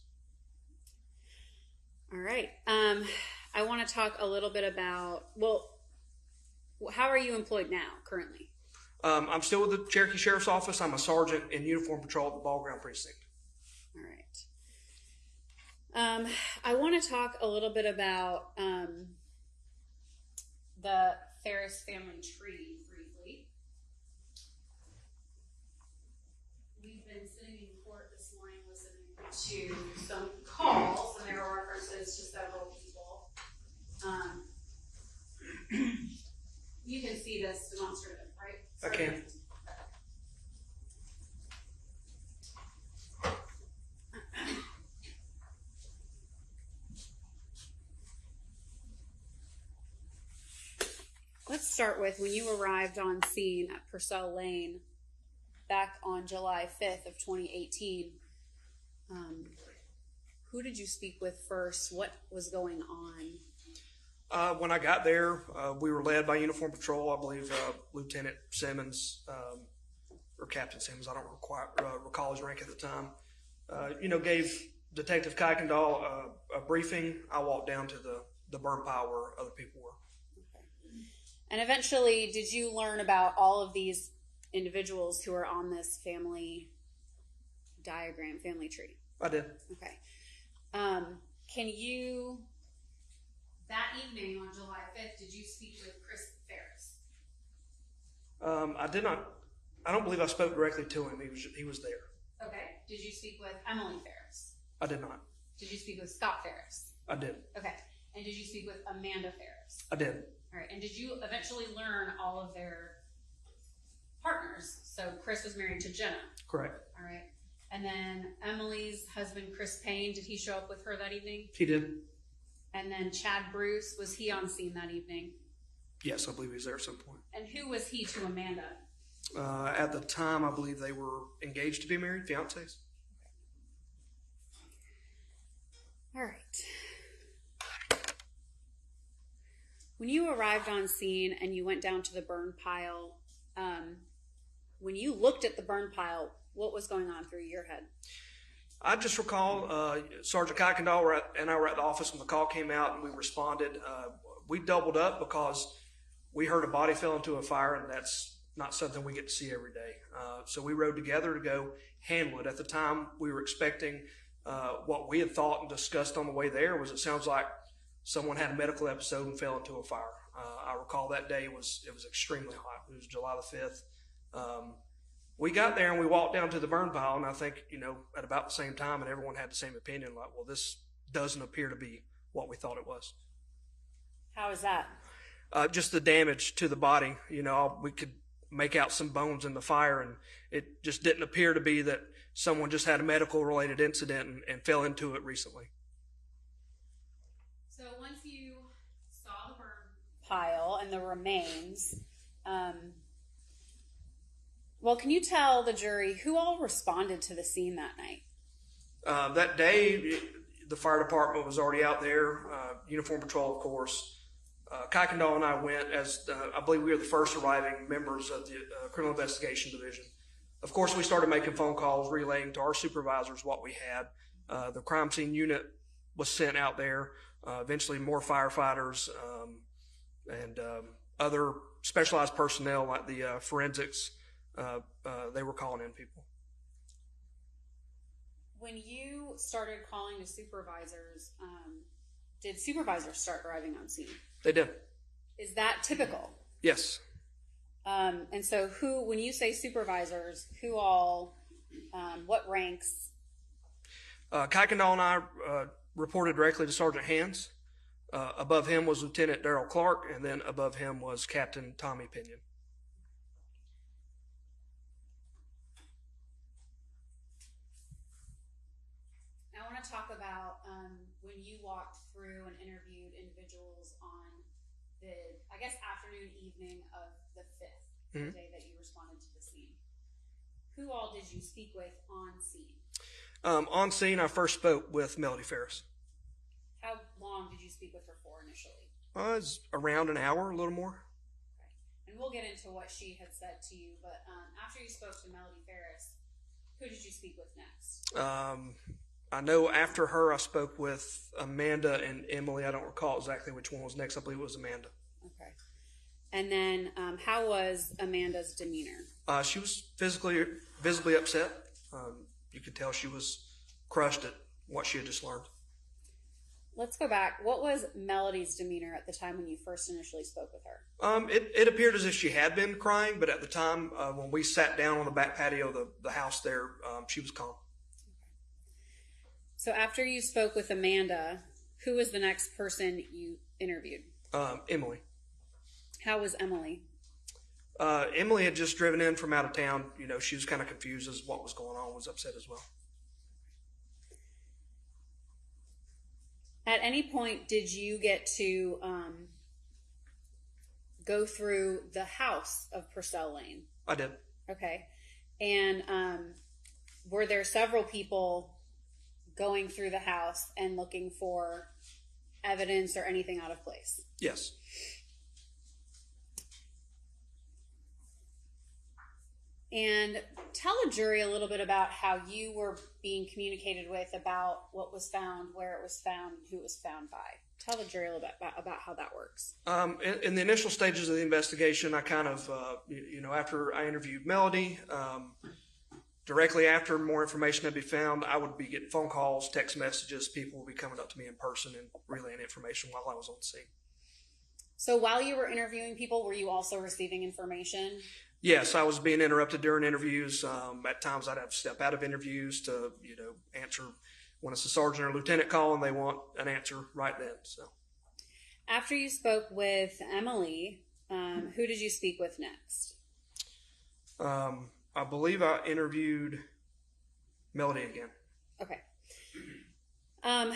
All right. I want to talk a little bit about, how are you employed now, currently? I'm still with the Cherokee Sheriff's Office. I'm a sergeant in uniform patrol at the Ball Ground Precinct. All right. I want to talk a little bit about the Farris family tree briefly. We've been sitting in court this morning listening to some calls, and there were references to several people. You can see this demonstrative, right? I can. Let's start with when you arrived on scene at Purcell Lane back on July 5th of 2018. Who did you speak with first? What was going on? When I got there, we were led by Uniform Patrol. I believe Lieutenant Simmons, or Captain Simmons, I don't recall his rank at the time, gave Detective Kuykendall a briefing. I walked down to the burn pile where other people were. And eventually, did you learn about all of these individuals who are on this family diagram, family tree? I did. Okay. Can you, that evening on July 5th, did you speak with Chris Farris? I did not. I don't believe I spoke directly to him. He was there. Okay. Did you speak with Emily Farris? I did not. Did you speak with Scott Farris? I did. Okay. And did you speak with Amanda Farris? I did. All right. And did you eventually learn all of their partners? So Chris was married to Jenna. Correct. All right. And then Emily's husband, Chris Payne, did he show up with her that evening? He did. And then Chad Bruce, was he on scene that evening? Yes, I believe he was there at some point. And who was he to Amanda? At the time, I believe they were engaged to be married, fiancés. All right. When you arrived on scene and you went down to the burn pile, when you looked at the burn pile, what was going on through your head? I just recall Sergeant Kuykendall and I were at the office when the call came out, and we responded. We doubled up because we heard a body fell into a fire, and that's not something we get to see every day. So we rode together to go handle it. At the time, we were expecting what we had thought and discussed on the way there was, it sounds like someone had a medical episode and fell into a fire. I recall that day it was extremely hot. It was July the 5th. We got there and we walked down to the burn pile, and I think, at about the same time, and everyone had the same opinion, like, well, this doesn't appear to be what we thought it was. How is that? Just the damage to the body. We could make out some bones in the fire, and it just didn't appear to be that someone just had a medical-related incident and fell into it recently. So once you saw pile and the remains. Well, can you tell the jury who all responded to the scene that night? That day, the fire department was already out there, uniform patrol, of course. Kuykendall and I went as, I believe we were the first arriving members of the Criminal Investigation Division. Of course, we started making phone calls, relaying to our supervisors what we had. The crime scene unit was sent out there. Eventually, more firefighters and other specialized personnel like the forensics, they were calling in people. When you started calling to supervisors, did supervisors start arriving on scene? They did. Is that typical? Yes. And so when you say supervisors, who all, what ranks? Kuykendall and I reported directly to Sergeant Hands. Above him was Lieutenant Darrell Clark, and then above him was Captain Tommy Pinion. I want to talk about when you walked through and interviewed individuals on the, I guess, afternoon, evening of the 5th, the day that you responded to the scene. Who all did you speak with on scene? On scene, I first spoke with Melody Farris. How long did you speak with her for initially? It was around an hour, a little more. Okay. And we'll get into what she had said to you, but after you spoke to Melody Farris, who did you speak with next? I know after her, I spoke with Amanda and Emily. I don't recall exactly which one was next. I believe it was Amanda. Okay. And then how was Amanda's demeanor? She was visibly upset. You could tell she was crushed at what she had just learned. Let's go back. What was Melody's demeanor at the time when you first initially spoke with her? It appeared as if she had been crying, but at the time when we sat down on the back patio of the house there, she was calm. So after you spoke with Amanda, who was the next person you interviewed? Emily. How was Emily? Emily had just driven in from out of town. You know, she was kind of confused as what was going on, was upset as well. At any point, did you get to go through the house of Purcell Lane? I did. Okay. And were there several people going through the house and looking for evidence or anything out of place? Yes. And tell the jury a little bit about how you were being communicated with about what was found, where it was found, and who it was found by. Tell the jury a little bit about how that works. In the initial stages of the investigation, I kind of, after I interviewed Melody, directly after more information had been found, I would be getting phone calls, text messages. People would be coming up to me in person and relaying information while I was on the scene. So while you were interviewing people, were you also receiving information? Yes, I was being interrupted during interviews. At times I'd have to step out of interviews to, answer when it's a sergeant or lieutenant call and they want an answer right then. So, after you spoke with Emily, who did you speak with next? I believe I interviewed Melody again. Okay. At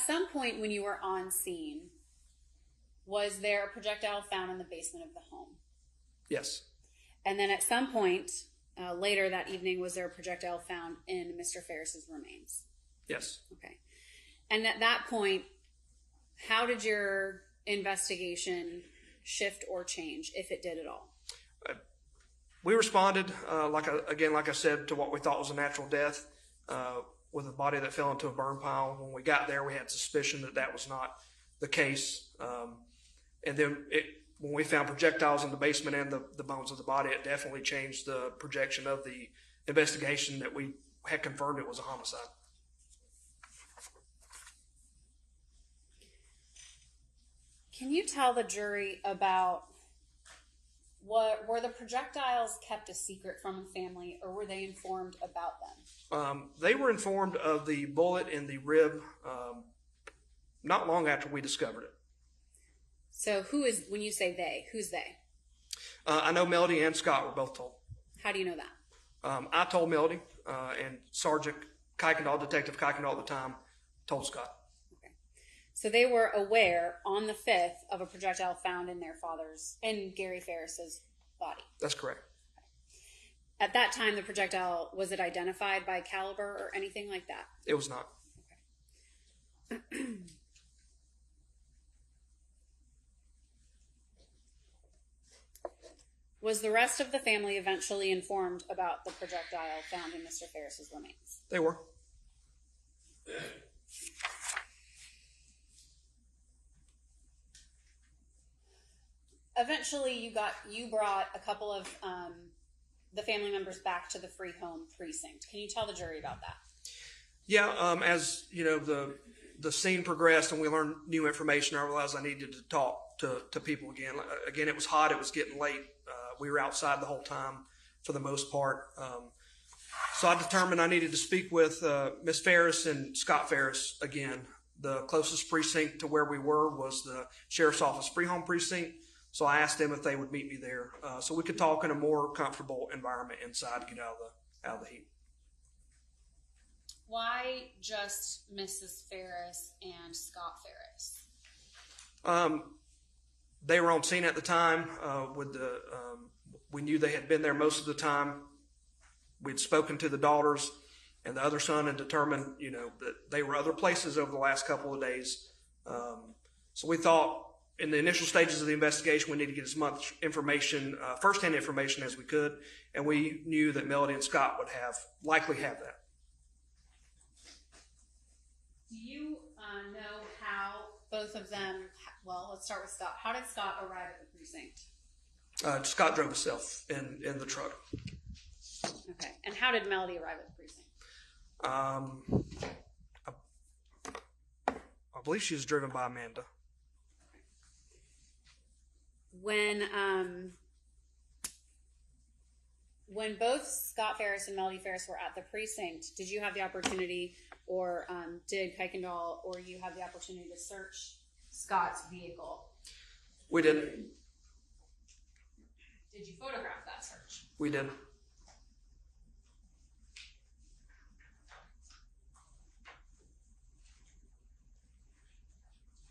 some point when you were on scene, was there a projectile found in the basement of the home? Yes. And then at some point later that evening, was there a projectile found in Mr. Farris's remains? Yes. Okay. And at that point, how did your investigation shift or change, if it did at all? We responded, like I said, to what we thought was a natural death with a body that fell into a burn pile. When we got there, we had suspicion that was not the case. And then when we found projectiles in the basement and the bones of the body, it definitely changed the projection of the investigation that we had confirmed it was a homicide. Can you tell the jury about were the projectiles kept a secret from the family, or were they informed about them? They were informed of the bullet in the rib not long after we discovered it. So when you say they, who's they? I know Melody and Scott were both told. How do you know that? I told Melody, and Sergeant Kuykendall, Detective Kuykendall at the time, told Scott. Okay. So they were aware on the 5th of a projectile found in Gary Farris's body. That's correct. At that time, the projectile, was it identified by caliber or anything like that? It was not. Okay. Was the rest of the family eventually informed about the projectile found in Mr. Farris's remains? They were. Eventually, you brought a couple of the family members back to the free home precinct. Can you tell the jury about that? Yeah, as you know, the scene progressed and we learned new information, I realized I needed to talk to people again. Again, it was hot. It was getting late. We were outside the whole time for the most part. So I determined I needed to speak with Miss Farris and Scott Farris again. The closest precinct to where we were was the Sheriff's Office free home precinct. So I asked them if they would meet me there so we could talk in a more comfortable environment inside, get out of the heat. Why just Mrs. Farris and Scott Farris? They were on scene at the time. We knew they had been there most of the time. We'd spoken to the daughters and the other son and determined, that they were other places over the last couple of days. So we thought in the initial stages of the investigation, we needed to get as much information, firsthand information as we could. And we knew that Melody and Scott would likely have that. Do you know how both of them, well, let's start with Scott. How did Scott arrive at the precinct? Scott drove himself in the truck. Okay. And how did Melody arrive at the precinct? I believe she was driven by Amanda. When both Scott Farris and Melody Farris were at the precinct, did you have the opportunity, or did Kuykendall or you have the opportunity to search Scott's vehicle? We did. Did you photograph that search? We did.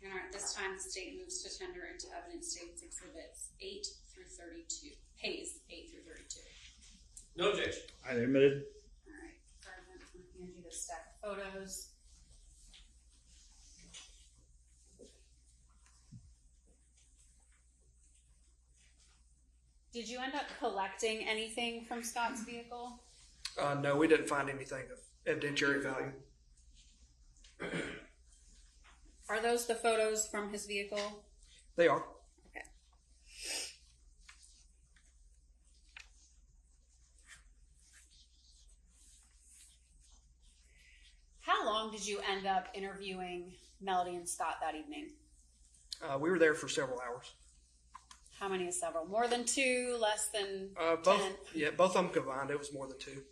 All right, this time the state moves to tender into evidence statements exhibits 8 through 32. Pays 8 through 32. No objection. Highly admitted. All right, Sergeant, I'm going to hand you the stack of photos. Did you end up collecting anything from Scott's vehicle? No, we didn't find anything of evidentiary value. Are those the photos from his vehicle? They are. Okay. How long did you end up interviewing Melody and Scott that evening? We were there for several hours. How many is several? More than 2, less than 10? Both. Yeah, both of them combined. It was more than 2.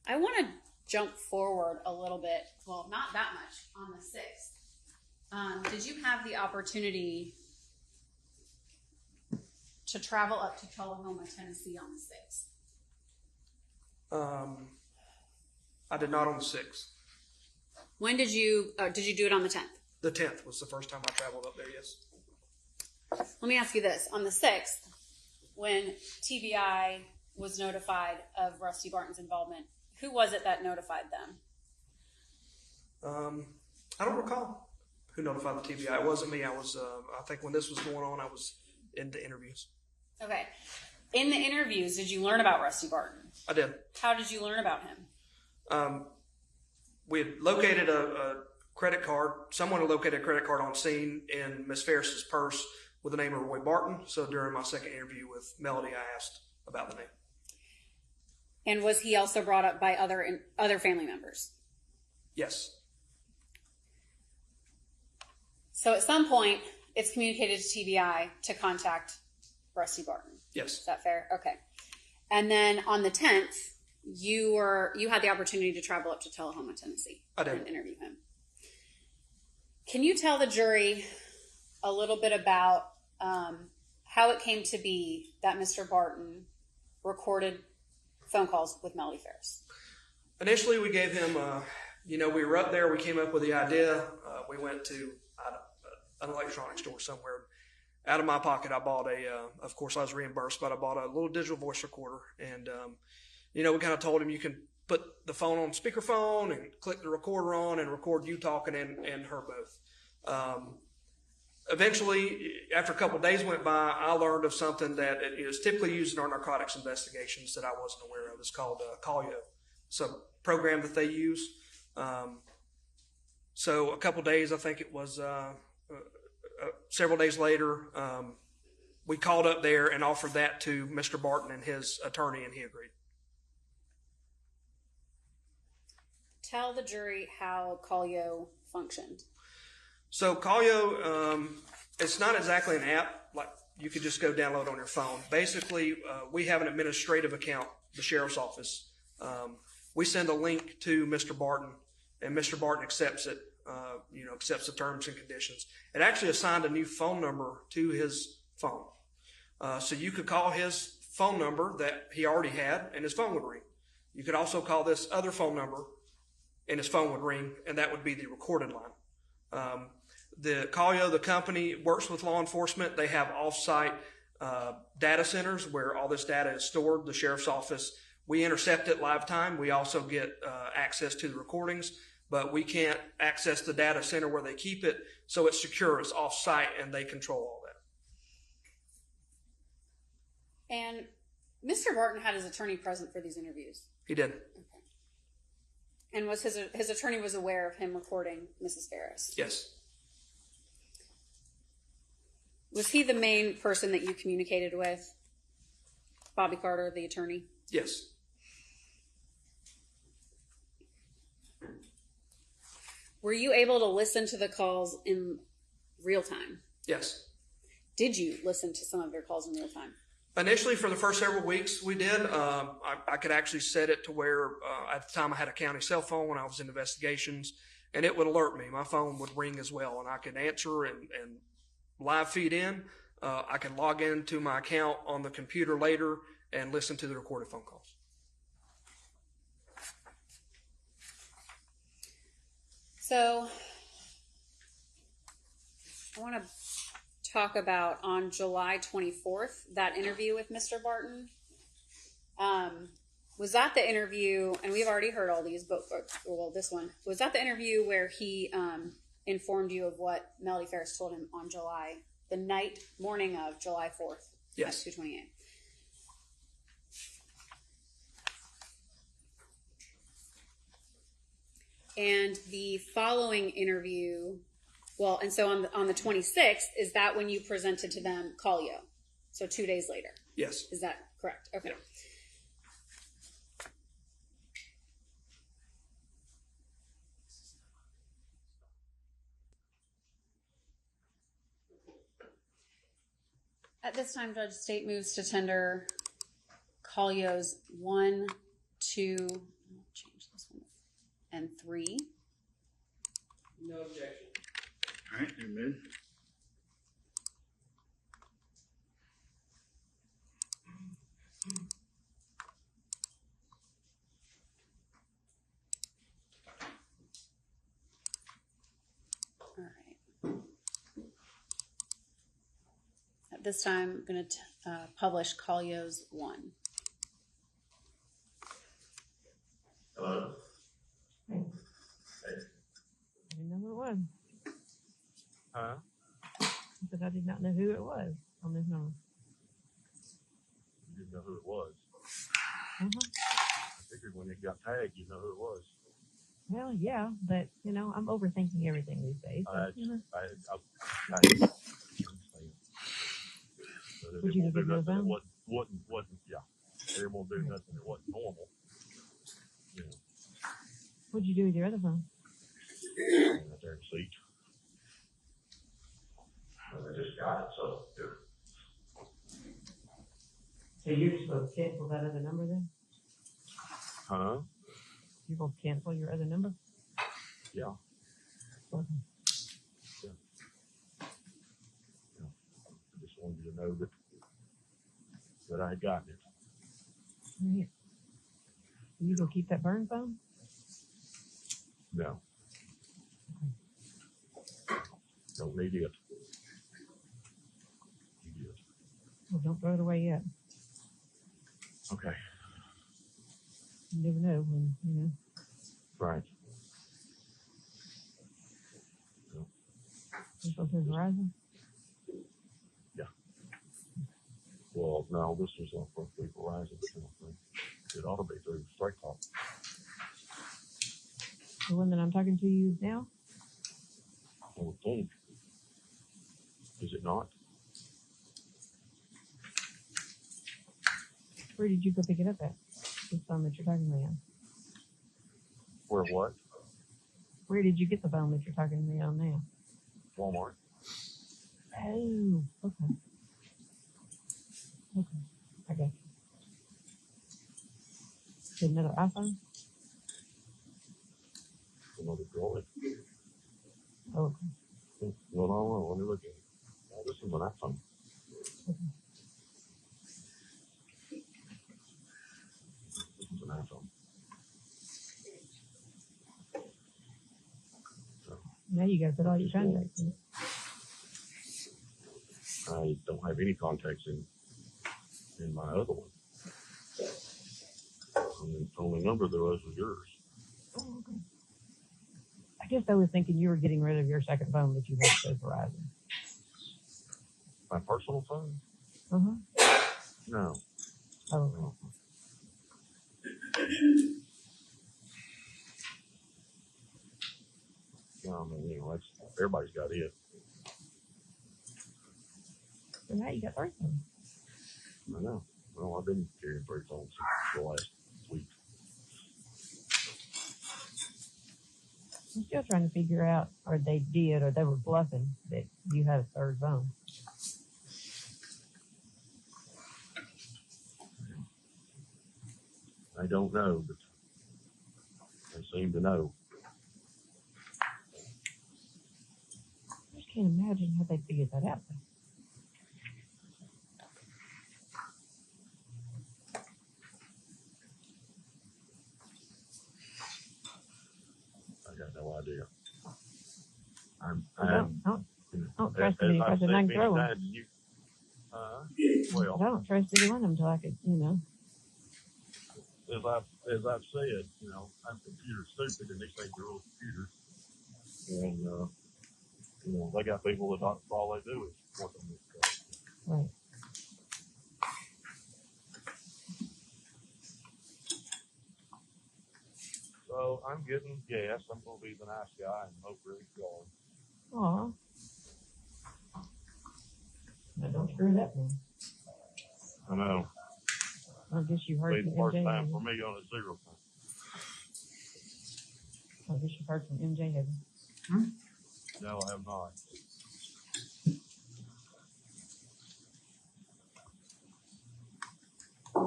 I want to jump forward a little bit. Well, not that much on the 6th. Did you have the opportunity to travel up to Tullahoma, Tennessee on the 6th? I did not on the 6th. When did you do it on the 10th? The 10th was the first time I traveled up there, yes. Let me ask you this. On the 6th, when TBI was notified of Rusty Barton's involvement, who was it that notified them? I don't recall who notified the TBI. It wasn't me. I think when this was going on, I was in the interviews. Okay. In the interviews, did you learn about Rusty Barton? I did. How did you learn about him? We had located a credit card. Someone had located a credit card on scene in Miss Farris's purse with the name of Roy Barton. So during my second interview with Melody, I asked about the name. And was he also brought up by other family members? Yes. So at some point, it's communicated to TBI to contact Rusty Barton. Yes. Is that fair? Okay. And then on the 10th, you had the opportunity to travel up to Tullahoma, Tennessee. I did. And interview him. Can you tell the jury a little bit about how it came to be that Mr. Barton recorded phone calls with Melody Farris? Initially, we gave him, we were up there. We came up with the idea. We went to an electronics store somewhere. Out of my pocket, I bought of course, I was reimbursed, but I bought a little digital voice recorder. And, we kind of told him you can put the phone on speakerphone and click the recorder on and record you talking and her both. Eventually, after a couple of days went by, I learned of something that is typically used in our narcotics investigations that I wasn't aware of. It's called Colio. It's a program that they use. So a couple of days, I think it was several days later, we called up there and offered that to Mr. Barton and his attorney, and he agreed. Tell the jury how Colio functioned. So Colio, it's not exactly an app like you could just go download on your phone. Basically, we have an administrative account, the sheriff's office. We send a link to Mr. Barton, and Mr. Barton accepts it, accepts the terms and conditions. It actually assigned a new phone number to his phone. So you could call his phone number that he already had, and his phone would ring. You could also call this other phone number, and his phone would ring, and that would be the recorded line. The Colio, the company, works with law enforcement. They have off-site data centers where all this data is stored. The sheriff's office, we intercept it live time. We also get access to the recordings, but we can't access the data center where they keep it, so it's secure, it's off-site, and they control all that. And Mr. Barton had his attorney present for these interviews. He did. Okay. And was his attorney was aware of him recording Mrs. Farris? Yes. Was he the main person that you communicated with? Bobby Carter, the attorney? Yes. Were you able to listen to the calls in real time? Yes. Did you listen to some of their calls in real time? Initially, for the first several weeks, we did. I could actually set it to where at the time I had a county cell phone when I was in investigations, and it would alert me. My phone would ring as well, and I could answer and live feed in. I can log into my account on the computer later and listen to the recorded phone calls. So I want to talk about on July 24th, that interview with Mr. Barton. Was that the interview, and we've already heard all these, but this one, was that the interview where he informed you of what Melody Farris told him on the morning of July 4th? Yes. At 2:28. And the following interview, and so on the 26th, is that when you presented to them Colio? So 2 days later? Yes. Is that correct? Okay. Yeah. At this time, Judge State moves to tender Colio's 1, 2, I'll change this one, and 3. No objection. All right, you're good. All right. At this time, I'm going to publish Colio's 1. Hello. I didn't know who it was. Huh? Because I did not know who it was on this number. You didn't know who it was. Uh-huh. I figured when it got tagged, you know who it was. Well, yeah, but, I'm overthinking everything these days. Would you have been nothing that phone? wasn't, yeah. They won't do nothing that wasn't normal. You know, What'd you do with your other phone? out there in the seat. I just got it, so. So you're supposed to cancel that other number then? Huh? You're going to cancel your other number? Yeah. Okay. Yeah. I just wanted you to know that I had gotten it. All right. You going to keep that burn phone? No. Don't need it. Need it. Well, don't throw it away yet. Okay. You never know when, you know. Right. This was his Verizon? Yeah. Well, no, this is supposed to be Verizon. It ought to be through Straight Talk. The one that I'm talking to you now? I would think. Is it not? Where did you go pick it up at? This phone that you're talking to me on. Where what? Where did you get the phone that you're talking to me on now? Walmart. Oh, okay. Okay, I got you. Is it another iPhone? Another Droid. Oh, okay. Well, no, let me look at it. Oh, this is an iPhone. Okay. This is an iPhone. So, Now you gotta put all your contacts in it. I don't have any contacts in my other one. Only number there was yours. Oh, okay. I guess I was thinking you were getting rid of your second phone that you had to Verizon. My personal phone? Uh-huh. No. Oh, okay. No. No, I mean, you know, everybody's got it. So now you got 3 phones. I know. Well, I've been carrying 3 phones since the last week. I'm still trying to figure out, or they did, or they were bluffing that you had a 3rd phone. I don't know, but they seem to know. I just can't imagine how they figured that out. I got no idea. Don't trust any person I can throw them. Well, I don't trust any one of them until I could, you know. as I've said, you know, I'm computer stupid, and these things are old computers, and you know, they got people that all they do is work on this stuff. Right. So I'm getting gas. I'm gonna be the nice guy and hope Rick's going. Aw. Now don't screw it up, man. I know. I guess you heard Be from the first MJ. time for me on a 0 phone. I guess you've heard from MJ, have you? No, I have not.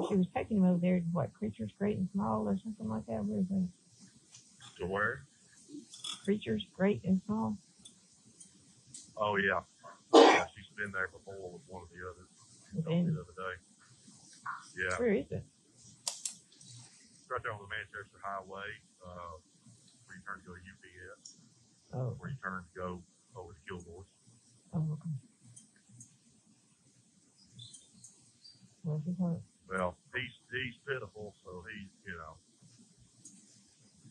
She was taking him over there to what, Creatures Great and Small or something like that? Where is that? To where? Creatures Great and Small? Oh, yeah. Yeah, she's been there before with one of the others. With Told me Andy. the other day. Yeah. Where is it? Right there on the Manchester Highway, where you turn to go to UPS, Oh, where you turn to go over to Kilgore's. oh, okay. Where's his heart? Well, he's pitiful, so he, you know,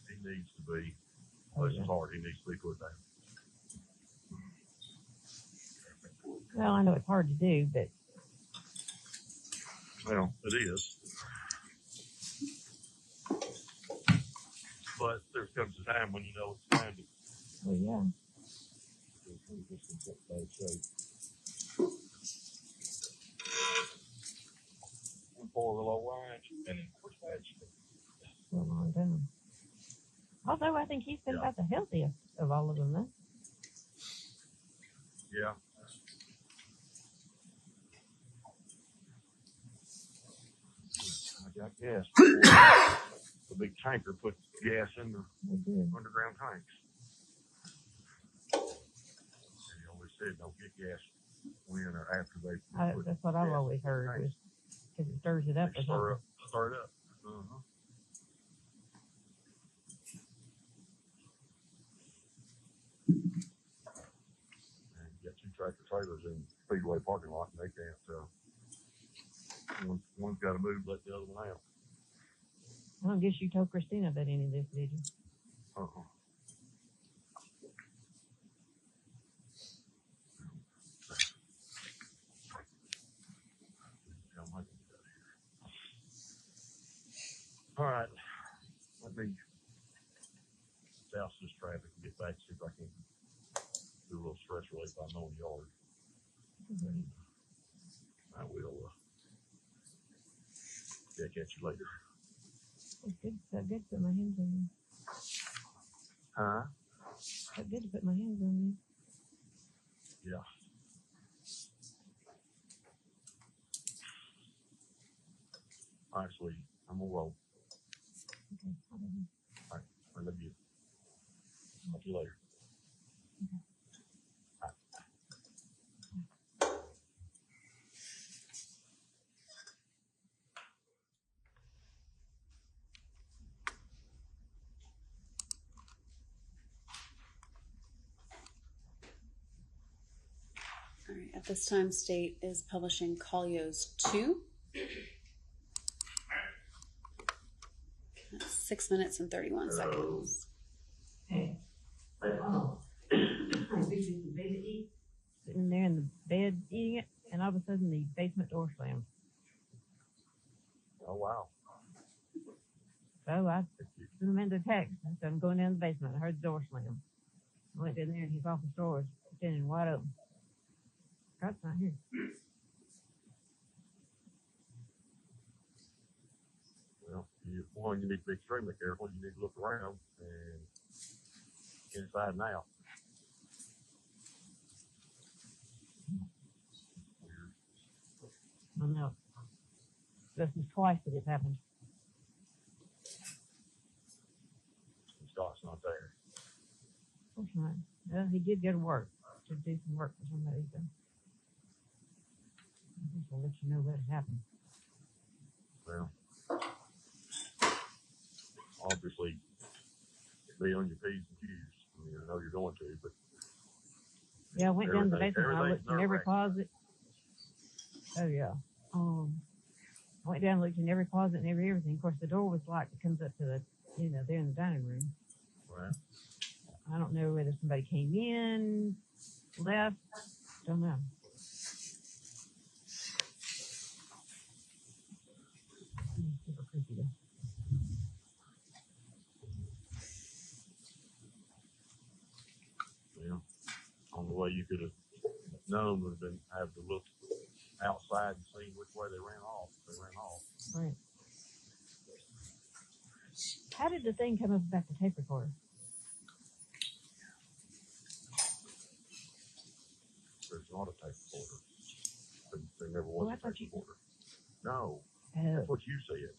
he needs to be, bless his heart, he needs to be put down. Well, I know it's hard to do, but Well, it is. But there comes a time when you know it's time to. well, yeah. Poor little old wine, and then what's that? For a long time. Although I think he's been about the healthiest of all of them, though. Yeah. I got gas. The big tanker put gas in the underground tanks. And he always said, don't get gas when or after they put That's what I've always heard, is because it stirs it up or something. Stir it up. Uh-huh. And you got two tractor trailers in the Speedway parking lot, and they can't. One's got to move, let the other one out. I don't guess you told Christina about any of this, did you? All right, let me douse this traffic and get back, see if I can do a little stress relief by mowing the yard. And I will catch you later. It's good. So good to put my hands on you. Huh? So good to put my hands on you. Yeah. All right, sweetie. I'm gonna roll. Okay. All right. I love you. Talk to you later. Okay. All right, at this time, State is publishing Collio's 2. 6 minutes and 31 seconds. Hey. Sitting there in the bed eating it, and all of a sudden the basement door slammed. Oh, wow. So I sent him into text. I said, I'm going down to the basement. I heard the door slam. I went in there, and his office door was standing wide open. Scott's not here. Well, you need to be extremely careful. You need to look around and inside and out. I know. This is twice that it's happened. Scott's not there. Of course not. Well, he did go to work to do some work for somebody, so I just will let you know that it happened. Well, obviously, be on your P's and Q's. I mean, I know you're going to, but yeah, I went down to the basement and I looked in every closet. Oh yeah. I went down and looked in every closet and everything. Of course, the door was locked. It comes up to the, there in the dining room. Right. I don't know whether somebody came in, left. Don't know. Super creepy though. Well, on the way you could have known would have been have to look outside and see which way they ran off. They ran off. Right. How did the thing come up about the tape recorder? There's not a tape recorder. There never was a tape recorder. No. That's what you said.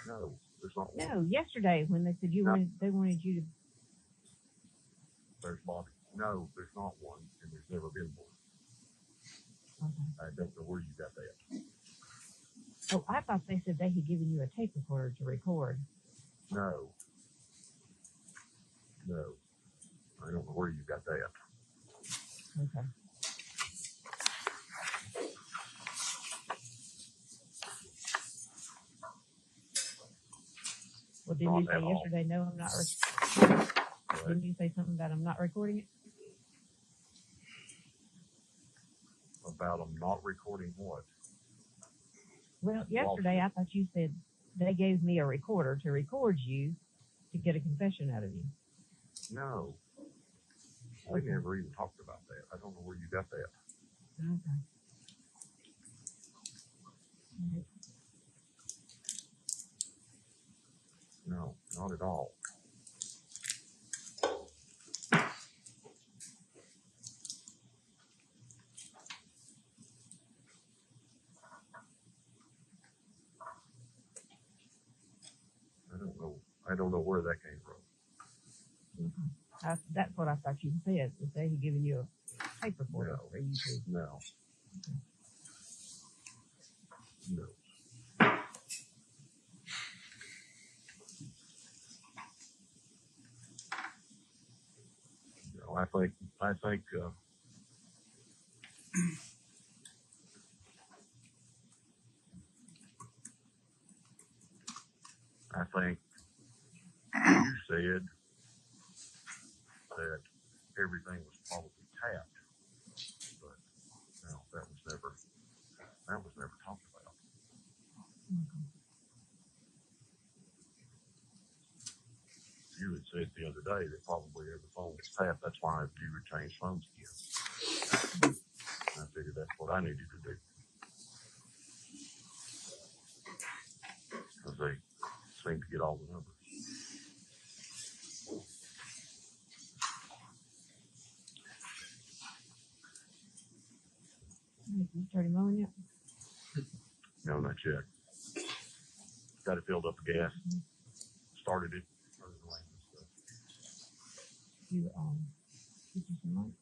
No, there's not one. No, yesterday when they said they wanted you to. There's Bobby. No, there's not one, and there's never been one. Okay. I don't know where you got that. Oh, I thought they said they had given you a tape recorder to record. No. No. I don't know where you got that. Okay. Well, didn't you say yesterday, no, I'm not Didn't you say something about I'm not recording it? About them not recording what? Well, yesterday I thought you said they gave me a recorder to record you to get a confession out of you. No. We never even talked about that. I don't know where you got that. Okay. Right. No, not at all. I don't know where that came from. That's what I thought you said, that they had given you a tape recorder for you to. No. No. think you said that everything was probably tapped, but no, that was never talked about. You had said the other day that probably every phone was tapped. That's why you would change phones again. I figured that's what I needed to do. Because they seem to get all the numbers. You started mowing yet? No, not yet. Got it filled up with gas. Started it. You did you some light?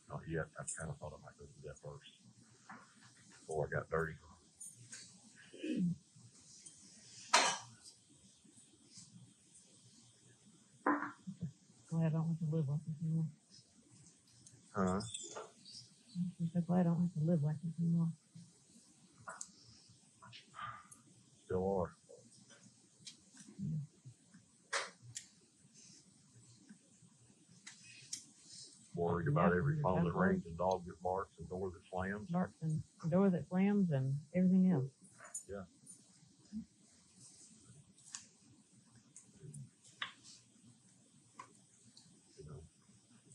Not yet. I kind of thought I might go do that first before I got dirty. Glad I don't have to live like this anymore. Huh? I'm so glad I don't have to live like this anymore. Still are. Worried about every phone that rings and dog that barks and door that slams. Barks and door that slams and everything else. Yeah. You know,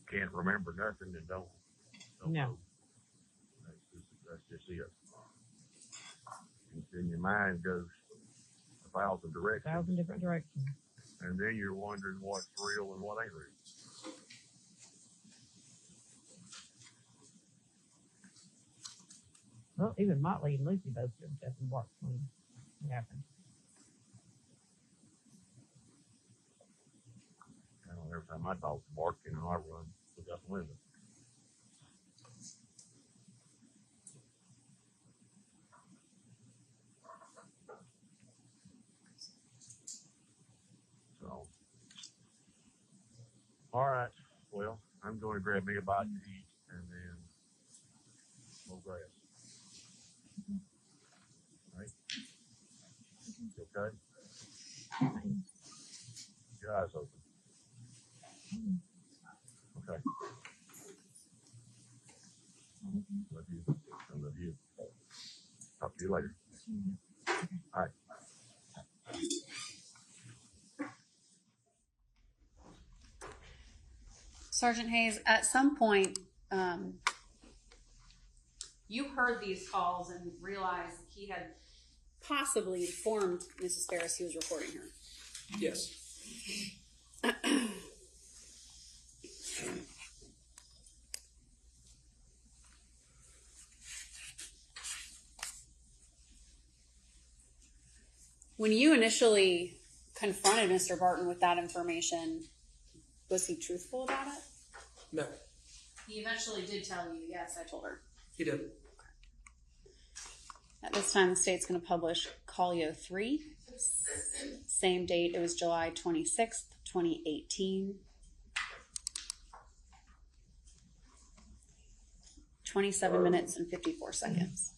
can't remember nothing and don't No. know. That's just it. And then your mind goes 1,000 directions. 1,000 different directions. And then you're wondering what's real and what ain't real. Well, even Motley and Lucy both do stuff and bark when it happens. You know, every time my dog's barking, I run look out the window. So, all right. Well, I'm going to grab me a bite to eat and then mow grass. Right? You okay? Your eyes open. Okay. Love you. I love you. Talk to you later. All right. Sergeant Hayes, at some point, you heard these calls and realized he had possibly informed Mrs. Farris he was recording her. Yes. When you initially confronted Mr. Barton with that information, was he truthful about it? No. He eventually did tell you, yes, I told her. He did. At this time, the state's going to publish Collio 3. Same date, it was July 26th, 2018. 27 minutes and 54 seconds.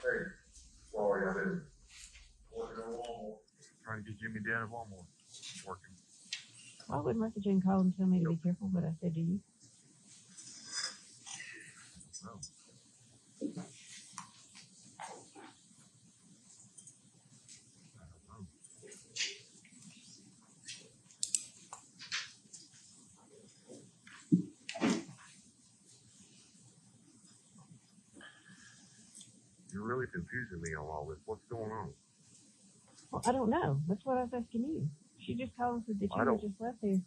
Hey, sorry, I've been working on Walmart. Trying to get Jimmy down at Walmart. Working. Well, I wouldn't let the Jane call and tell me to be careful, but I said to you. No. You're really confusing me on all this. What's going on? Well, I don't know. That's what I was asking you. She just called and said that you just left here.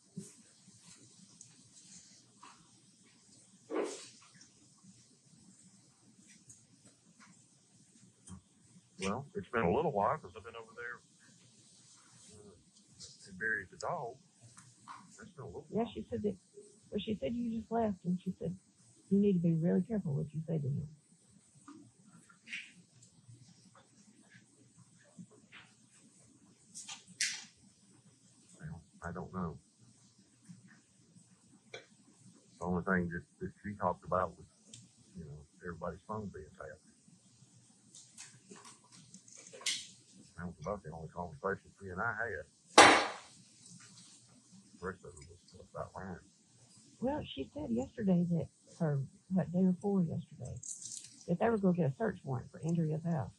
Well, it's been a little while because I've been over there and buried the dog. That's been a little while. Yeah, she said that. Well, she said you just left, and she said you need to be really careful what you say to him. Well, I don't know. only thing that she talked about was, you know, everybody's phone being tapped. That was about the only conversation she and I had. The rest of it was about Ryan. Well, she said yesterday that, or what, day before yesterday, that they were going to get a search warrant for Andrea's house.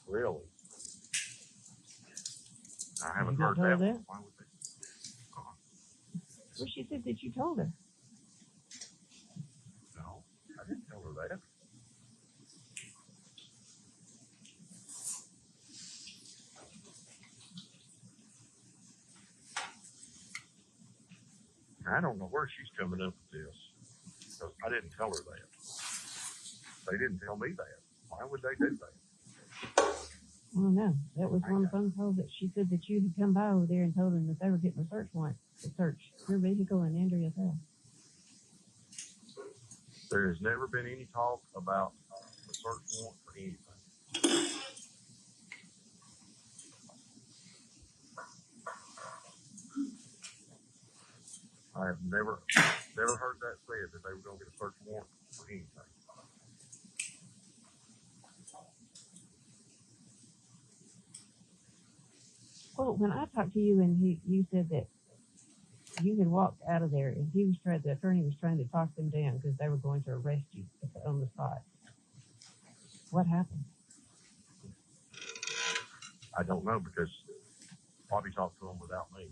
Really? I haven't You not heard told that. her that? Why would they? Well, she said that you told her. No, I didn't tell her that. I don't know where she's coming up with this, because I didn't tell her that. They didn't tell me that. Why would they do that? I don't know. That was one phone call that she said that you had come by over there and told them that they were getting a search warrant to search your vehicle in Andrea's house. There has never been any talk about a search warrant for anything. I have never heard that said, that they were going to get a search warrant for anything. Well, when I talked to you and you said that you had walked out of there and the attorney was trying to talk them down because they were going to arrest you on the spot. What happened? I don't know, because Bobby talked to him without me.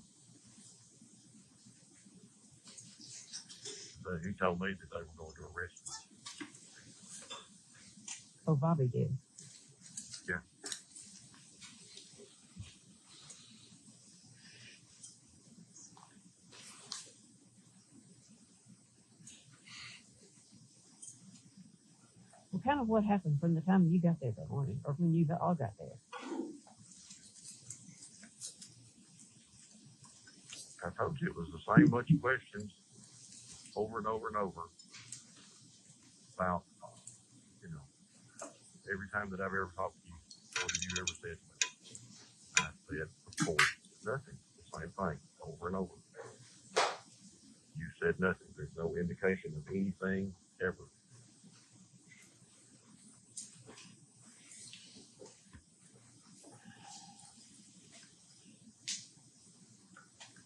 But he told me that they were going to arrest me. Oh, Bobby did. Yeah. Well, kind of what happened from the time you got there that morning, or when you all got there? I told you it was the same bunch of questions over and over and over about, you know, every time that I've ever talked to you, what have you ever said to me? I said, of course, nothing. The same thing, over and over. You said nothing. There's no indication of anything ever.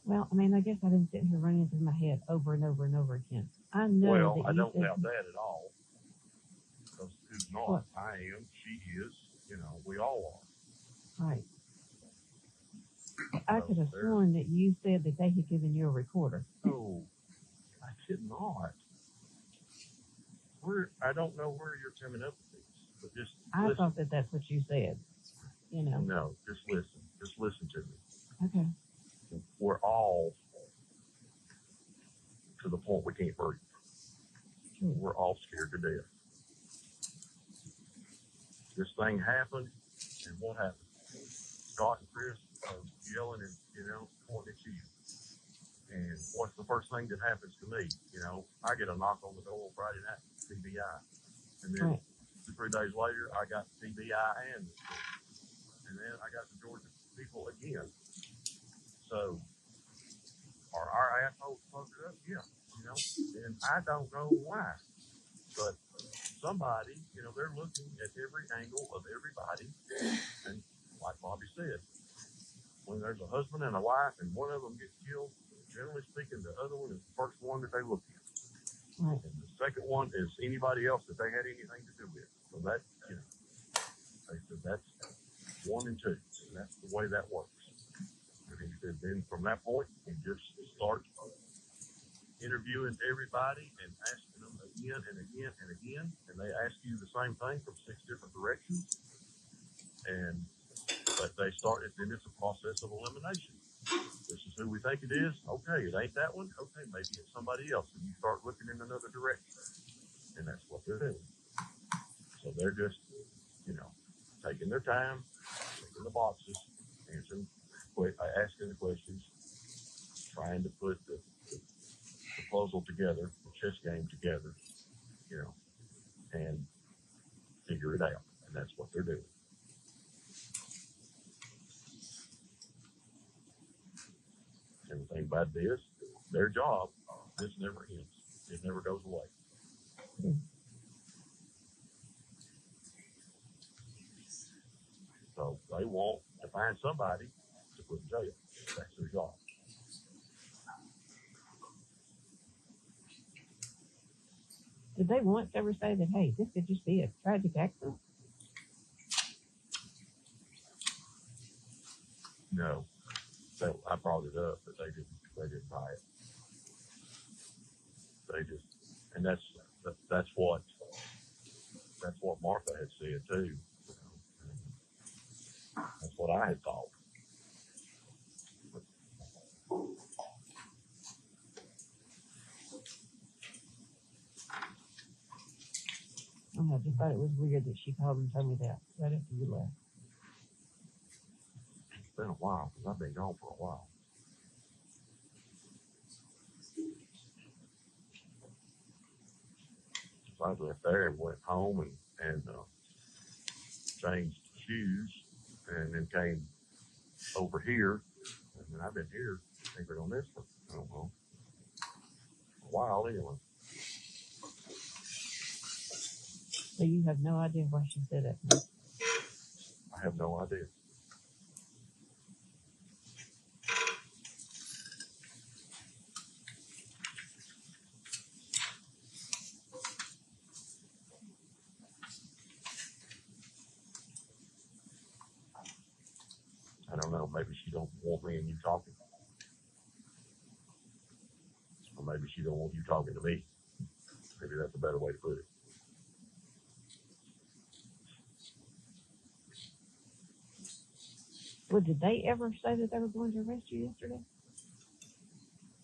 Well, I mean, I guess I've been sitting here running through my head over and over and over again. I know Well, that I you don't said, doubt that at all. Because who's not? What? I am, she is, you know, we all are. Right. I could have sworn that you said that they had given you a recorder. No, I did not. I don't know where you're coming up with these, but just I listen. thought that that's what you said. You know. No, just listen. Just listen to me. Okay. We're all to the point we can't breathe. Sure. We're all scared to death. This thing happened, and what happened? Scott and Chris are yelling and, you know, pointing at you. And what's the first thing that happens to me? You know, I get a knock on the door Friday night, TBI. And then Right. 2-3 days later, I got TBI and then I got the Georgia people again. So, are our assholes fucked up? Yeah, you know, and I don't know why. But somebody, you know, they're looking at every angle of everybody. And like Bobby said, when there's a husband and a wife and one of them gets killed, generally speaking, the other one is the first one that they look at. Right. And the second one is anybody else that they had anything to do with. So that, you know, they said that's 1 and 2. And that's the way that works. And he said then from that point, you just start interviewing everybody and asking them again and again and again. And they ask you the same thing from 6 different directions. But they start, then it's a process of elimination. This is who we think it is. Okay, it ain't that one. Okay, maybe it's somebody else. And you start looking in another direction. And that's what they're doing. So they're just, you know, taking their time, checking the boxes, asking the questions, trying to put the puzzle together, the chess game together, you know, and figure it out. And that's what they're doing. And the thing about this, their job This never ends. It never goes away. So they want to find somebody to put in jail. That's their job. Did they once ever say that, hey, this could just be a tragic accident? No. So I brought it up, but they didn't buy it. They just, and that's what Martha had said too. You know, that's what I had thought. I just thought it was weird that she called and told me that right after you left. It's been a while because I've been gone for a while. So I left there and went home and changed shoes and then came over here. And then I've been here thinking on this for, I don't know, a while anyway. So you have no idea why she said that? I have no idea. I don't know. Maybe she don't want me and you talking. Or maybe she don't want you talking to me. Maybe that's a better way to put it. Well, did they ever say that they were going to arrest you yesterday?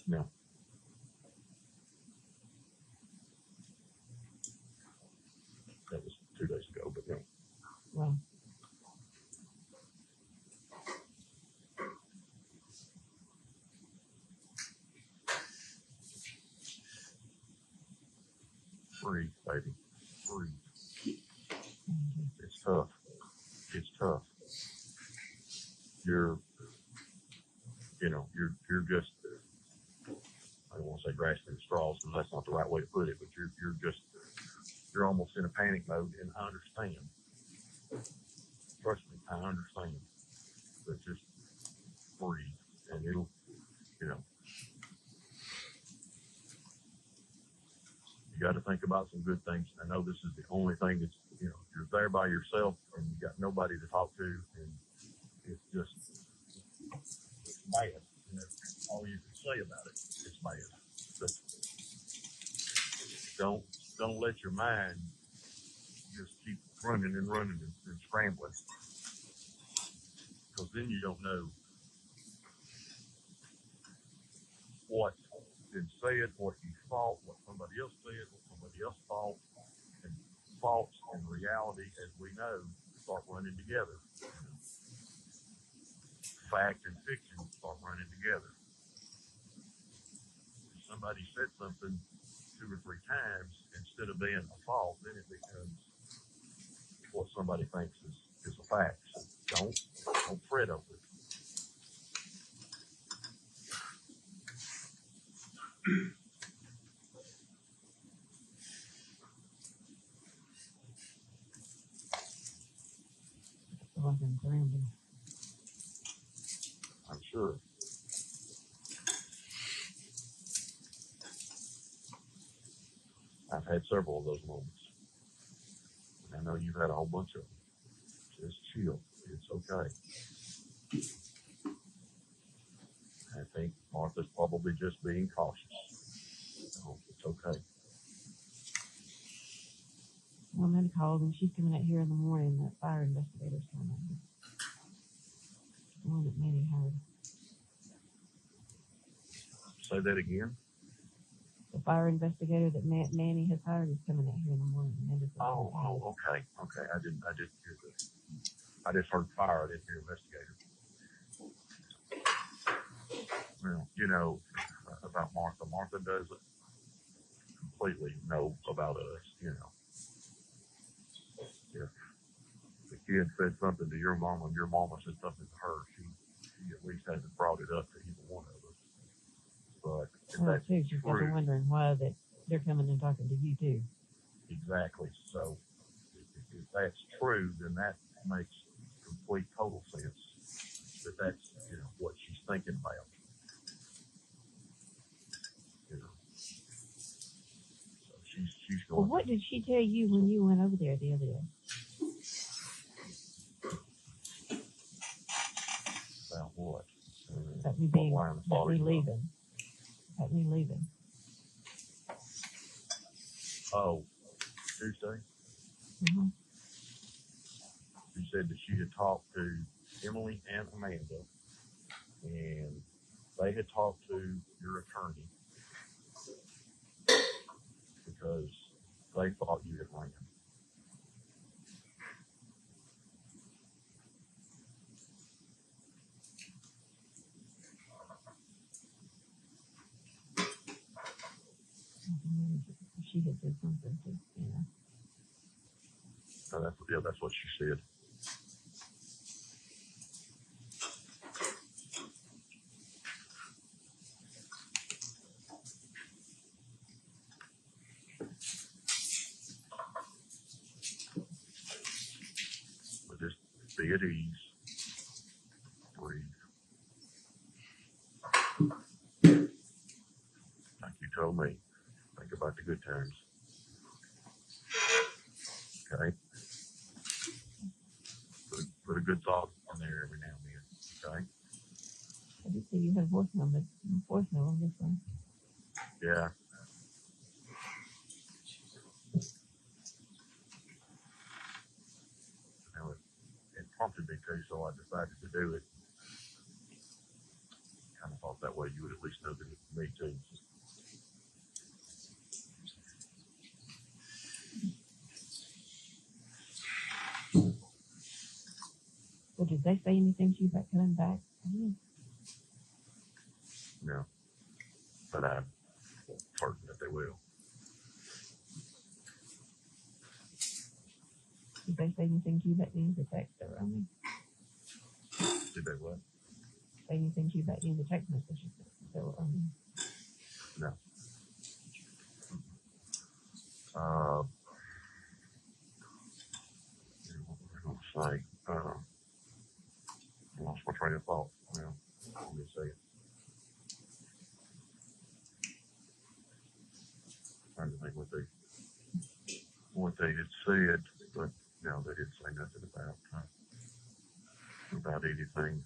No. That was 2 days ago, but no. Well, Free, baby. Free. It's tough. It's tough. You're just, I don't want to say grasping at straws because that's not the right way to put it, but you're almost in a panic mode, and I understand. Trust me, I understand. But just breathe, and it'll, you got to think about some good things. I know this is the only thing that's, you're there by yourself and you got nobody to talk to, and it's just, it's bad. And that's all you can say about it. It's bad. But don't let your mind just keep running and scrambling, because then you don't know what been said, what you thought, what somebody else said, what somebody else thought, and thoughts and reality, as we know, start running together. Fact and fiction start running together. If somebody said something 2 or 3 times, instead of being a fault, then it becomes what somebody thinks is a fact. So don't fret over it. I'm sure. I've had several of those moments. And I know you've had a whole bunch of them. Just chill. It's okay. I think Martha's probably just being cautious. So it's okay. well, Amanda called and she's coming out here in the morning. That fire investigator's coming out here. The one that Manny hired. Say that again. The fire investigator that Manny has hired is coming out here in the morning. Oh, okay. I didn't hear this. I just heard fire. I didn't hear investigator. Well, about Martha. Martha doesn't completely know about us, If the kid said something to your mama and your mama said something to her, she at least hasn't brought it up to either one of us. But if Well, that's too, she's got to true, wondering why that they're coming and talking to you too. exactly. So if that's true, then that makes complete total sense. That that's what she's thinking about. So she's Well, going. what did she tell you when you went over there the other day? About what? About me leaving. About me leaving. Oh, Tuesday. Mm-hmm. She said that she had talked to Emily and Amanda, and they had talked to your attorney because they thought you had ran. She had said something too, That's what she said. But just be at ease. Breathe. Like you told me. Think about the good times. Okay? Put a good thought in there every now and then. Okay? I did see you had a voicemail on this one. Yeah. It prompted me to, so I decided to do it. Kind of thought that way you would at least know that it's me too. Well, did they say anything to you about coming back? No. But I'm certain that they will. Did they say anything to you about being the text or me? Did they what? Say anything to you about being the text messages that were on me? No. What was I going to say? I lost my train of thought. Well, let me say it. Trying to think what they had said, but no, they didn't say nothing about anything.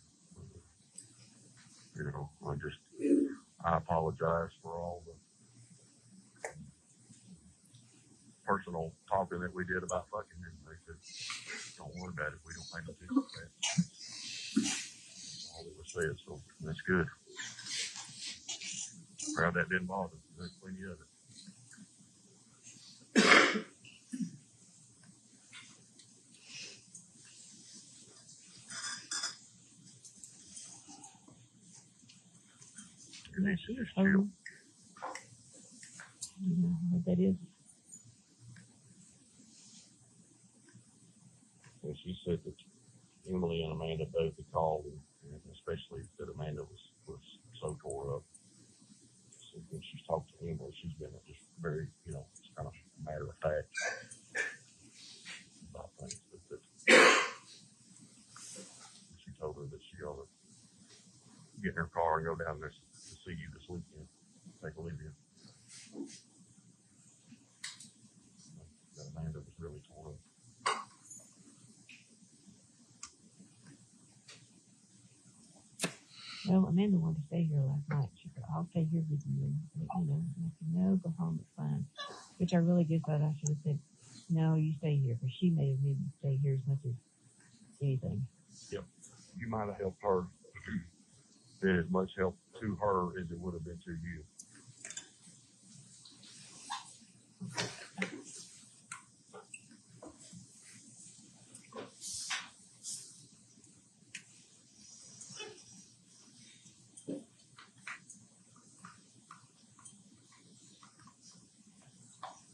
I apologize for all the personal talking that we did about fucking, and they said, don't worry about it. We don't pay no attention to that. That's all that was said, so that's good. Proud that didn't bother. There's plenty of it. Yeah, she is chill. You know what that is? And she said that Emily and Amanda both had called, and especially that Amanda was so tore up. So when she's talked to Emily, she's been just very, it's kind of matter of fact about things. But she told her that she ought to get in her car and go down there to see you this weekend. Take Olivia. That Amanda was really torn up. Well, Amanda wanted to stay here last night. She said, I'll stay here with you. And I said, no, go home, it's fine. Which I really just thought I should have said, no, you stay here, because she may have needed to stay here as much as anything. Yep. You might have helped her. Been as much help to her as it would have been to you.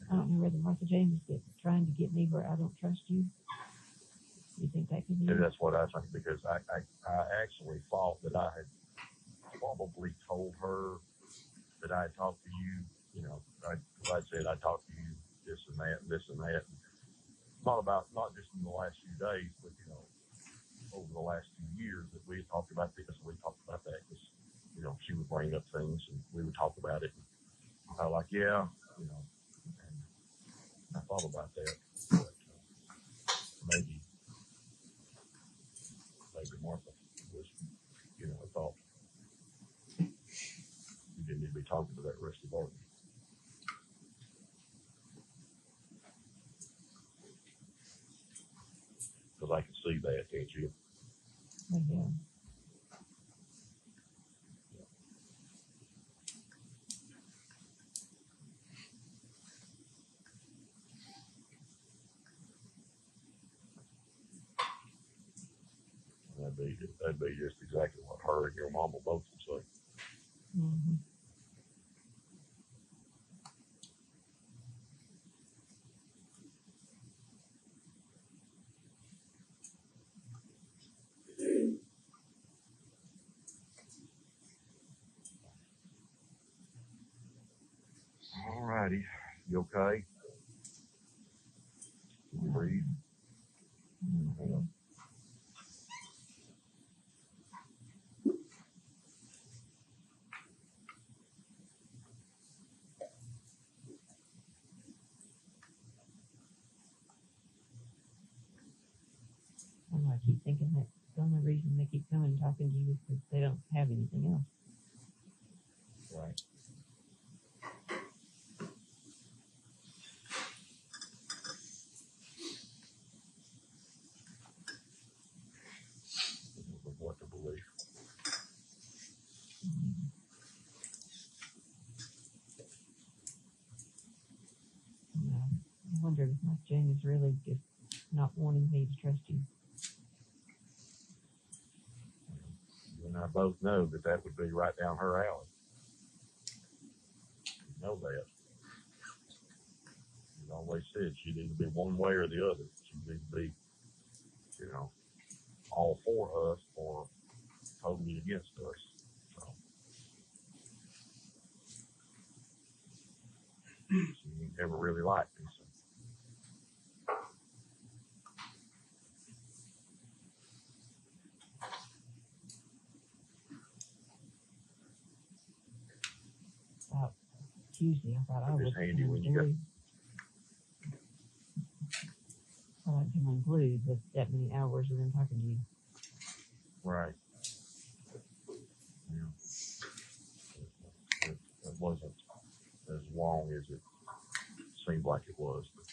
I don't know whether Martha James is trying to get me where I don't trust you. You think that could be? And that's what I think, because I actually thought that I had probably told her that I had talked to you, you know, I'd said I talked to you this and that, and this and that. And not just in the last few days, but, you know, over the last 2 years that we had talked about this and we talked about that, because, you know, she would bring up things and we would talk about it. And I was like, yeah, you know, and I thought about that, but maybe Martha was, you know, I thought you didn't need to be talking to that rusty Barton. Because I can see that, can't you? Yeah. That'd be just exactly what her and your mama both would say. Mm-hmm. All righty. You okay? Can you breathe? Mm-hmm. I keep thinking that the only reason they keep coming and talking to you is because they don't have anything else. Right. What to believe. I wondered if my Jane is really just not wanting me to trust you. You and I both know that would be right down her alley. You know that. You always said she'd either be one way or the other. She'd either be, you know, all for us or totally against us. So she never really liked me. So. About Tuesday, I thought I was handy when you got. I like to come unglued with that many hours and then talking to you. Right. Yeah. It wasn't as long as it seemed like it was. But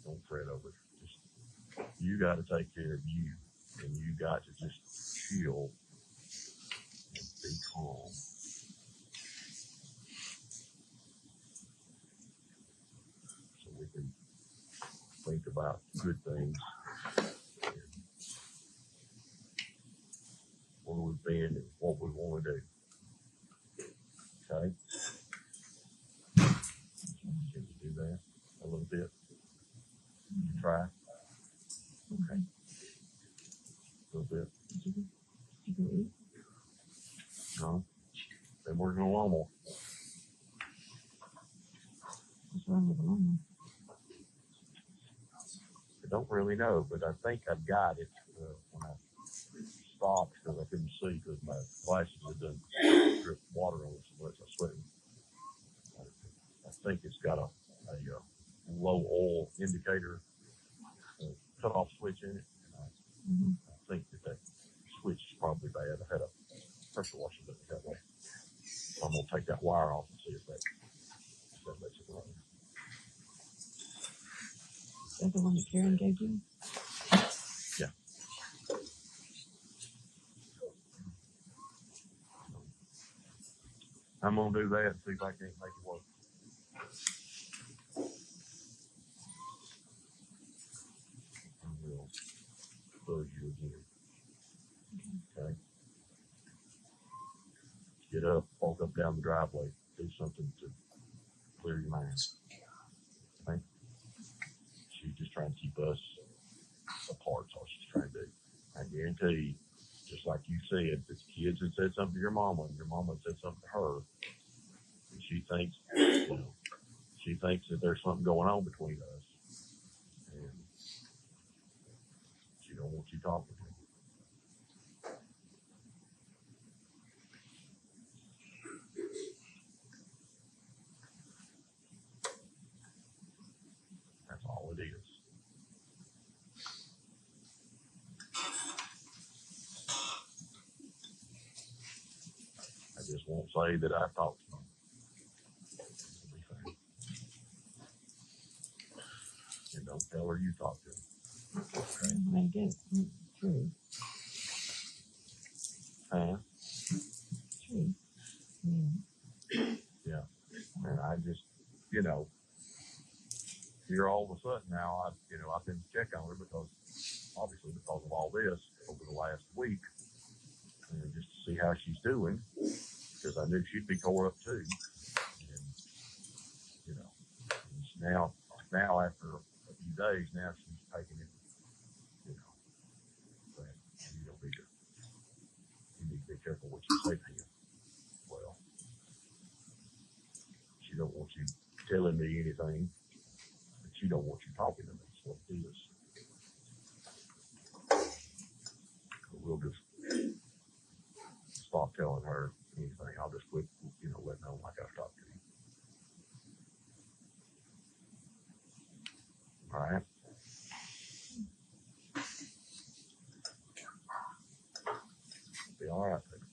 don't fret over it. Just, you got to take care of you, and you got to just chill and be calm. So we can think about good things. Where we've been and what we want to do. Okay? Can you do that a little bit? You try? Okay. A little bit. Did you go eat? No. Been working a lot more. What's wrong with the lawnmower? I don't really know, but I think I've got it when I stopped because I couldn't see because my glasses had done drip water on it so much I sweated. I think it's got a low oil indicator cut off switch in it. I think that switch is probably bad. I had a pressure washer done it that way. So I'm going to take that wire off and see if that makes it run. Is that the one that Karen gave you? Yeah. I'm going to do that and see if I can't make it work. And we'll buzz you again. Okay? Get up, walk up down the driveway, do something to clear your mind. Okay? She's just trying to keep us apart. That's all she's trying to do. I guarantee, just like you said, the kids had said something to your mama, and your mama had said something to her, and she thinks, she thinks that there's something going on between us, and she don't want you talking to her. That's all it is. I just won't say that I talked to them. And don't tell her you talked to them. Okay? I guess true. Huh? True. Yeah. And I just, you know, here all of a sudden now, I've been to check on her because of all this over the last week, and just to see how she's doing, because I knew she'd be tore up too. And, you know, now after a few days, now she's taking it, you know, but you need to be careful what you say to him. Well, she don't want you telling me anything, but she don't want you talking to me. That's what it is. But we'll just stop telling her anything. I'll just quit, letting her know like I've talked to you. All right? Be all right, baby.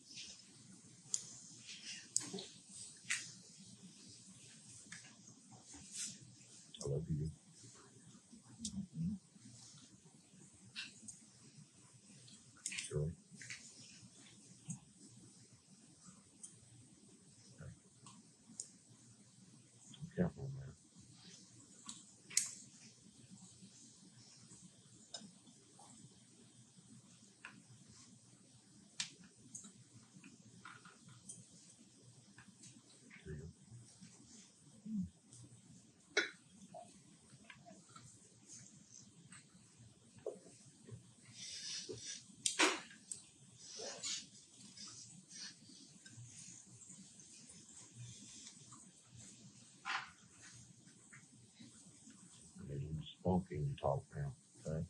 I love you. Sure. Okay. I'm counting on that. See you. I need you spunking to talk now, okay?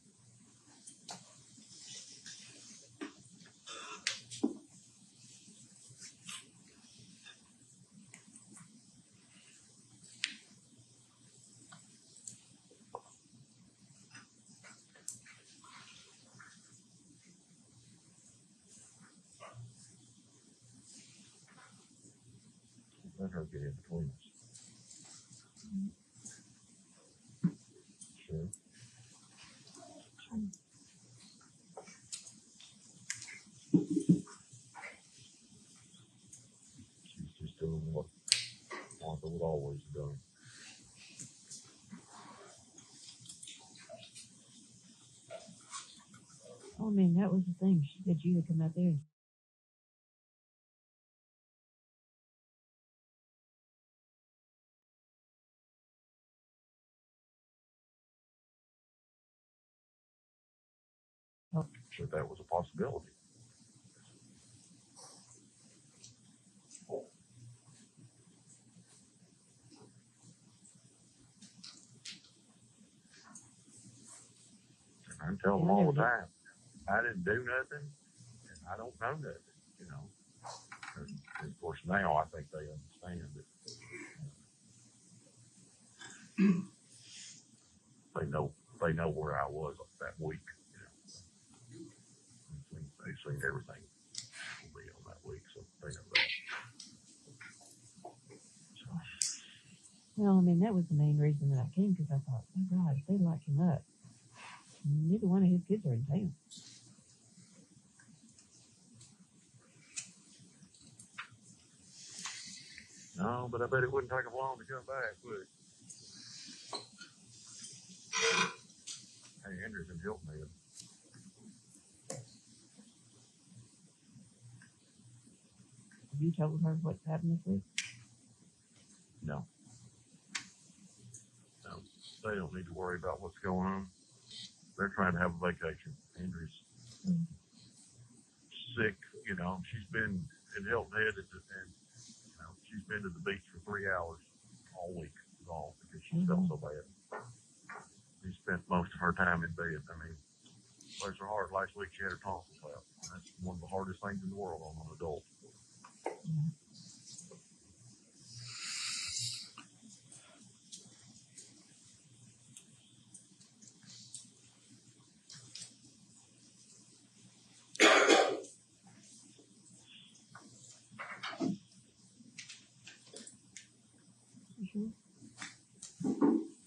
Let her get in between us. Sure. She's just doing what Martha would always have done. Oh, I mean, that was the thing. She said you had come out there. So that was a possibility. I'm telling them all the time, I didn't do nothing, and I don't know nothing, And of course, now I think they understand that they know where I was that week. They've seen everything will be on that week, so they know that. So, Well, I mean, that was the main reason that I came, because I thought, oh God, if they lock him up, neither one of his kids are in town. no, but I bet it wouldn't take them long to come back, would it? Hey, Andrew can help me. Have you told her what's happened this week? No. They don't need to worry about what's going on. They're trying to have a vacation. Andrew's sick. You know, she's been in Hilton Head, and you know, she's been to the beach for 3 hours all week long because she felt so bad. She spent most of her time in bed. I mean, bless her heart, last week she had her tonsils out. That's one of the hardest things in the world on an adult.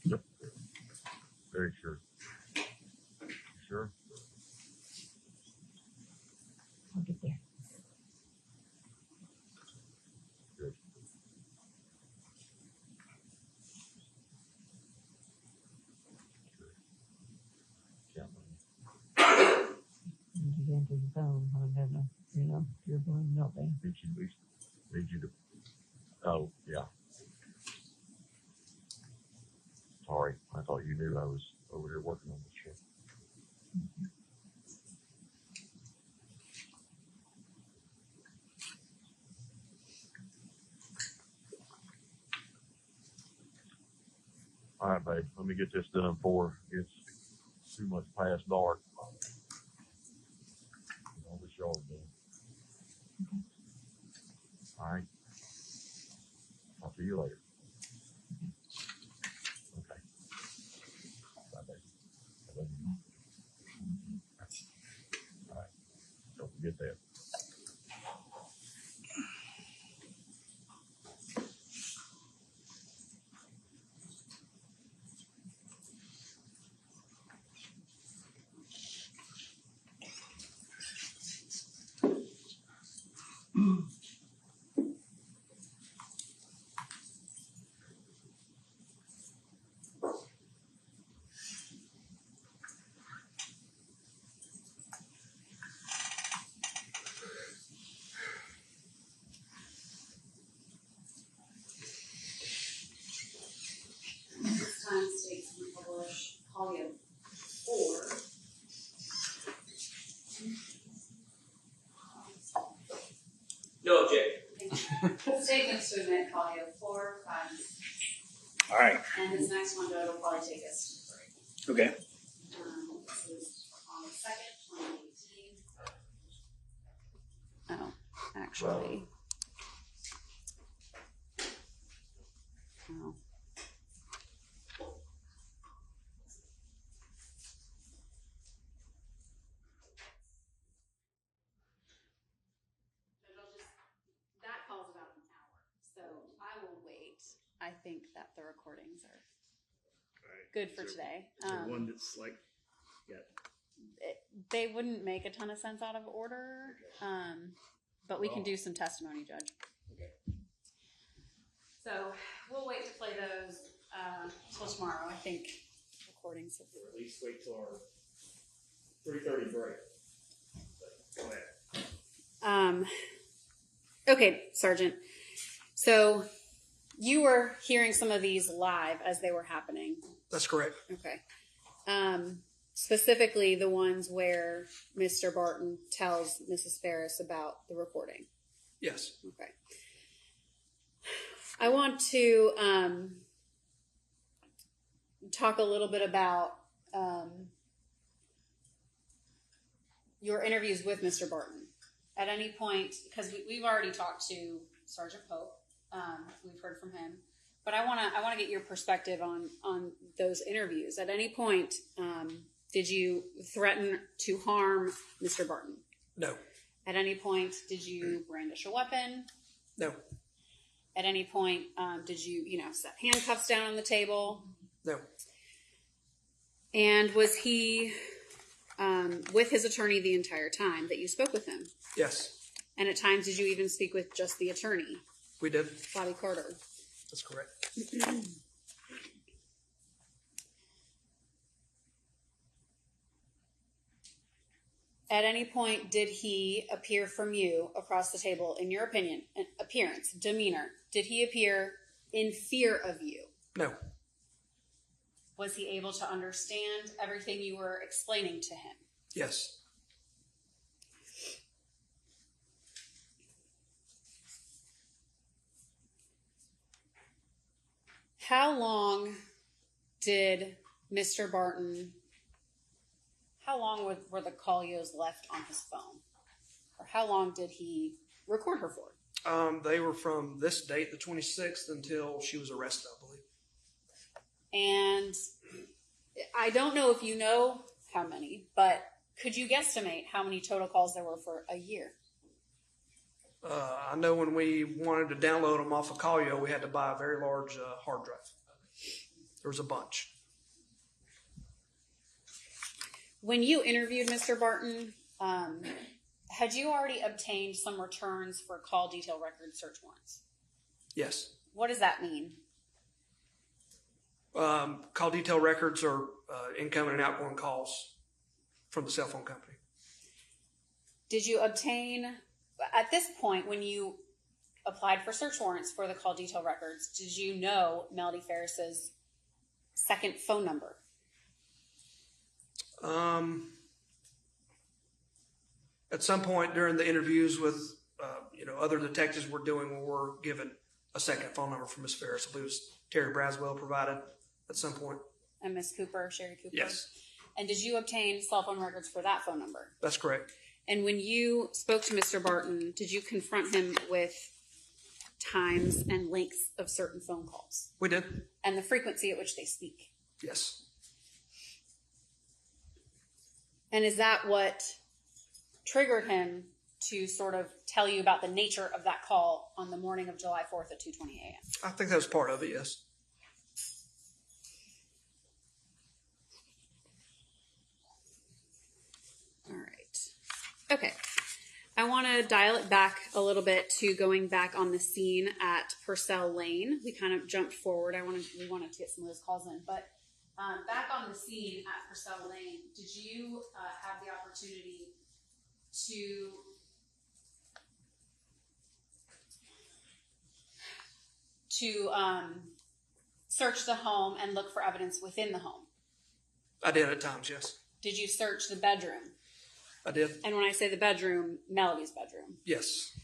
Yep. Very sure. You sure? I'll get there. Good. Count money. And you get into the phone. I don't know. You know, you're blowing out there. Need you to. Oh, yeah. Sorry, I thought you knew I was over here working on this shit. All right, babe, let me get this done before it's too much past dark. All this yard done. All right. I'll see you later. Okay. Bye, babe. I love you. All right. Don't forget that. Time states we publish Collier 4. No objection. Statements to admit Collier 4 times. All right. And this next one, though, it'll probably take us to 3. Okay. This is on the 2nd, 2018. Oh, actually. Oh. That calls about an hour, so I will wait. I think that the recordings are good for today. Is there one that's like, They wouldn't make a ton of sense out of order, but we can do some testimony, Judge. Okay. So we'll wait to play those till tomorrow. I think recordings. Or at least wait till our 3:30 break. But go ahead. Okay, Sergeant. So you were hearing some of these live as they were happening. That's correct. Okay. Specifically the ones where Mr. Barton tells Mrs. Farris about the recording. Yes. Okay. I want to talk a little bit about your interviews with Mr. Barton. At any point, because we've already talked to Sergeant Pope, we've heard from him, but I want to get your perspective on those interviews. At any point, did you threaten to harm Mr. Barton? No. At any point, did you brandish a weapon? No. At any point, did you set handcuffs down on the table? No. And was he with his attorney the entire time that you spoke with him? Yes. And at times, did you even speak with just the attorney? We did. Bobby Carter. That's correct. At any point, did he appear from you across the table, in your opinion, appearance, demeanor? Did he appear in fear of you? No. Was he able to understand everything you were explaining to him? Yes. How long did Mr. Barton, how long were the Collios left on his phone? Or how long did he record her for? They were from this date, the 26th, until she was arrested, I believe. And I don't know if you know how many, but could you guesstimate how many total calls there were for a year? I know when we wanted to download them off of Collio, we had to buy a very large hard drive. There was a bunch. When you interviewed Mr. Barton, had you already obtained some returns for call detail record search warrants? Yes. What does that mean? Call detail records are incoming and outgoing calls from the cell phone company. Did you obtain, at this point, when you applied for search warrants for the call detail records, did you know Melody Farris's second phone number? At some point during the interviews with other detectives we're doing, we were given a second phone number from Miss Farris. I believe it was Terry Braswell provided at some point. And Miss Cooper, Sherry Cooper? Yes. And did you obtain cell phone records for that phone number? That's correct. And when you spoke to Mr. Barton, did you confront him with times and lengths of certain phone calls? We did. And the frequency at which they speak? Yes. And is that what triggered him to sort of tell you about the nature of that call on the morning of July 4th at 2:20 a.m.? I think that was part of it, yes. All right. Okay. I want to dial it back a little bit to going back on the scene at Purcell Lane. We kind of jumped forward. We wanted to get some of those calls in, but back on the scene at Purcell Lane, did you have the opportunity to search the home and look for evidence within the home? I did at times, yes. Did you search the bedroom? I did. And when I say the bedroom, Melody's bedroom. Yes.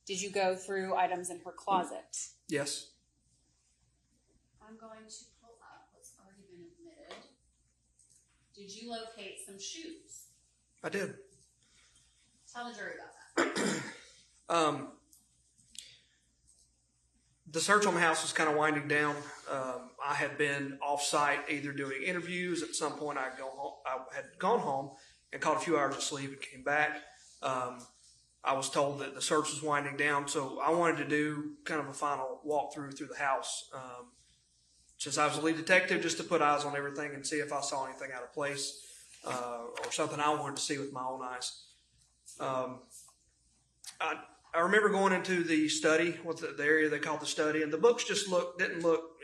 Did you go through items in her closet? Yes. I'm going to pull up what's already been admitted. Did you locate some shoes? I did. Tell the jury about that. The search on the house was kind of winding down. I had been off-site either doing interviews. At some point, I had gone home and caught a few hours of sleep and came back. I was told that the search was winding down, so I wanted to do kind of a final walkthrough through the house. Since I was a lead detective, just to put eyes on everything and see if I saw anything out of place or something I wanted to see with my own eyes. I remember going into the study, the area they called the study, and the books just didn't look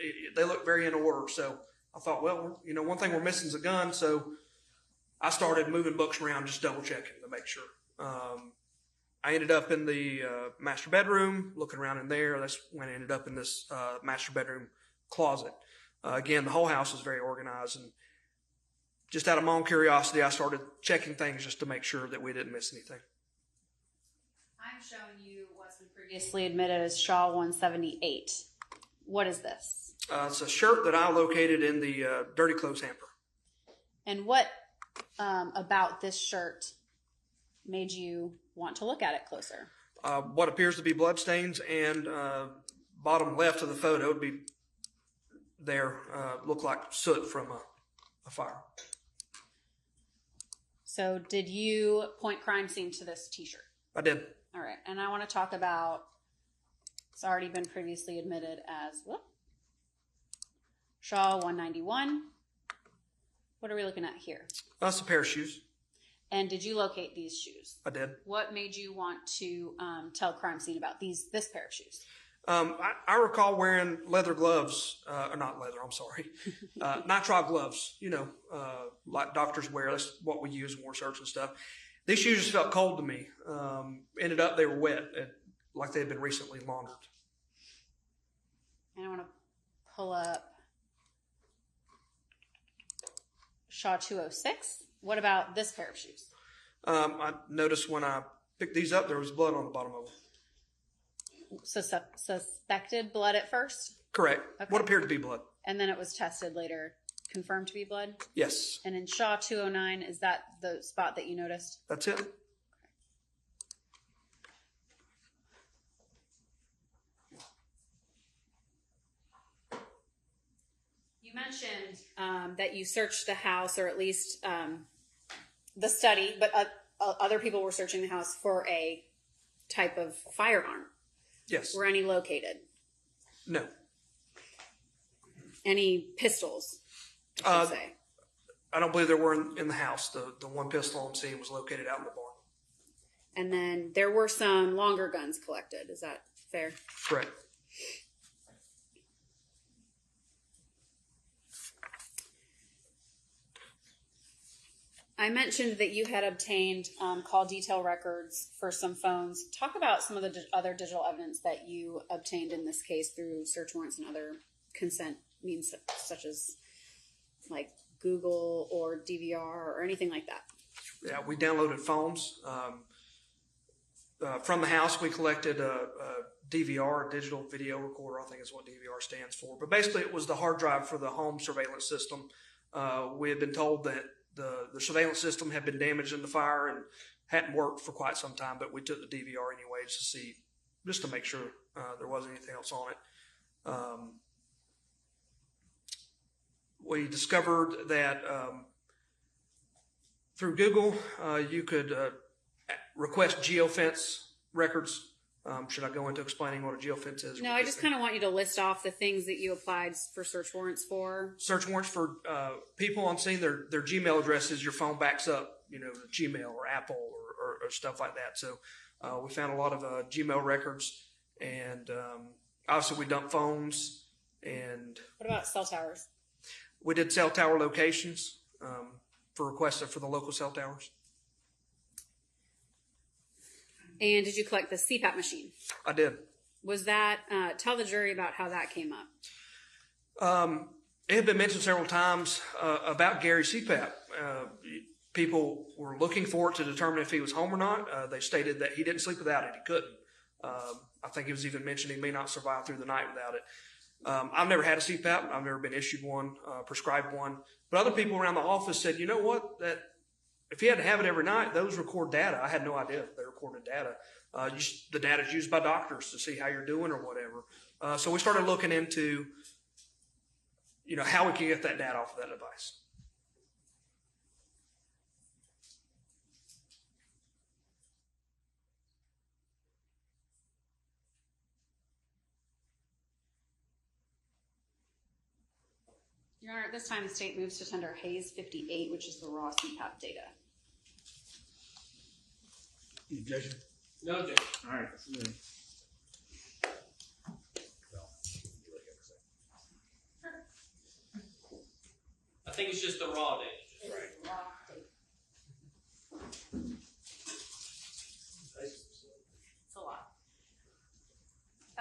very in order. So I thought, well, one thing we're missing is a gun. So I started moving books around, just double checking to make sure. I ended up in the master bedroom, looking around in there. That's when I ended up in this master bedroom closet. Again, the whole house was very organized, and just out of my own curiosity, I started checking things just to make sure that we didn't miss anything. I'm showing you what's been previously admitted as Shaw 178. What is this? It's a shirt that I located in the dirty clothes hamper. And what about this shirt made you want to look at it closer? What appears to be bloodstains, and bottom left of the photo would be there, look like soot from a fire. So did you point crime scene to this t-shirt? I did. All right, and I want to talk about, it's already been previously admitted as, Shaw 191. What are we looking at here? That's a pair of shoes. And did you locate these shoes? I did. What made you want to tell crime scene about this pair of shoes? I recall wearing leather gloves, or not leather, I'm sorry, nitrile gloves, like doctors wear. That's what we use when we're searching stuff. These shoes just felt cold to me. Ended up, they were wet, like they had been recently laundered. And I want to pull up Shaw 206. What about this pair of shoes? I noticed when I picked these up, there was blood on the bottom of them. So suspected blood at first? Correct. Okay. What appeared to be blood. And then it was tested later, confirmed to be blood? Yes. And in Shaw 209, is that the spot that you noticed? That's it. You mentioned that you searched the house, or at least the study, but other people were searching the house for a type of firearm. Yes. Were any located? No. Any pistols, I should say? I don't believe there were in the house. The one pistol on scene was located out in the barn. And then there were some longer guns collected. Is that fair? Correct. I mentioned that you had obtained call detail records for some phones. Talk about some of the other digital evidence that you obtained in this case through search warrants and other consent means, such as like Google or DVR or anything like that. Yeah, we downloaded phones. From the house, we collected a DVR, digital video recorder, I think is what DVR stands for. But basically, it was the hard drive for the home surveillance system. We had been told that the surveillance system had been damaged in the fire and hadn't worked for quite some time, but we took the DVR anyways to see, just to make sure there wasn't anything else on it. We discovered that through Google, you could request geofence records. Should I go into explaining what a geofence is? No, I just kind of want you to list off the things that you applied for search warrants for. Search warrants for people on scene, their Gmail addresses, your phone backs up, Gmail or Apple or stuff like that. So we found a lot of Gmail records, and obviously we dumped phones. And what about cell towers? We did cell tower locations for requests for the local cell towers. And did you collect the CPAP machine? I did. Was that, tell the jury about how that came up. It had been mentioned several times about Gary's CPAP. People were looking for it to determine if he was home or not. They stated that he didn't sleep without it. He couldn't. I think it was even mentioned he may not survive through the night without it. I've never had a CPAP. I've never been issued one, prescribed one. But other people around the office said, you know what, that if he had to have it every night, those record data. I had no idea they recorded data. The data is used by doctors to see how you're doing or whatever. So we started looking into, how we can get that data off of that device. Your Honor, at this time, the state moves to tender Hayes 58, which is the raw CPAP data. Objection? No objection. All right. Let's move. I think it's just the raw data. It's a lot.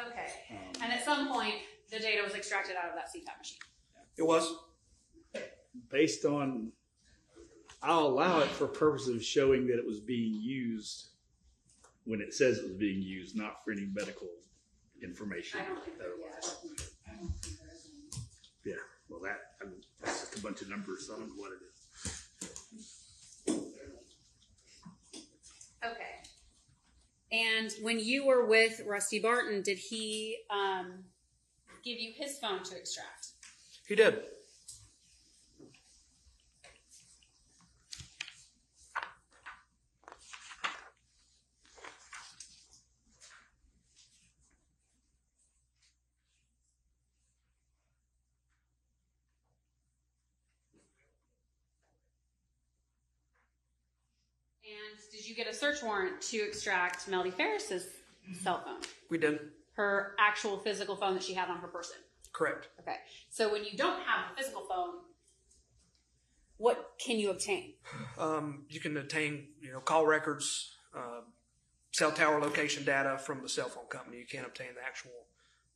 Okay. And at some point, the data was extracted out of that CPAP machine. It was. Based on, I'll allow it for purposes of showing that it was being used when it says it was being used, not for any medical information. I don't think there is. Yeah, well, that's just a bunch of numbers. So I don't know what it is. Okay. And when you were with Rusty Barton, did he give you his phone to extract? He did. And did you get a search warrant to extract Melody Farris's cell phone? We did. Her actual physical phone that she had on her person? Correct. Okay. So when you don't have a physical phone, what can you obtain? You can obtain, call records, cell tower location data from the cell phone company. You can't obtain the actual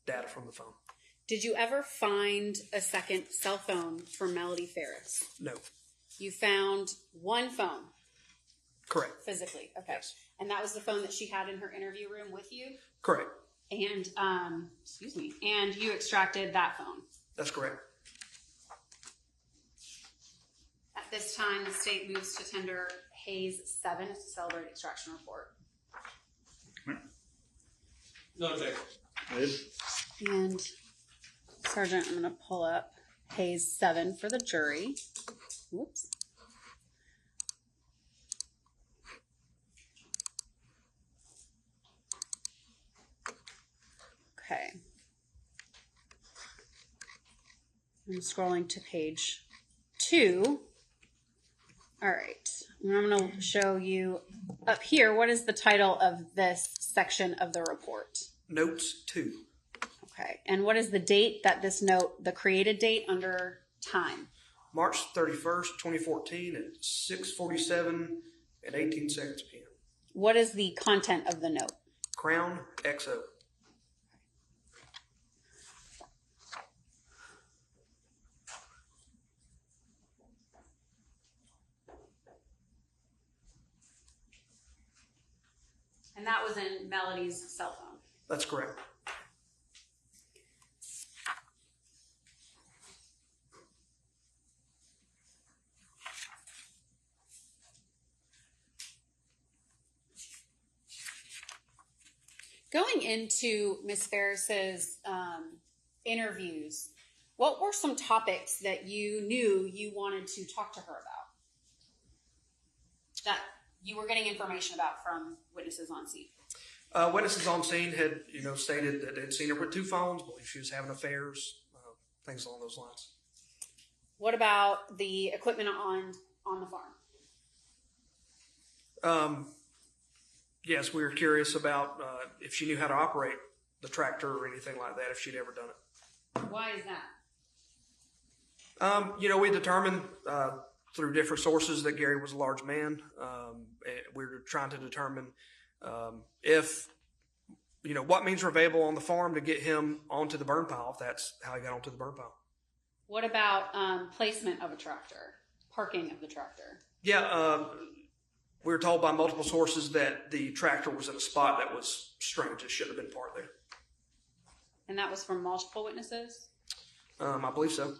data from the phone. Did you ever find a second cell phone for Melody Farris? No. You found one phone? Correct. Physically, okay. Yes. And that was the phone that she had in her interview room with you? Correct. And, and you extracted that phone. That's correct. At this time, the state moves to tender Hayes 7 to celebrate extraction report. No objection. And Sergeant, I'm going to pull up Hayes 7 for the jury. Whoops. Okay. I'm scrolling to page 2. All right. And I'm going to show you up here, what is the title of this section of the report? Notes 2. Okay. And what is the date that this note, the created date under time? March 31st, 2014 at 6:47 and 18 seconds p.m. What is the content of the note? Crown XO. And that was in Melody's cell phone. That's correct. Going into Ms. Farris's interviews, what were some topics that you knew you wanted to talk to her about? That you were getting information about from witnesses on scene? Witnesses on scene had, stated that they'd seen her with 2 phones, believe she was having affairs, things along those lines. What about the equipment on the farm? Yes, we were curious about if she knew how to operate the tractor or anything like that, if she'd ever done it. Why is that? We determined through different sources that Gary was a large man. We were trying to determine if, what means were available on the farm to get him onto the burn pile, if that's how he got onto the burn pile. What about placement of a tractor, parking of the tractor? Yeah, we were told by multiple sources that the tractor was in a spot that was strange. It shouldn't have been parked there. And that was from multiple witnesses? I believe so.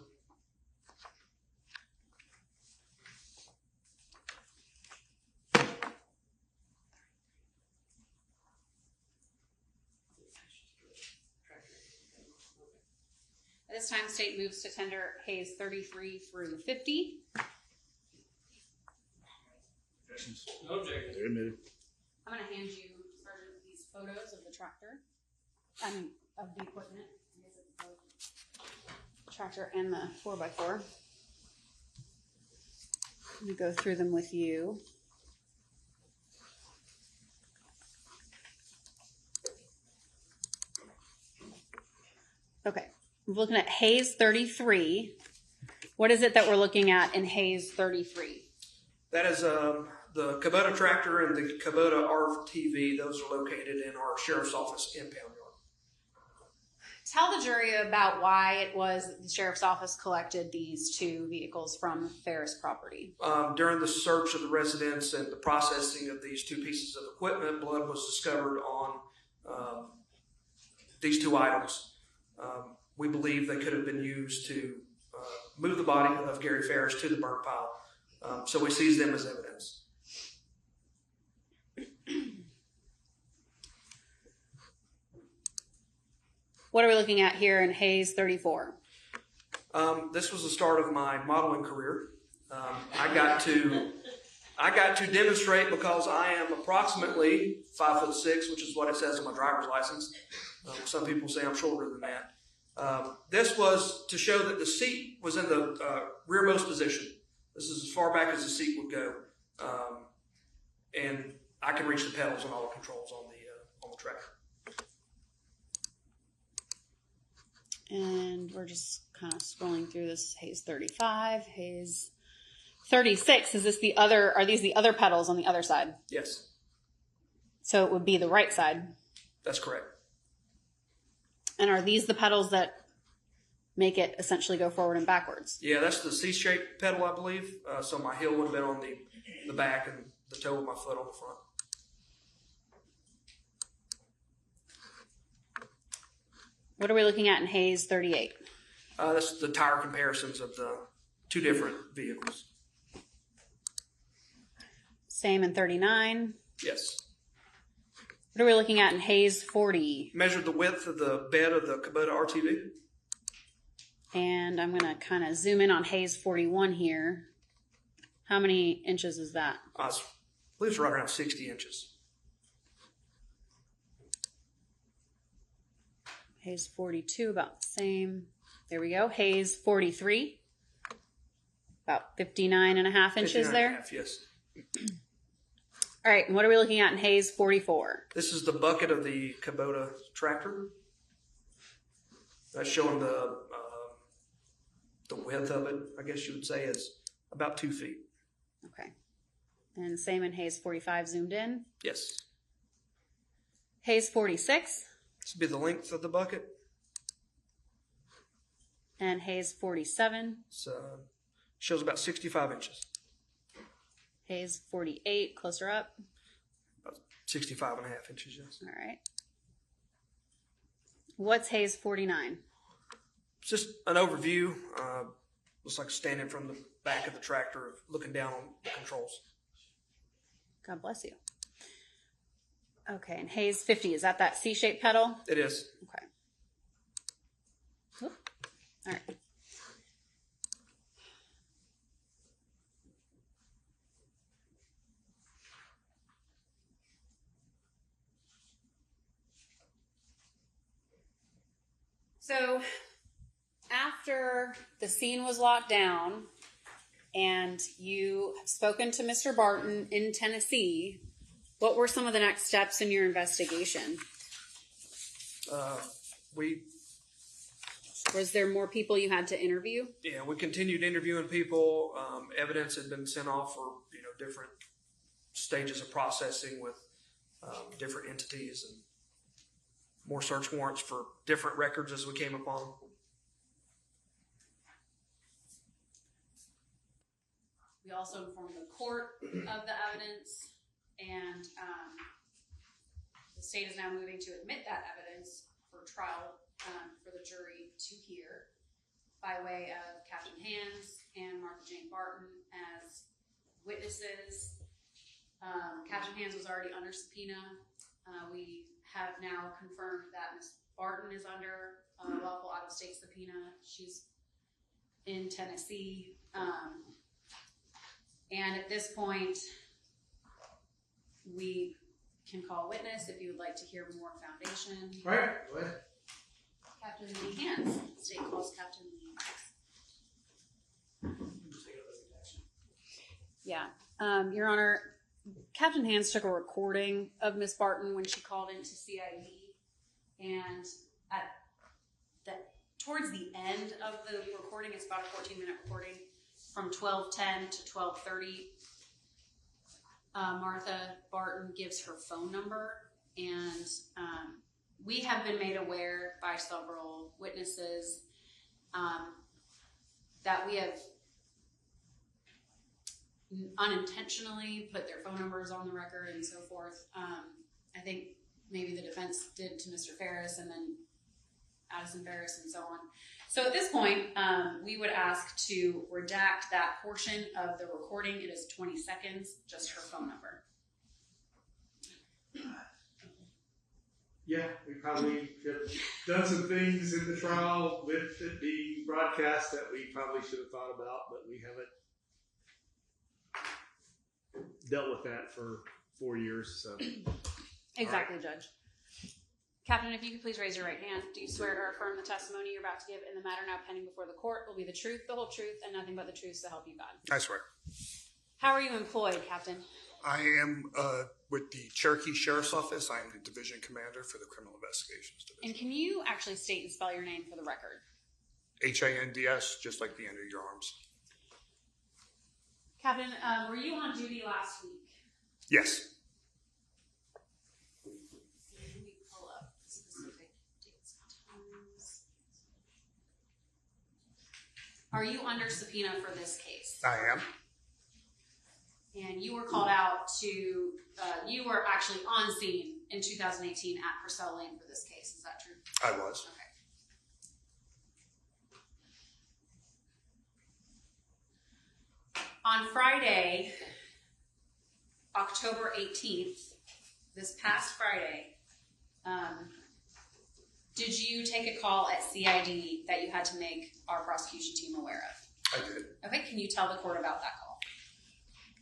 At this time, state moves to tender Hayes 33 through 50. No objection. I'm going to hand you, Sergeant, these photos of the tractor. Of the equipment. I guess it's both tractor and the 4x4. I'm going to go through them with you. Okay. We're looking at Hayes 33. What is it that we're looking at in Hayes 33? That is the Kubota tractor and the Kubota RTV. Those are located in our sheriff's office impound yard. Tell the jury about why it was the sheriff's office collected these 2 vehicles from Farris property. During the search of the residence and the processing of these 2 pieces of equipment, blood was discovered on these 2 items. We believe they could have been used to move the body of Gary Farris to the burn pile. So we seized them as evidence. What are we looking at here in Hayes 34? This was the start of my modeling career. I got to demonstrate because I am approximately 5'6", which is what it says on my driver's license. Some people say I'm shorter than that. This was to show that the seat was in the rearmost position. This is as far back as the seat would go, and I can reach the pedals and all the controls on the tractor. And we're just kind of scrolling through this. Hayes 35, Hayes 36. Is this the other? Are these the other pedals on the other side? Yes. So it would be the right side. That's correct. And are these the pedals that make it essentially go forward and backwards? Yeah, that's the C-shaped pedal, I believe. So my heel would have been on the back and the toe of my foot on the front. What are we looking at in Hayes 38? This is the tire comparisons of the two different vehicles. Same in 39. Yes. What are we looking at in Hayes 40? Measured the width of the bed of the Kubota RTV. And I'm going to kind of zoom in on Hayes 41 here. How many inches is that? I believe it's right around 60 inches. Hayes 42, about the same. There we go. Hayes 43, about 59 and a half inches 59 there. and a half, yes. All right, and what are we looking at in Hayes 44? This is the bucket of the Kubota tractor. That's showing the width of it, I guess you would say, is about 2 feet. Okay. And same in Hayes 45, zoomed in. Yes. Hayes 46. This would be the length of the bucket. And Hayes 47. So shows about 65 inches. Hayes 48, closer up. About 65 and a half inches, yes. All right. What's Hayes 49? It's just an overview. Looks like standing from the back of the tractor, looking down on the controls. God bless you. Okay, and Hayes 50, is that C-shaped pedal? It is. Okay. Whoop. All right. So after the scene was locked down and you have spoken to Mr. Barton in Tennessee, what were some of the next steps in your investigation? Was there more people you had to interview? Yeah, we continued interviewing people. Evidence had been sent off for different stages of processing with different entities, and more search warrants for different records as we came upon them. We also informed the court of the evidence, and the state is now moving to admit that evidence for trial for the jury to hear by way of Captain Hands and Martha Jane Barton as witnesses. Captain Hands was already under subpoena. We have now confirmed that Ms. Barton is under lawful out-of-state subpoena. She's in Tennessee. And at this point, we can call witness if you would like to hear more foundation. All right, go ahead. Captain Lee Hands. State calls Captain Lee Hands. Yeah. Your Honor, Captain Hands took a recording of Miss Barton when she called into CID, and towards the end of the recording, it's about a 14-minute recording, from 12:10 to 12:30, Martha Barton gives her phone number, and we have been made aware by several witnesses that we have unintentionally put their phone numbers on the record and so forth. I think maybe the defense did to Mr. Farris and then Addison Farris and so on. So at this point, we would ask to redact that portion of the recording. It is 20 seconds, just her phone number. Yeah, we probably have done some things in the trial with it being broadcast that we probably should have thought about, but we haven't dealt with that for 4 years. So Exactly, Judge. Captain, if you could please raise your right hand. Do you swear or affirm the testimony you're about to give in the matter now pending before the court will be the truth, the whole truth, and nothing but the truth, so help you God? I swear. How are you employed, Captain? I am with the Cherokee Sheriff's Office. I am the Division Commander for the Criminal Investigations Division. And can you actually state and spell your name for the record? Hands, just like the end of your arms. Captain, were you on duty last week? Yes. Let me pull up specific dates and times. Are you under subpoena for this case? I am. And you were called out to, you were actually on scene in 2018 at Purcell Lane for this case. Is that true? I was. Okay. On Friday, October 18th, this past Friday, did you take a call at CID that you had to make our prosecution team aware of? I did. Okay, can you tell the court about that call?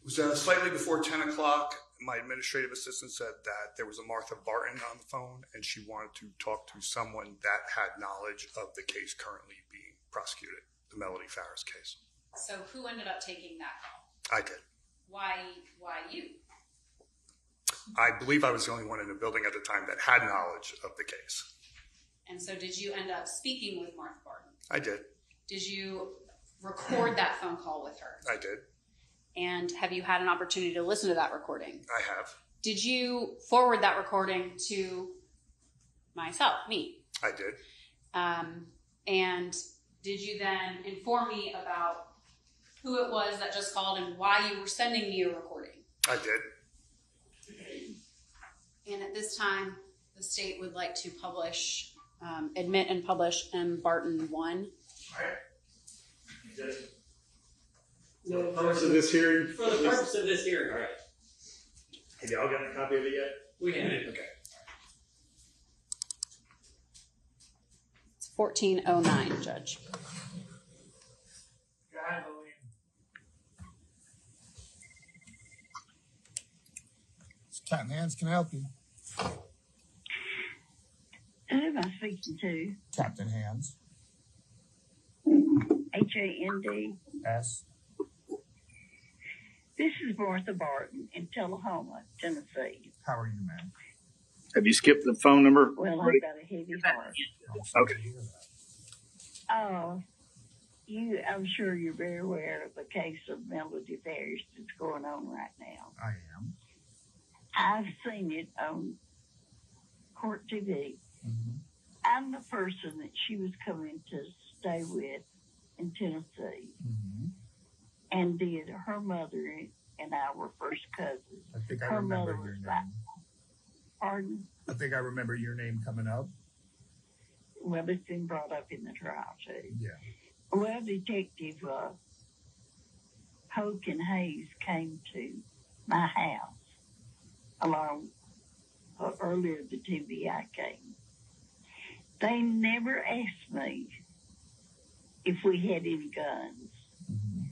It was slightly before 10 o'clock. My administrative assistant said that there was a Martha Barton on the phone, and she wanted to talk to someone that had knowledge of the case currently being prosecuted, the Melody Farris case. So who ended up taking that call? I did. Why you? I believe I was the only one in the building at the time that had knowledge of the case. And so did you end up speaking with Martha Barton? I did. Did you record that phone call with her? I did. And have you had an opportunity to listen to that recording? I have. Did you forward that recording to me? I did. And did you then inform me about who it was that just called and why you were sending me a recording? I did. And at this time, the state would like to publish, admit and publish M. Barton 1. For the purpose of this hearing? For the purpose of this hearing, all right. Have y'all gotten a copy of it yet? We have. Okay. It's 1409, Judge. Captain Hands can help you. Who am I speaking to? Captain Hands. HAND. This is Martha Barton in Tullahoma, Tennessee. How are you, ma'am? Have you skipped the phone number? Well, I've got a heavy heart. Okay. I'm sure you're very aware of the case of Melody Farris that's going on right now. I am. I've seen it on court TV. Mm-hmm. I'm the person that she was coming to stay with in Tennessee. Mm-hmm. And did her mother and I were first cousins. I think I her remember mother your was name. like, pardon? I think I remember your name coming up. Well, it's been brought up in the trial too. Yeah. Well, Detective Hoke and Hayes came to my house along earlier the TBI came. They never asked me if we had any guns. Mm-hmm.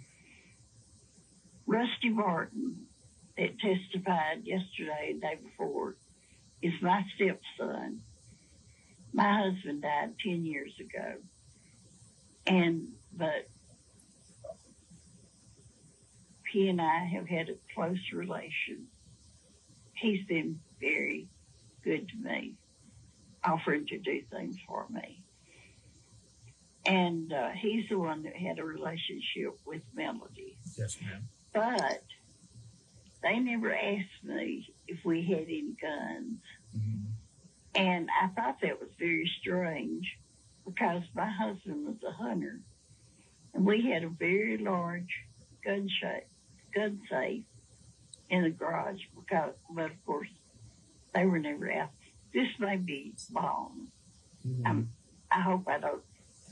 Rusty Martin, that testified yesterday and the day before, is my stepson. My husband died 10 years ago. But he and I have had a close relation. He's been very good to me, offering to do things for me. And he's the one that had a relationship with Melody. Yes, ma'am. But they never asked me if we had any guns. Mm-hmm. And I thought that was very strange because my husband was a hunter. And we had a very large gun safe in the garage but of course, they were never out. This may be long. Mm-hmm. I hope I don't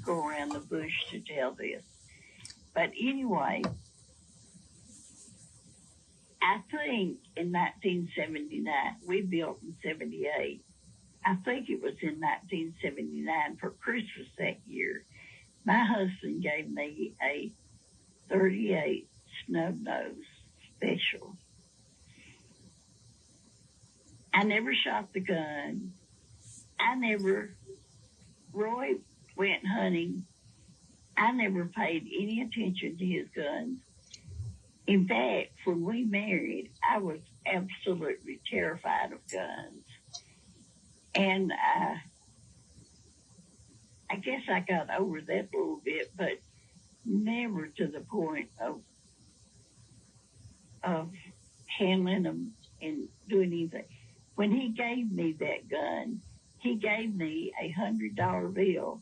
go around the bush to tell this. But anyway, I think in 1979, we built in 78. I think it was in 1979 for Christmas that year. My husband gave me a 38 snub-nose special. I never shot the gun. Roy went hunting. I never paid any attention to his guns. In fact, when we married, I was absolutely terrified of guns. And I guess I got over that a little bit, but never to the point of handling them and doing anything. When he gave me that gun, he gave me $100 bill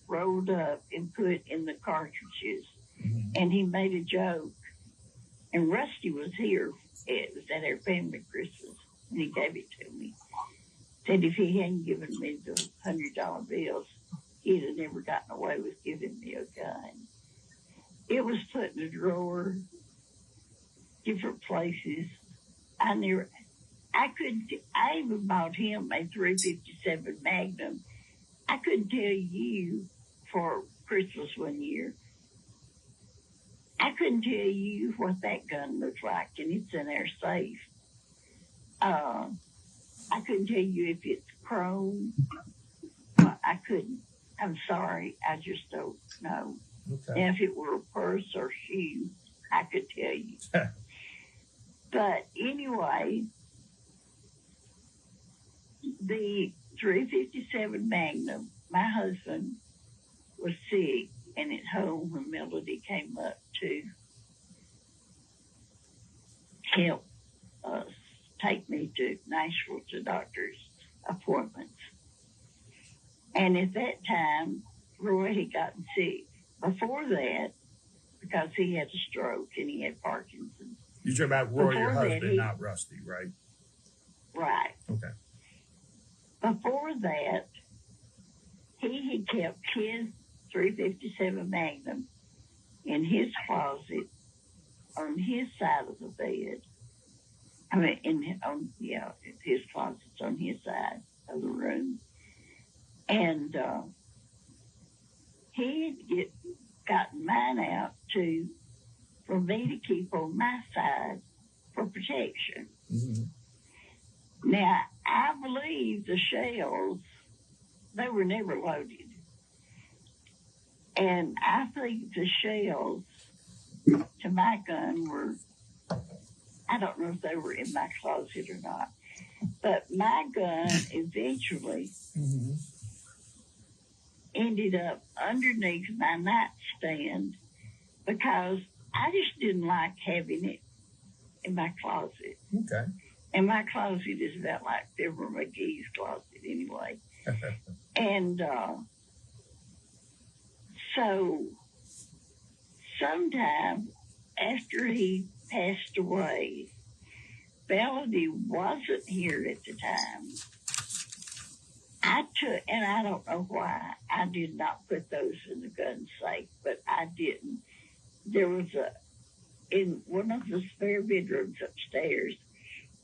rolled up and put in the cartridges. Mm-hmm. And he made a joke. And Rusty was here. It was at our family Christmas, and he gave it to me. Said if he hadn't given me the $100 bills, he'd have never gotten away with giving me a gun. It was put in a drawer different places. I even bought him a 357 Magnum. I couldn't tell you for Christmas one year. I couldn't tell you what that gun looks like, and it's in our safe. I couldn't tell you if it's chrome. Well, I couldn't. I'm sorry. I just don't know. Okay. And if it were a purse or shoe, I could tell you. But anyway, the 357 Magnum, my husband was sick and at home when Melody came up to help us take me to Nashville to doctor's appointments. And at that time, Roy had gotten sick. Before that, because he had a stroke and he had Parkinson's. You're talking about Roy, your Before that, husband, not Rusty, right? Right. Okay. Before that, he had kept his 357 Magnum in his closet on his side of the bed. I mean, his closet's on his side of the room. And he had gotten mine out for me to keep on my side for protection. Mm-hmm. Now, I believe the shells, they were never loaded. And I think the shells to my gun were, I don't know if they were in my closet or not, but my gun eventually ended up underneath my nightstand because I just didn't like having it in my closet. Okay. And my closet is about like Deborah McGee's closet anyway. And so sometime after he passed away, Melody wasn't here at the time. And I don't know why I did not put those in the gun safe, but I didn't. There was in one of the spare bedrooms upstairs,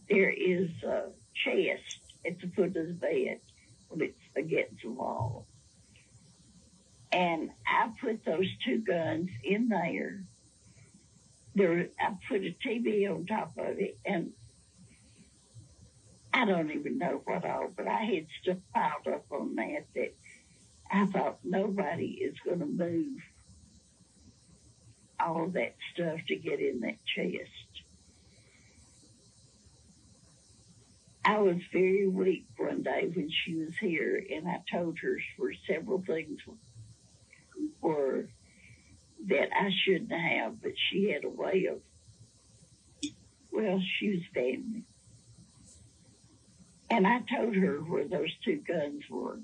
there is a chest at the foot of the bed when it's against the wall. And I put those two guns in there. I put a TV on top of it, and I don't even know what all, but I had stuff piled up on that I thought nobody is going to move all of that stuff to get in that chest. I was very weak one day when she was here, and I told her for several things were that I shouldn't have, but she had a way of, well, she was family. And I told her where those two guns were.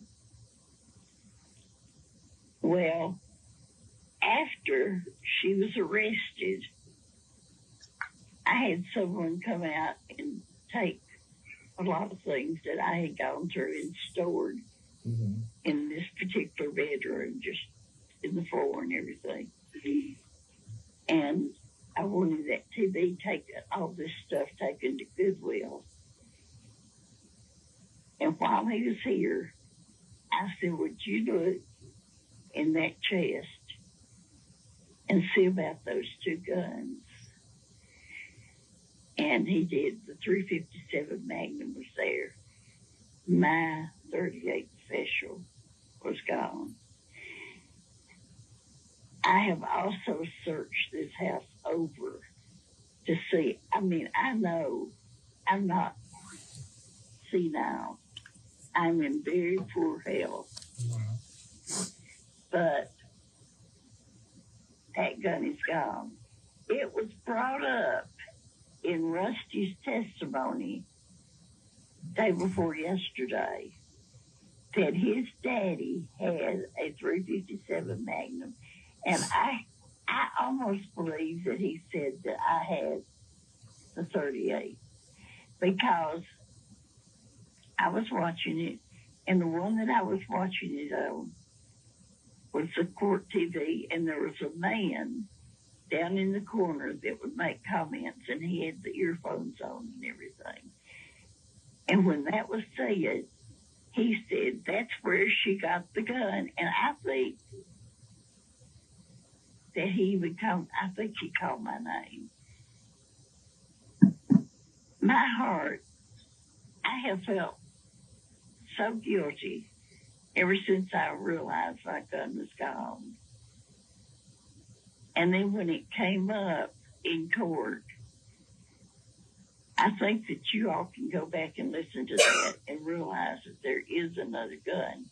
Well, after she was arrested, I had someone come out and take a lot of things that I had gone through and stored in this particular bedroom, just in the floor and everything. And I wanted that TV taken, all this stuff taken to Goodwill. And while he was here, I said, would you look in that chest and see about those two guns? And he did. The 357 Magnum was there. My 38 Special was gone. I have also searched this house over to see. I mean, I know I'm not senile. I'm in very poor health. But that gun is gone. It was brought up in Rusty's testimony day before yesterday that his daddy had a 357 Magnum. And I almost believe that he said that I had the 38 because I was watching it, and the one that I was watching it on was the court TV, and there was a man down in the corner that would make comments, and he had the earphones on and everything. And when that was said, he said, that's where she got the gun. And I think that he would come, I think he called my name. My heart, I have felt so guilty ever since I realized my gun was gone. And then when it came up in court, I think that you all can go back and listen to that and realize that there is another gun.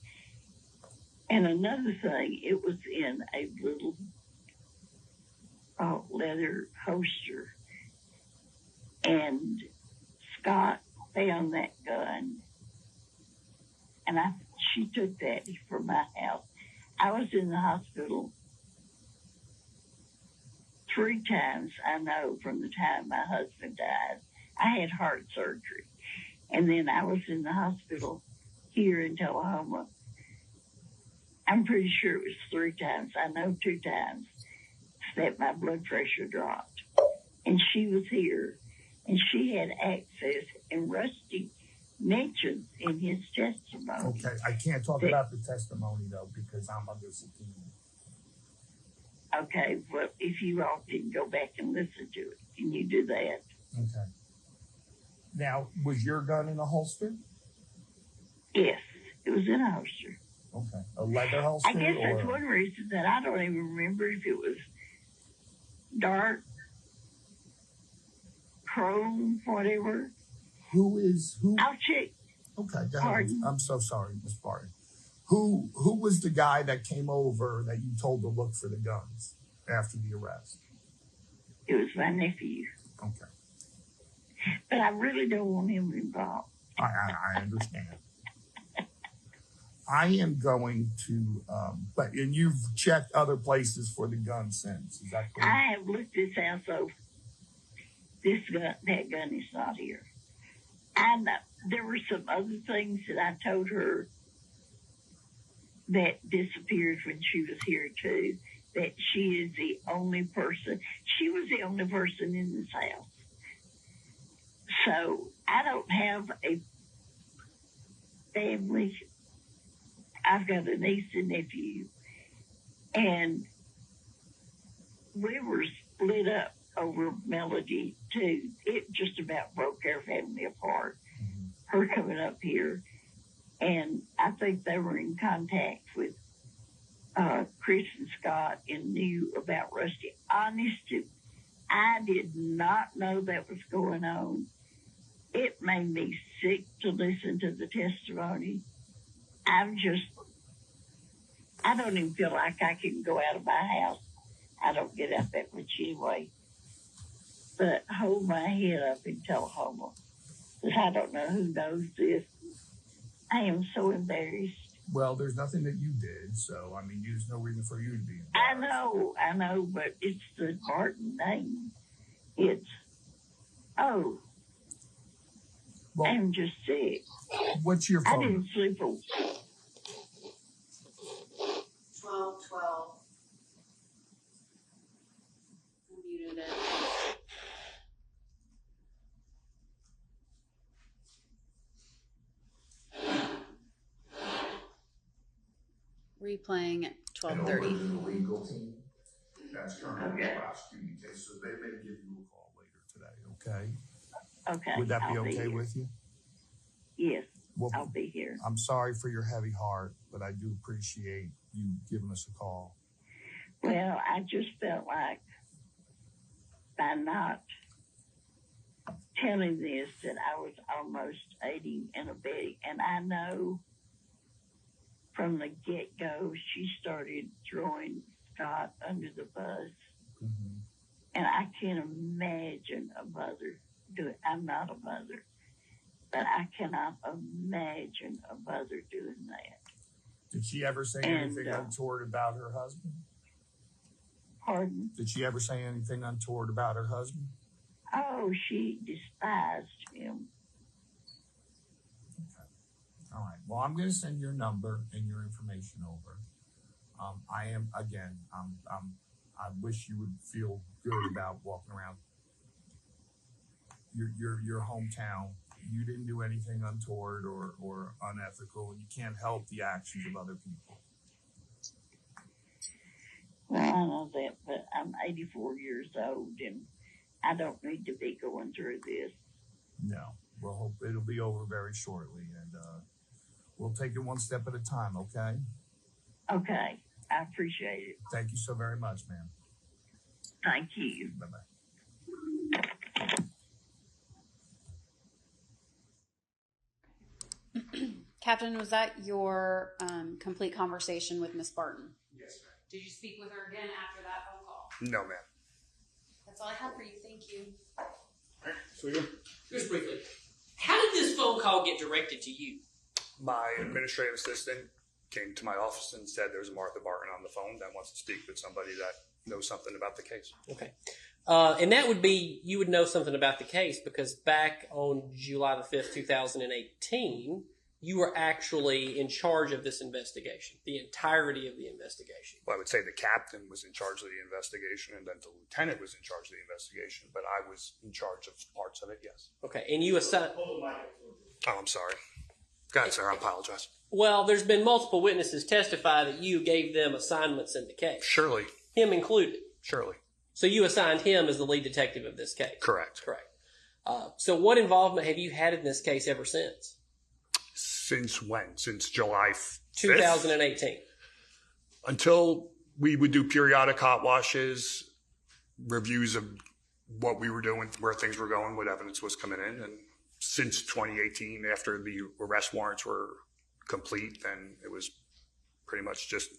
And another thing, it was in a little leather holster. And Scott found that gun. And she took that from my house. I was in the hospital 3 times, I know, from the time my husband died. I had heart surgery. And then I was in the hospital here in Tullahoma. I'm pretty sure it was 3 times. I know 2 times that my blood pressure dropped. And she was here. And she had access. And Rusty mentioned in his testimony. Okay, I can't talk about the testimony, though, because I'm under subpoena. Okay, well, if you all can go back and listen to it, can you do that? Okay. Now, was your gun in a holster? Yes, it was in a holster. Okay. A leather holster? I guess that's one reason that I don't even remember if it was dark, chrome, whatever. Who? I'll check. Okay, go ahead. Pardon? I'm so sorry, Miss Barton. Who was the guy that came over that you told to look for the guns after the arrest? It was my nephew. Okay. But I really don't want him involved. I understand. I am going to, and you've checked other places for the gun since, is that correct? I have looked this house over. That gun is not here. And there were some other things that I told her that disappeared when she was here too, that she is the only person, she was the only person in this house. So I don't have a family. I've got a niece and nephew, and we were split up over Melody too. It just about broke our family apart. Her coming up here, and I think they were in contact with Chris and Scott and knew about Rusty. Honestly, I did not know that was going on. It made me sick to listen to the testimony. I don't even feel like I can go out of my house. I don't get out that much anyway. But hold my head up in Tullahoma, because I don't know who knows this. I am so embarrassed. Well, there's nothing that you did, so, I mean, there's no reason for you to be embarrassed. I know, but it's the Martin name. Well, I'm just sick. What's your phone? I didn't sleep a 12. I muted it. Replaying at 12:30. Legal team that's currently prosecuting the case, so they may give you a call later today. Okay. Okay. Would that be okay with you? Yes. Well, I'll be here. I'm sorry for your heavy heart, but I do appreciate you giving us a call. Well, I just felt like by not telling this that I was almost aiding and abetting. And I know from the get-go, she started throwing Scott under the bus. Mm-hmm. And I can't imagine a mother do it. I'm not a mother, but I cannot imagine a mother doing that. Did she ever say anything untoward about her husband? Pardon? Did she ever say anything untoward about her husband? Oh, she despised him. Okay. All right. Well, I'm going to send your number and your information over. I wish you would feel good about walking around your hometown. You didn't do anything untoward or unethical, and you can't help the actions of other people. Well, I know that, but I'm 84 years old, and I don't need to be going through this. No. We'll hope it'll be over very shortly, and we'll take it one step at a time, okay? Okay. I appreciate it. Thank you so very much, ma'am. Thank you. Bye-bye. Captain, was that your complete conversation with Miss Barton? Yes, ma'am. Did you speak with her again after that phone call? No, ma'am. That's all I have for you. Thank you. Just briefly, how did this phone call get directed to you? My administrative assistant came to my office and said there's a Martha Barton on the phone that wants to speak with somebody that knows something about the case. Okay. And that would be, you would know something about the case because back on July the 5th, 2018, you were actually in charge of this investigation, the entirety of the investigation. Well, I would say the captain was in charge of the investigation and then the lieutenant was in charge of the investigation, but I was in charge of parts of it, yes. Okay, and you assigned... Oh, I'm sorry. Go ahead, sir. I apologize. Well, there's been multiple witnesses testify that you gave them assignments in the case. Surely. Him included. Surely. So you assigned him as the lead detective of this case. Correct. Correct. So what involvement have you had in this case ever since? Since when? Since July 5th? 2018. Until we would do periodic hot washes, reviews of what we were doing, where things were going, what evidence was coming in. And since 2018, after the arrest warrants were complete, then it was pretty much just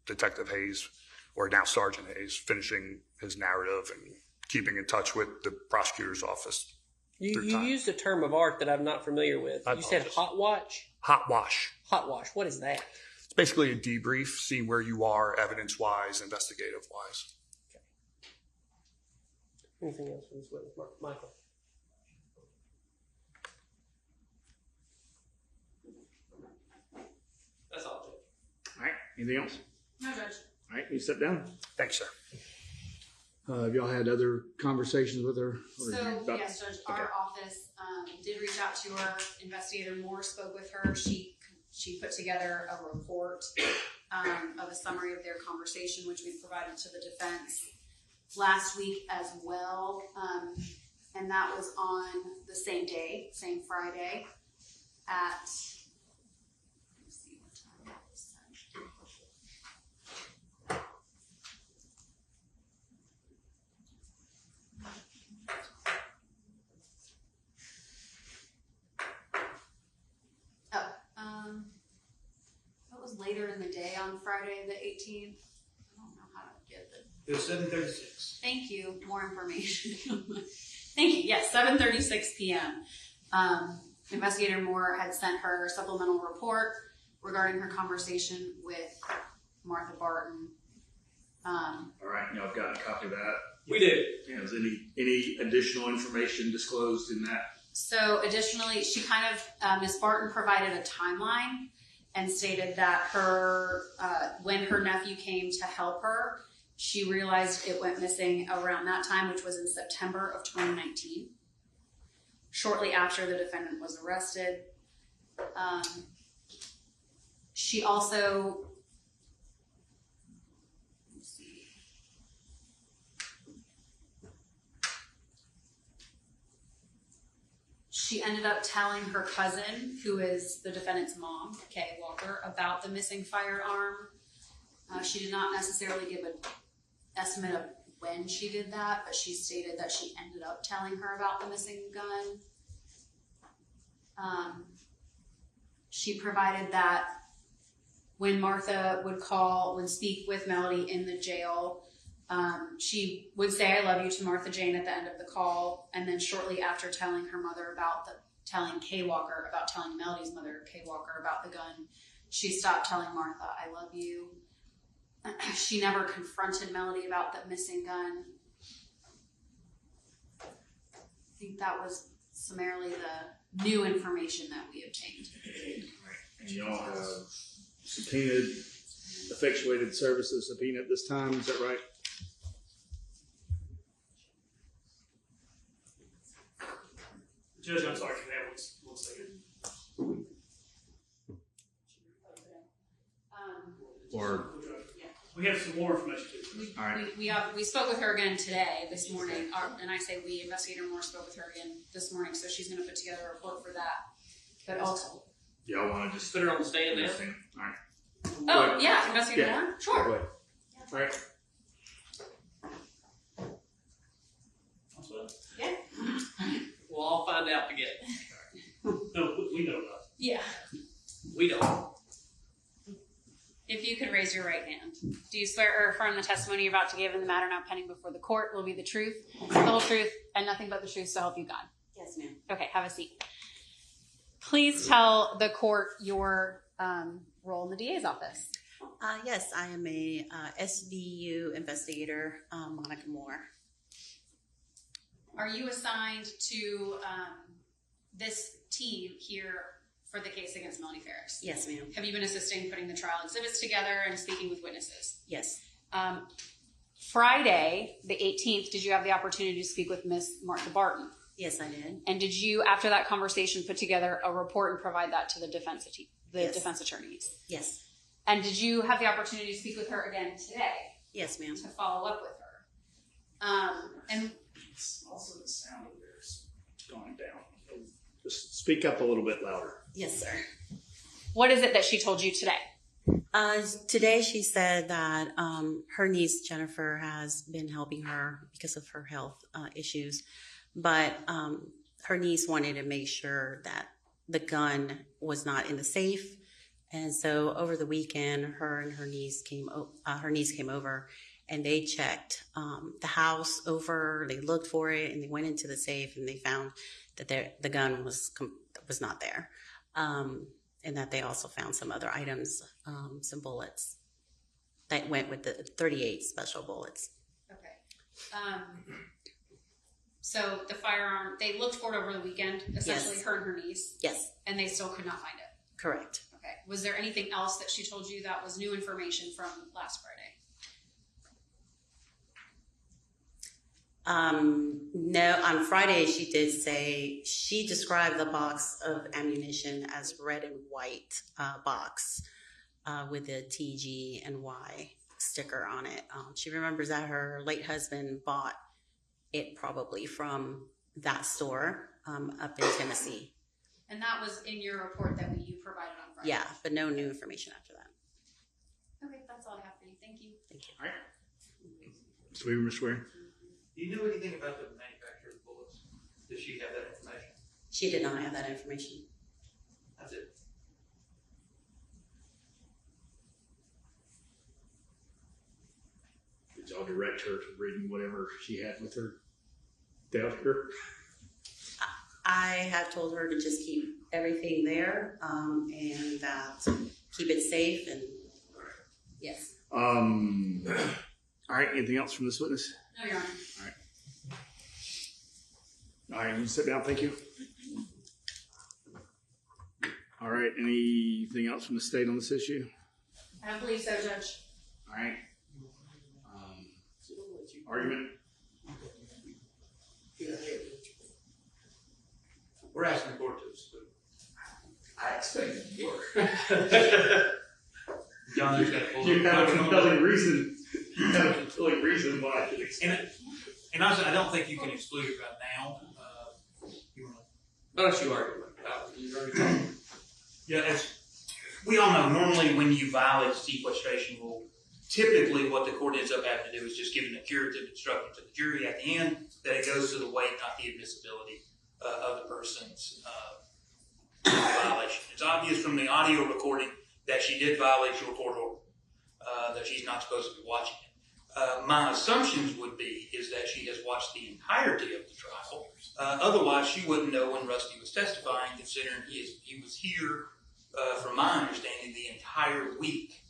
Detective Hayes, or now Sergeant Hayes, finishing his narrative and keeping in touch with the prosecutor's office. You used a term of art that I'm not familiar with. You said hot watch? Hot wash. Hot wash. What is that? It's basically a debrief, see where you are evidence-wise, investigative-wise. Okay. Anything else for this witness, Michael? That's all, Judge. All right. Anything else? No, Judge. All right. You sit down. Thanks, sir. Have y'all had other conversations with her? Yes, Judge, our office did reach out to her. Investigator Moore spoke with her. She put together a report of a summary of their conversation, which we provided to the defense last week as well. And that was on the same day, same Friday at, let's see what time it was sent. That was later in the day on Friday the 18th. I don't know how to get the... It was 7:36. Thank you. More information. Thank you. Yes, 7:36 p.m. Investigator Moore had sent her supplemental report regarding her conversation with Martha Barton. All right. Y'all have gotten a copy of that? We did. Yeah, was any additional information disclosed in that? So additionally, she kind of, Ms. Barton provided a timeline and stated that when her nephew came to help her, she realized it went missing around that time, which was in September of 2019, shortly after the defendant was arrested. She also, she ended up telling her cousin, who is the defendant's mom, Kay Walker, about the missing firearm. She did not necessarily give an estimate of when she did that, but she stated that she ended up telling her about the missing gun. She provided that when Martha would speak with Melody in the jail, she would say, "I love you" to Martha Jane at the end of the call, and then shortly after telling her mother telling Kay Walker about telling Melody's mother, Kay Walker, about the gun, she stopped telling Martha, "I love you." She never confronted Melody about the missing gun. I think that was summarily the new information that we obtained. And y'all have subpoenaed, effectuated services subpoena at this time, is that right? Judge, I'm sorry, can we have 1 second? Or we have some more information. We, all right. we spoke with her again today, this morning, and I say we, Investigator Moore spoke with her again this morning, so she's going to put together a report for that. But also, Y'all want to just put her on the stand now? All right. oh yeah, Investigator Yeah. Moore, sure. Go ahead. All right. Yeah. We'll all find out together. No, we know about it. Yeah. We don't. If you could raise your right hand. Do you swear or affirm the testimony you're about to give in the matter now pending before the court will be the truth, the whole truth, and nothing but the truth, so help you God? Yes, ma'am. Okay, have a seat. Please tell the court your role in the DA's office. Yes, I am a SVU investigator, Monica Moore. Are you assigned to this team here for the case against Melanie Farris? Yes, ma'am. Have you been assisting putting the trial exhibits together and speaking with witnesses? Yes. Friday, the 18th, did you have the opportunity to speak with Miss Martha Barton? Yes, I did. And did you, after that conversation, put together a report and provide that to the defense attorneys? Yes. And did you have the opportunity to speak with her again today? Yes, ma'am. To follow up with her? And Also, the sound of theirs going down. Just speak up a little bit louder. Yes, sir. what is it that she told you today? Today she said that her niece Jennifer has been helping her because of her health issues, but her niece wanted to make sure that the gun was not in the safe, and so over the weekend, her and her niece came over, and they checked the house over. They looked for it, and they went into the safe, and they found that the gun was not there. And that they also found some other items, some bullets that went with the 38 special bullets. Okay. So the firearm, they looked for it over the weekend, essentially, Yes. her and her niece? Yes. And they still could not find it? Correct. Okay. Was there anything else that she told you that was new information from last Friday? No, on Friday she did say, she described the box of ammunition as red and white box with the TG and Y sticker on it. She remembers that her late husband bought it probably from that store up in Tennessee. And that was in your report that you provided on Friday? Yeah, but no new information after that. Okay, that's all I have for you. Thank you. Thank you. All right. So we were swearing. Do you know anything about the manufacturer of bullets? Does she have that information? She did not have that information. That's it. Did y'all direct her to reading whatever she had with her down here? I have told her to just keep everything there and that keep it safe and yes. All right. Anything else from this witness? No, Your Honor. All right. All right. You sit down. Thank you. All right. Anything else from the state on this issue? I don't believe so, Judge. All right. Argument. We're asking the court to exclude. I expected more. John, there's got to pull You have a compelling reason. You have a compelling reason why I should exclude. And honestly, I don't think you can exclude it right now. Why don't you argue? Yeah, we all know, normally when you violate the sequestration rule, typically what the court ends up having to do is just give an curative instruction to the jury at the end that it goes to the weight, not the admissibility of the person's violation. It's obvious from the audio recording that she did violate your court order, that she's not supposed to be watching it. My assumptions would be is that she has watched the entirety of the trial. Otherwise, she wouldn't know when Rusty was testifying, considering he was here, from my understanding, the entire week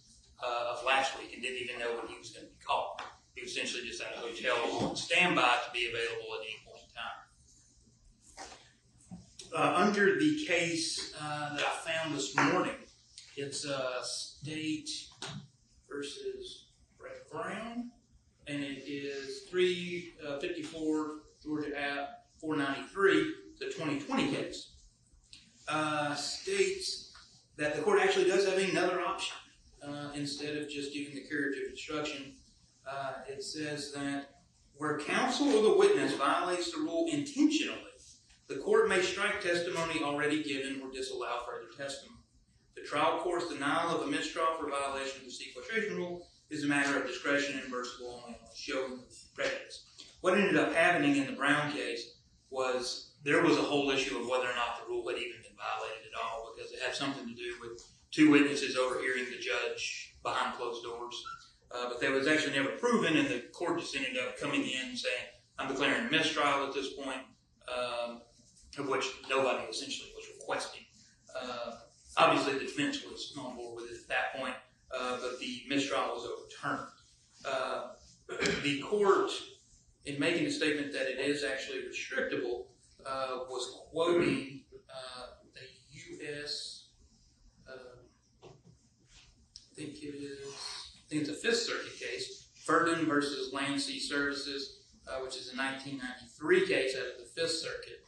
of last week and didn't even know when he was going to be called. He was essentially just at a hotel on standby to be available at any point in time. Under the case that I found this morning, it's State versus Brett Brown, and it is 354 Georgia App 493. the 2020 case, states that the court actually does have another option. Instead of just giving the curative instruction, it says that where counsel or the witness violates the rule intentionally, the court may strike testimony already given or disallow further testimony. The trial court's denial of a mistrial for violation of the sequestration rule is a matter of discretion and reversible only on showing prejudice. What ended up happening in the Brown case was there was a whole issue of whether or not the rule had even been violated at all, because it had something to do with two witnesses overhearing the judge behind closed doors. But that was actually never proven, and the court just ended up coming in and saying, I'm declaring a mistrial at this point, of which nobody essentially was requesting. Obviously, the defense was on board with it at that point, but the mistrial was overturned. The court, in making a statement that it is actually restrictable, was quoting the U.S., I think it's a Fifth Circuit case, Ferdin versus Land Sea Services, which is a 1993 case out of the Fifth Circuit.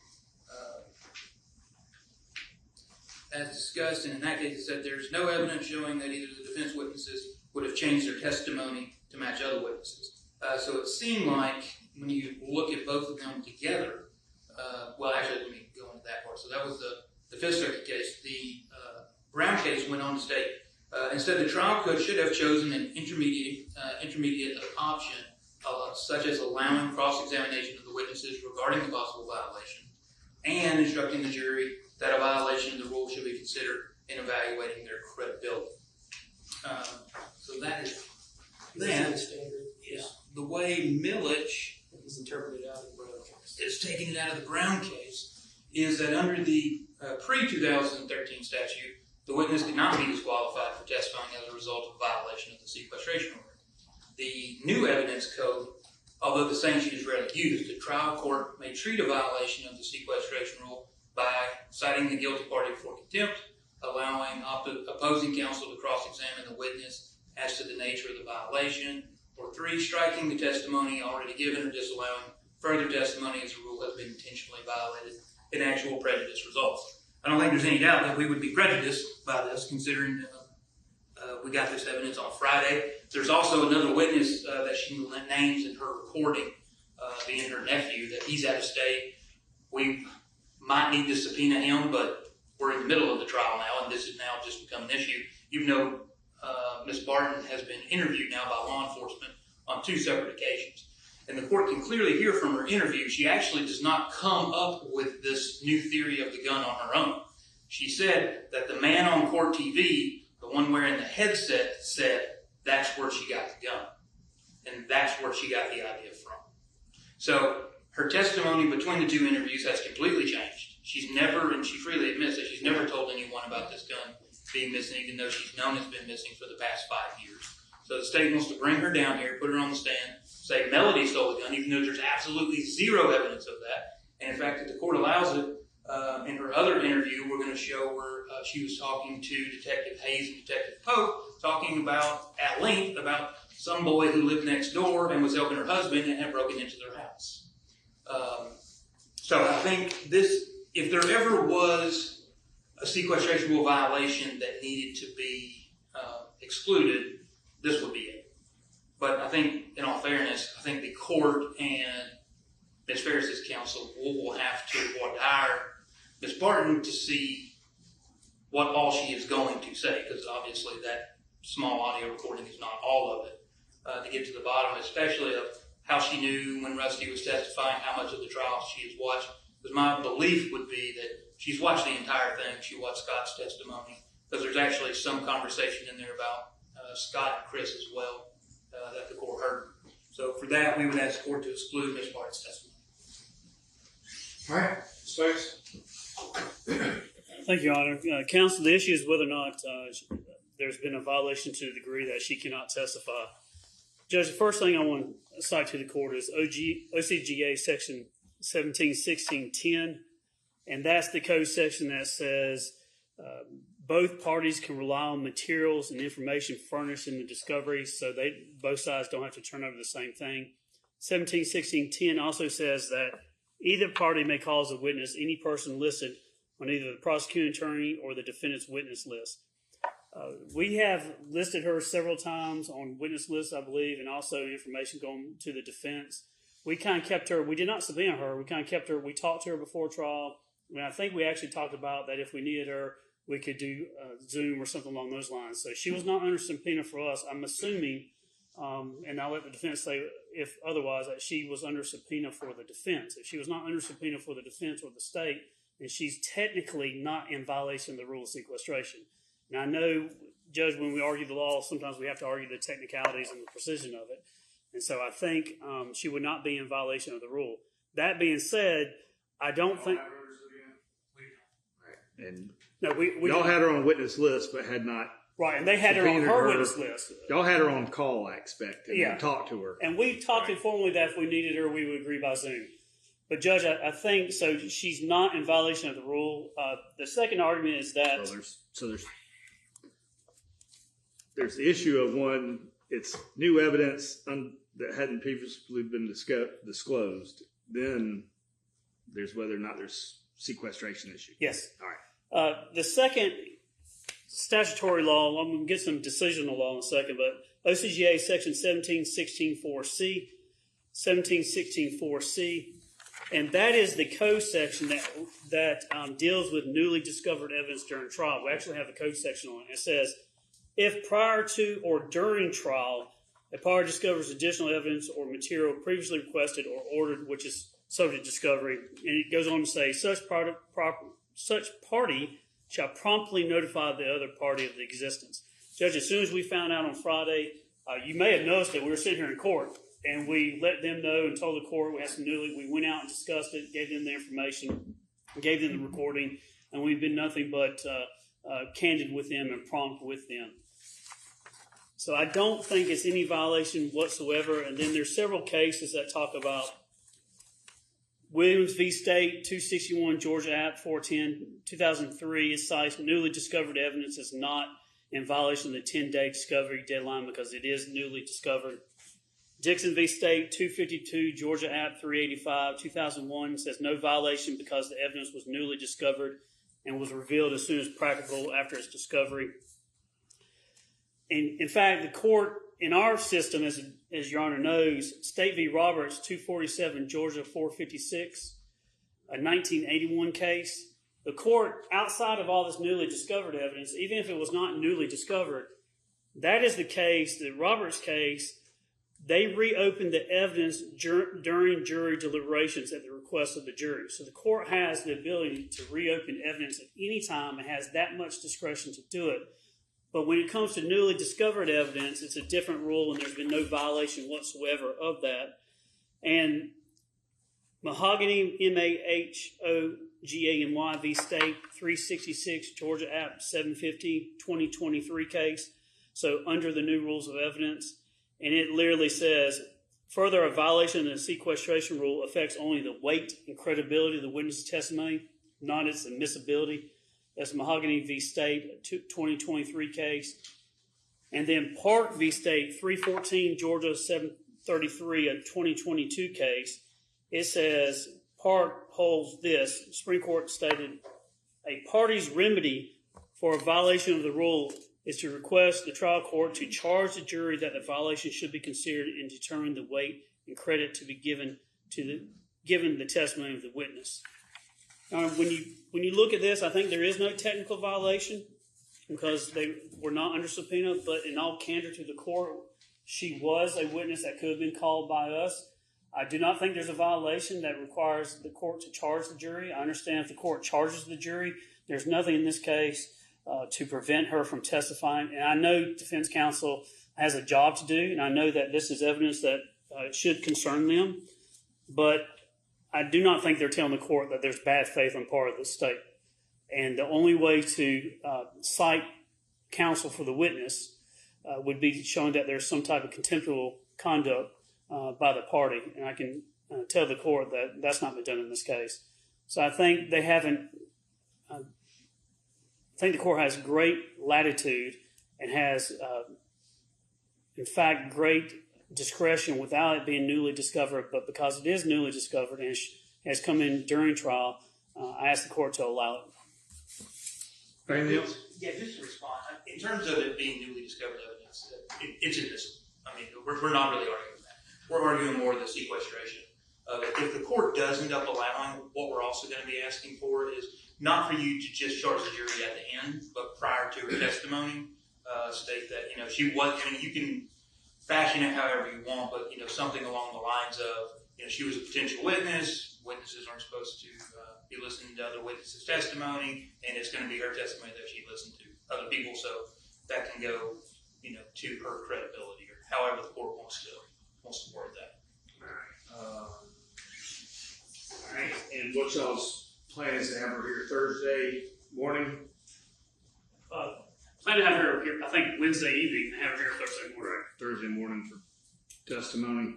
As discussed, and in that case it said there's no evidence showing that either the defense witnesses would have changed their testimony to match other witnesses. So it seemed like when you look at both of them together, well, actually, let me go into that part. So that was the Fifth Circuit case. The Brown case went on to state, instead, the trial court should have chosen an intermediate option, such as allowing cross-examination of the witnesses regarding the possible violation and instructing the jury that a violation of the rule should be considered in evaluating their credibility. So that is the way Millich is interpreted out of the Brown case. Is taking it out of the Brown case is that under the pre-2013 statute, the witness could not be disqualified for testifying as a result of a violation of the sequestration order. The new evidence code, although the sanction is rarely used, the trial court may treat a violation of the sequestration rule by citing the guilty party for contempt, allowing opposing counsel to cross-examine the witness as to the nature of the violation, or 3, striking the testimony already given or disallowing further testimony as a rule has been intentionally violated in actual prejudice results. I don't think there's any doubt that we would be prejudiced by this, considering we got this evidence on Friday. There's also another witness that she names in her recording, being her nephew, that he's out of state. We might need to subpoena him, but we're in the middle of the trial now, and this has now just become an issue. Even though Ms. Barton has been interviewed now by law enforcement on 2 separate occasions. And the court can clearly hear from her interview, she actually does not come up with this new theory of the gun on her own. She said that the man on court TV, the one wearing the headset, said that's where she got the gun. And that's where she got the idea from. So her testimony between the 2 interviews has completely changed. She's never, and she freely admits that she's never told anyone about this gun being missing, even though she's known it's been missing for the past 5 years. So the state wants to bring her down here, put her on the stand, say Melody stole the gun, even though there's absolutely zero evidence of that. And in fact, if the court allows it, in her other interview, we're going to show where she was talking to Detective Hayes and Detective Pope, talking about, at length, about some boy who lived next door and was helping her husband and had broken into their house. So I think this, if there ever was a sequestration rule violation that needed to be excluded, this would be it. But I think, in all fairness, I think the court and Ms. Farris's counsel will have to hire Ms. Barton to see what all she is going to say, because obviously that small audio recording is not all of it, to get to the bottom, especially of how she knew when Rusty was testifying, how much of the trial she has watched. Because my belief would be that she's watched the entire thing. She watched Scott's testimony, because there's actually some conversation in there about Scott and Chris as well that the court heard. So for that, we would ask the court to exclude Ms. Barton's testimony. All right, Stokes. Thank you, Your Honor. Counsel, the issue is whether or not there's been a violation to the degree that she cannot testify. Judge, the first thing I want to cite to the court is OCGA section 171610, and that's the code section that says both parties can rely on materials and information furnished in the discovery, so both sides don't have to turn over the same thing. 171610 also says that Either party may call as a witness any person listed on either the prosecuting attorney or the defendant's witness list. We have listed her several times on witness lists, I believe, and also information going to the defense. We kind of kept her. We did not subpoena her. We kind of kept her. We talked to her before trial. And I think we actually talked about that if we needed her, we could do Zoom or something along those lines. So she was not under subpoena for us. I'm assuming, and I'll let the defense say if otherwise, that she was under subpoena for the defense. If she was not under subpoena for the defense or the state, then she's technically not in violation of the rule of sequestration. Now, I know, Judge, when we argue the law, sometimes we have to argue the technicalities and the precision of it. And so I think she would not be in violation of the rule. That being said, I don't think... And no, we y'all had her on witness list, but had not... Right, and they had her on her witness list. Y'all had her on call, I expect, and yeah. talked to her. And we talked informally that if we needed her, we would agree by Zoom. But, Judge, I think, so she's not in violation of the rule. The second argument is that... There's the issue of one, it's new evidence that hadn't previously been disclosed. Then there's whether or not there's sequestration issue. Yes. All right. The second statutory law, I'm going to get some decisional law in a second, but OCGA section 1716.4c, 1716.4c, and that is the code section that deals with newly discovered evidence during trial. We actually have a code section on it. It says, if prior to or during trial, a party discovers additional evidence or material previously requested or ordered, which is subject to discovery, and it goes on to say, such party shall promptly notify the other party of the existence. Judge, as soon as we found out on Friday, you may have noticed that we were sitting here in court, and we let them know and told the court we had some we went out and discussed it, gave them the information, gave them the recording, and we've been nothing but candid with them and prompt with them. So I don't think it's any violation whatsoever. And then there's several cases that talk about Williams v. State, 261 Georgia Act 410, 2003. It cites newly discovered evidence as not in violation of the 10-day discovery deadline because it is newly discovered. Dixon v. State, 252 Georgia Act 385, 2001 says no violation because the evidence was newly discovered and was revealed as soon as practical after its discovery. And in fact, the court in our system, as Your Honor knows, State v. Roberts, 247 Georgia 456, a 1981 case. The court, outside of all this newly discovered evidence, even if it was not newly discovered, that is the case, the Roberts case, they reopened the evidence during jury deliberations at the request of the jury. So the court has the ability to reopen evidence at any time and has that much discretion to do it. But when it comes to newly discovered evidence, it's a different rule and there's been no violation whatsoever of that. And Mahogany, M-A-H-O-G-A-N-Y v. State, 366 Georgia Act 750, 2023 case. So under the new rules of evidence. And it literally says, further, a violation of the sequestration rule affects only the weight and credibility of the witness's testimony, not its admissibility. That's Mahogany v. State, 2023 case. And then Park v. State, 314 Georgia 733, a 2022 case. It says, Park holds this. The Supreme Court stated, a party's remedy for a violation of the rule is to request the trial court to charge the jury that the violation should be considered in determining the weight and credit to be given the testimony of the witness. When you look at this, I think there is no technical violation because they were not under subpoena, but in all candor to the court, she was a witness that could have been called by us. I do not think there's a violation that requires the court to charge the jury. I understand if the court charges the jury, there's nothing in this case to prevent her from testifying. And I know defense counsel has a job to do, and I know that this is evidence that should concern them, but I do not think they're telling the court that there's bad faith on part of the state. And the only way to cite counsel for the witness would be showing that there's some type of contemptible conduct by the party. And I can tell the court that that's not been done in this case. So I think they haven't, I think the court has great latitude and has, in fact, great discretion without it being newly discovered. But because it is newly discovered and has come in during trial, I asked the court to allow it. Anything else? Yeah, just to respond. In terms of it being newly discovered evidence, it's admissible. I mean, we're not really arguing that. We're arguing more the sequestration of it. If the court does end up allowing, what we're also going to be asking for is not for you to just charge the jury at the end, but prior to her testimony, state that, she was, you can fashion it however you want, but, something along the lines of, she was a potential witness, witnesses aren't supposed to be listening to other witnesses' testimony, and it's going to be her testimony that she listened to other people, so that can go, to her credibility, or however the court wants to word that. All right. And what y'all's plan is to have her here Thursday morning? Plan to have her here, I think, Wednesday evening, and have her here Thursday morning. Right. Thursday morning for testimony.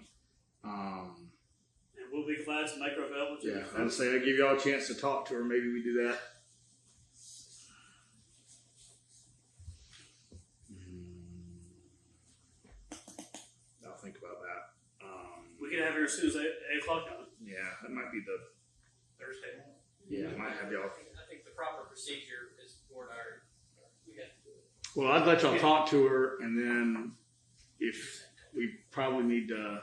And we'll be glad to make her available to Yeah, I'd say I'd give y'all a chance to talk to her. Maybe we do that. I'll think about that. We could have her as soon as 8 o'clock on. Yeah, that might be the Thursday morning. Yeah, I might have y'all. I think the proper procedure is for our. We have to do it. Well, I'd let y'all talk to her, and then if we probably need to.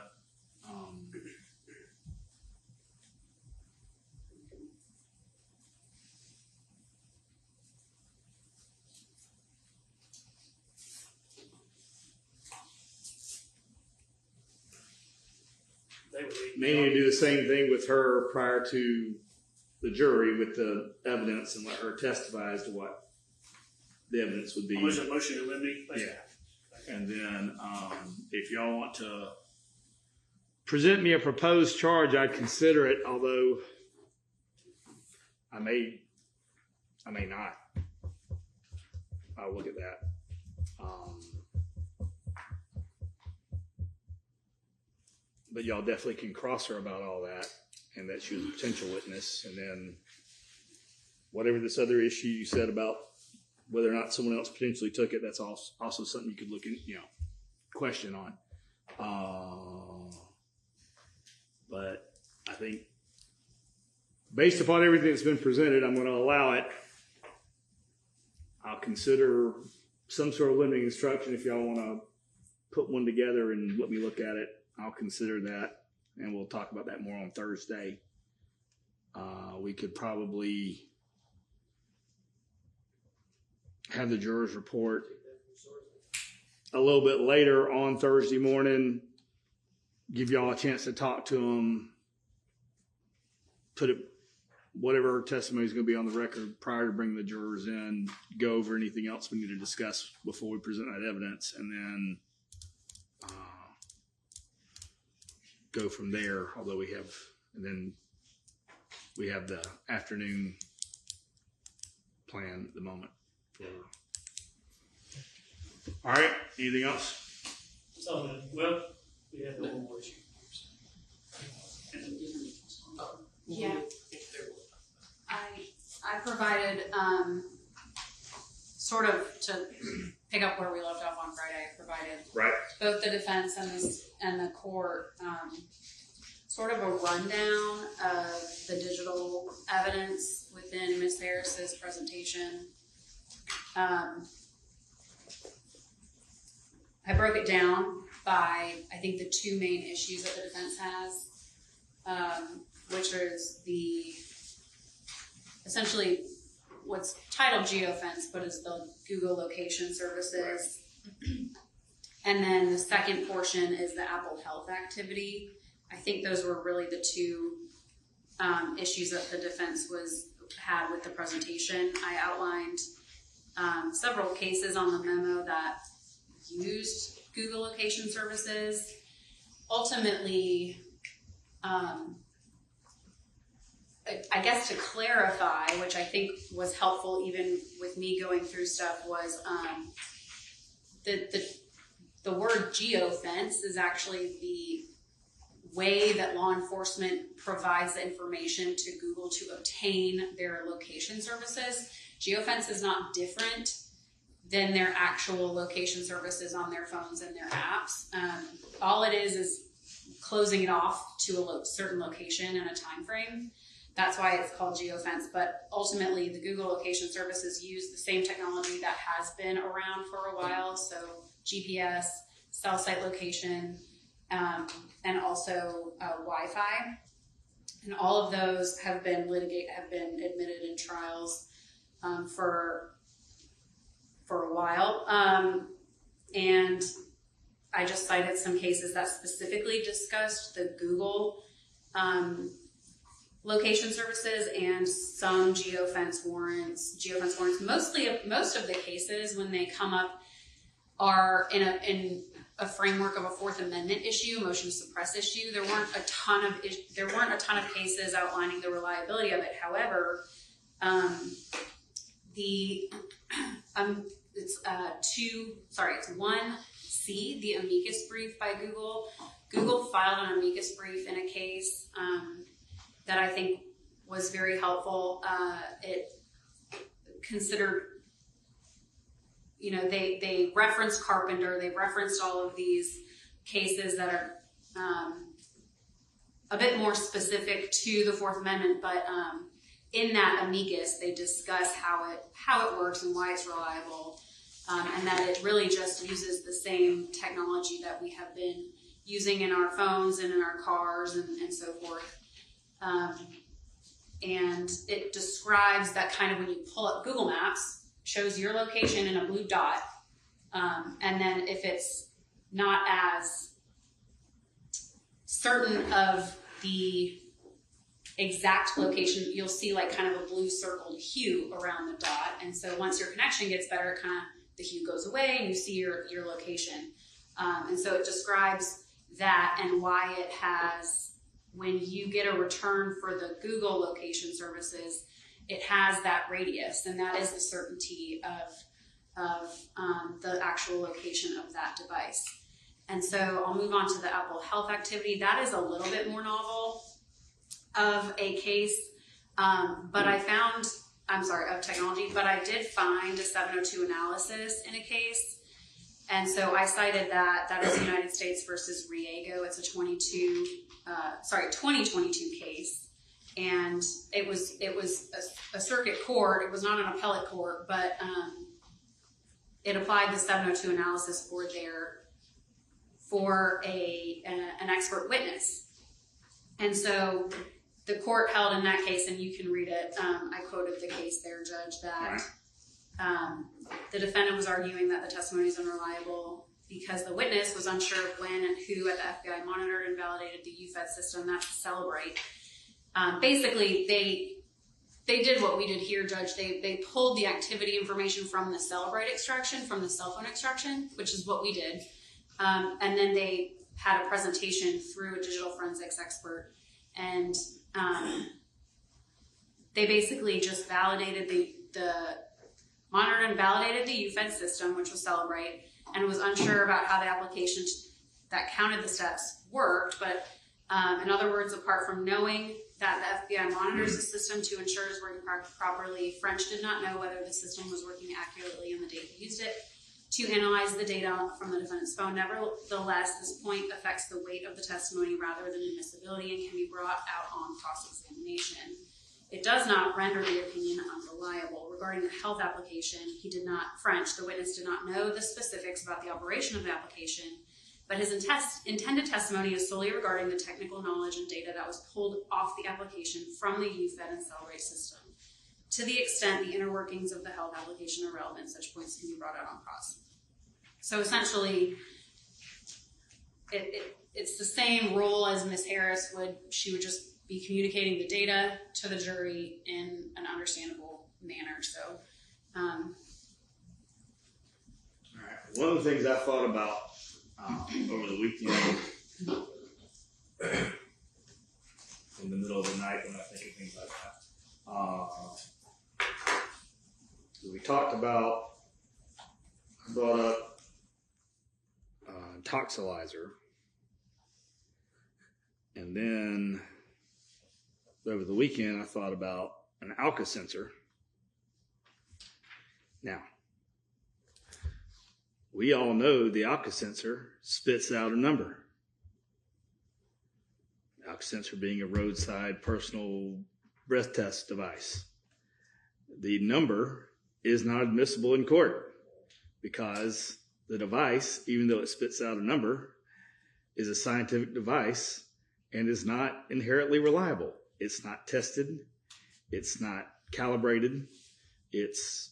May need to do the same thing with her prior to the jury with the evidence and let her testify as to what the evidence would be. Almost a motion to eliminate. Yeah. And then if y'all want to present me a proposed charge, I'd consider it, although I may not. I'll look at that. But y'all definitely can cross her about all that, and that she was a potential witness. And then whatever this other issue you said about whether or not someone else potentially took it, that's also something you could look in, question on. But I think based upon everything that's been presented, I'm going to allow it. I'll consider some sort of limiting instruction if y'all want to put one together and let me look at it. I'll consider that, and we'll talk about that more on Thursday. We could probably have the jurors report a little bit later on Thursday morning, give y'all a chance to talk to them, whatever testimony is going to be on the record prior to bringing the jurors in, go over anything else we need to discuss before we present that evidence, and then go from there, although we have the afternoon plan at the moment. All right, anything else? So, well, we have one more issue. Yeah. I provided, sort of to pick up where we left off on Friday, I provided both the defense and the court sort of a rundown of the digital evidence within Ms. Harris's presentation. I broke it down by, I think, the two main issues that the defense has, which is essentially what's titled geofence, but is the Google location services. And then the second portion is the Apple Health activity. I think those were really the two issues that the defense had with the presentation. I outlined several cases on the memo that used Google location services. Ultimately, I guess to clarify, which I think was helpful even with me going through stuff, was the word geofence is actually the way that law enforcement provides the information to Google to obtain their location services. Geofence is not different than their actual location services on their phones and their apps. All it is closing it off to a certain location and a time frame. That's why it's called geofence. But ultimately, the Google location services use the same technology that has been around for a while. So GPS, cell site location, and also Wi-Fi. And all of those have been admitted in trials for a while. And I just cited some cases that specifically discussed the Google location services and some geofence warrants. Most of the cases, when they come up, are in a framework of a Fourth Amendment issue, motion to suppress issue. There weren't a ton of cases outlining the reliability of it. However, it's 1C, the amicus brief by Google. Google filed an amicus brief in a case that I think was very helpful. It considered, they referenced Carpenter, they referenced all of these cases that are a bit more specific to the Fourth Amendment, but in that amicus, they discuss how it works and why it's reliable, and that it really just uses the same technology that we have been using in our phones and in our cars and so forth. And it describes that kind of when you pull up Google Maps, shows your location in a blue dot, and then if it's not as certain of the exact location, you'll see like kind of a blue circled hue around the dot. And so once your connection gets better, the hue goes away and you see your location. And so it describes that and why it has, when you get a return for the Google location services, it has that radius, and that is the certainty of the actual location of that device. And so I'll move on to the Apple Health activity. That is a little bit more novel of a case, of technology, but I did find a 702 analysis in a case. And so I cited that is United States versus Riego. It's a 2022 case. And it was a circuit court. It was not an appellate court, but it applied the 702 analysis for an expert witness. And so the court held in that case, and you can read it, I quoted the case there, Judge, that the defendant was arguing that the testimony is unreliable because the witness was unsure of when and who at the FBI monitored and validated the UFED system, that's Celebrate. Basically, they did what we did here, Judge. They pulled the activity information from the Celebrate extraction, from the cell phone extraction, which is what we did. And then they had a presentation through a digital forensics expert. And they basically just validated the monitored and validated the UFED system, which was Celebrate, and was unsure about how the application that counted the steps worked. But in other words, apart from knowing that the FBI monitors the system to ensure it's working properly, French did not know whether the system was working accurately on the day he used it to analyze the data from the defendant's phone. Nevertheless, this point affects the weight of the testimony rather than admissibility and can be brought out on cross-examination. It does not render the opinion unreliable. Regarding the health application, French, the witness did not know the specifics about the operation of the application, but his intended testimony is solely regarding the technical knowledge and data that was pulled off the application from the UFED and Celebrate system. To the extent the inner workings of the health application are relevant, such points can be brought out on cross. So essentially, it's the same role as Ms. Harris would. She would just be communicating the data to the jury in an understandable manner. So, all right. One of the things I thought about over the weekend, in the middle of the night when I think of things like that, we talked about, I brought up Toxilizer, and then over the weekend I thought about an Alka sensor. Now, we all know the Alka sensor spits out a number. Alka-Sensor being a roadside personal breath test device. The number is not admissible in court because the device, even though it spits out a number, is a scientific device and is not inherently reliable. It's not tested. It's not calibrated. It's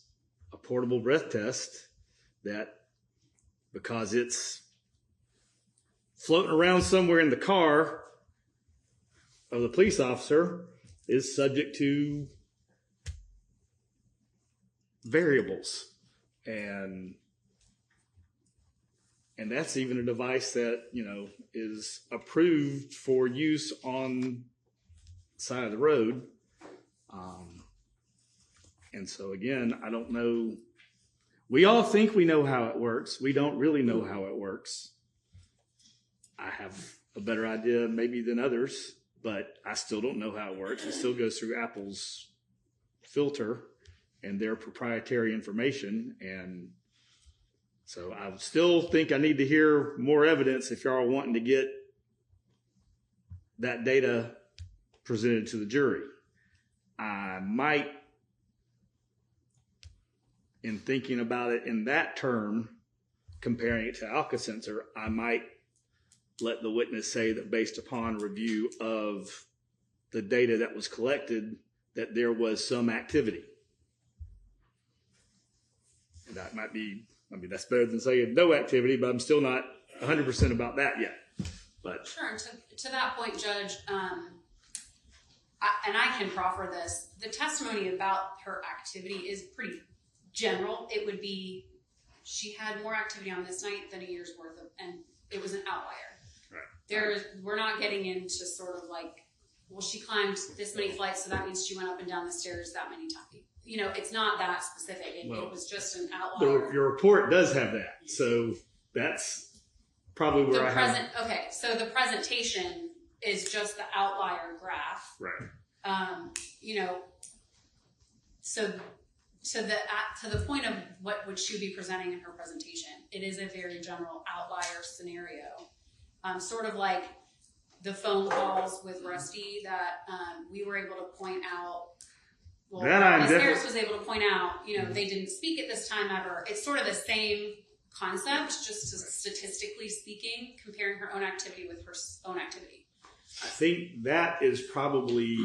a portable breath test that, because it's floating around somewhere in the car of the police officer, is subject to variables. And that's even a device that, is approved for use on the side of the road. And so again, I don't know. We all think we know how it works. We don't really know how it works. I have a better idea maybe than others, but I still don't know how it works. It still goes through Apple's filter and their proprietary information. And so I still think I need to hear more evidence if y'all are wanting to get that data presented to the jury. I might, in thinking about it in that term, comparing it to Alka-Sensor, I might let the witness say that based upon review of the data that was collected, that there was some activity. And that might be, that's better than saying no activity, but I'm still not 100% about that yet. But sure. And to that point, Judge, and I can proffer this, the testimony about her activity is pretty general. It would be, she had more activity on this night than a year's worth of, and it was an outlier. Right. We're not getting into sort of like, well, she climbed this many flights, so that means she went up and down the stairs that many times. It's not that specific. It was just an outlier. Your report does have that, so that's probably where Okay, so the presentation is just the outlier graph. Right. To the point of what would she be presenting in her presentation, it is a very general outlier scenario. Sort of like the phone calls with Rusty that we were able to point out. Well, Ms. Harris was able to point out, they didn't speak at this time ever. It's sort of the same concept, just statistically speaking, comparing her own activity with her own activity. I think that is probably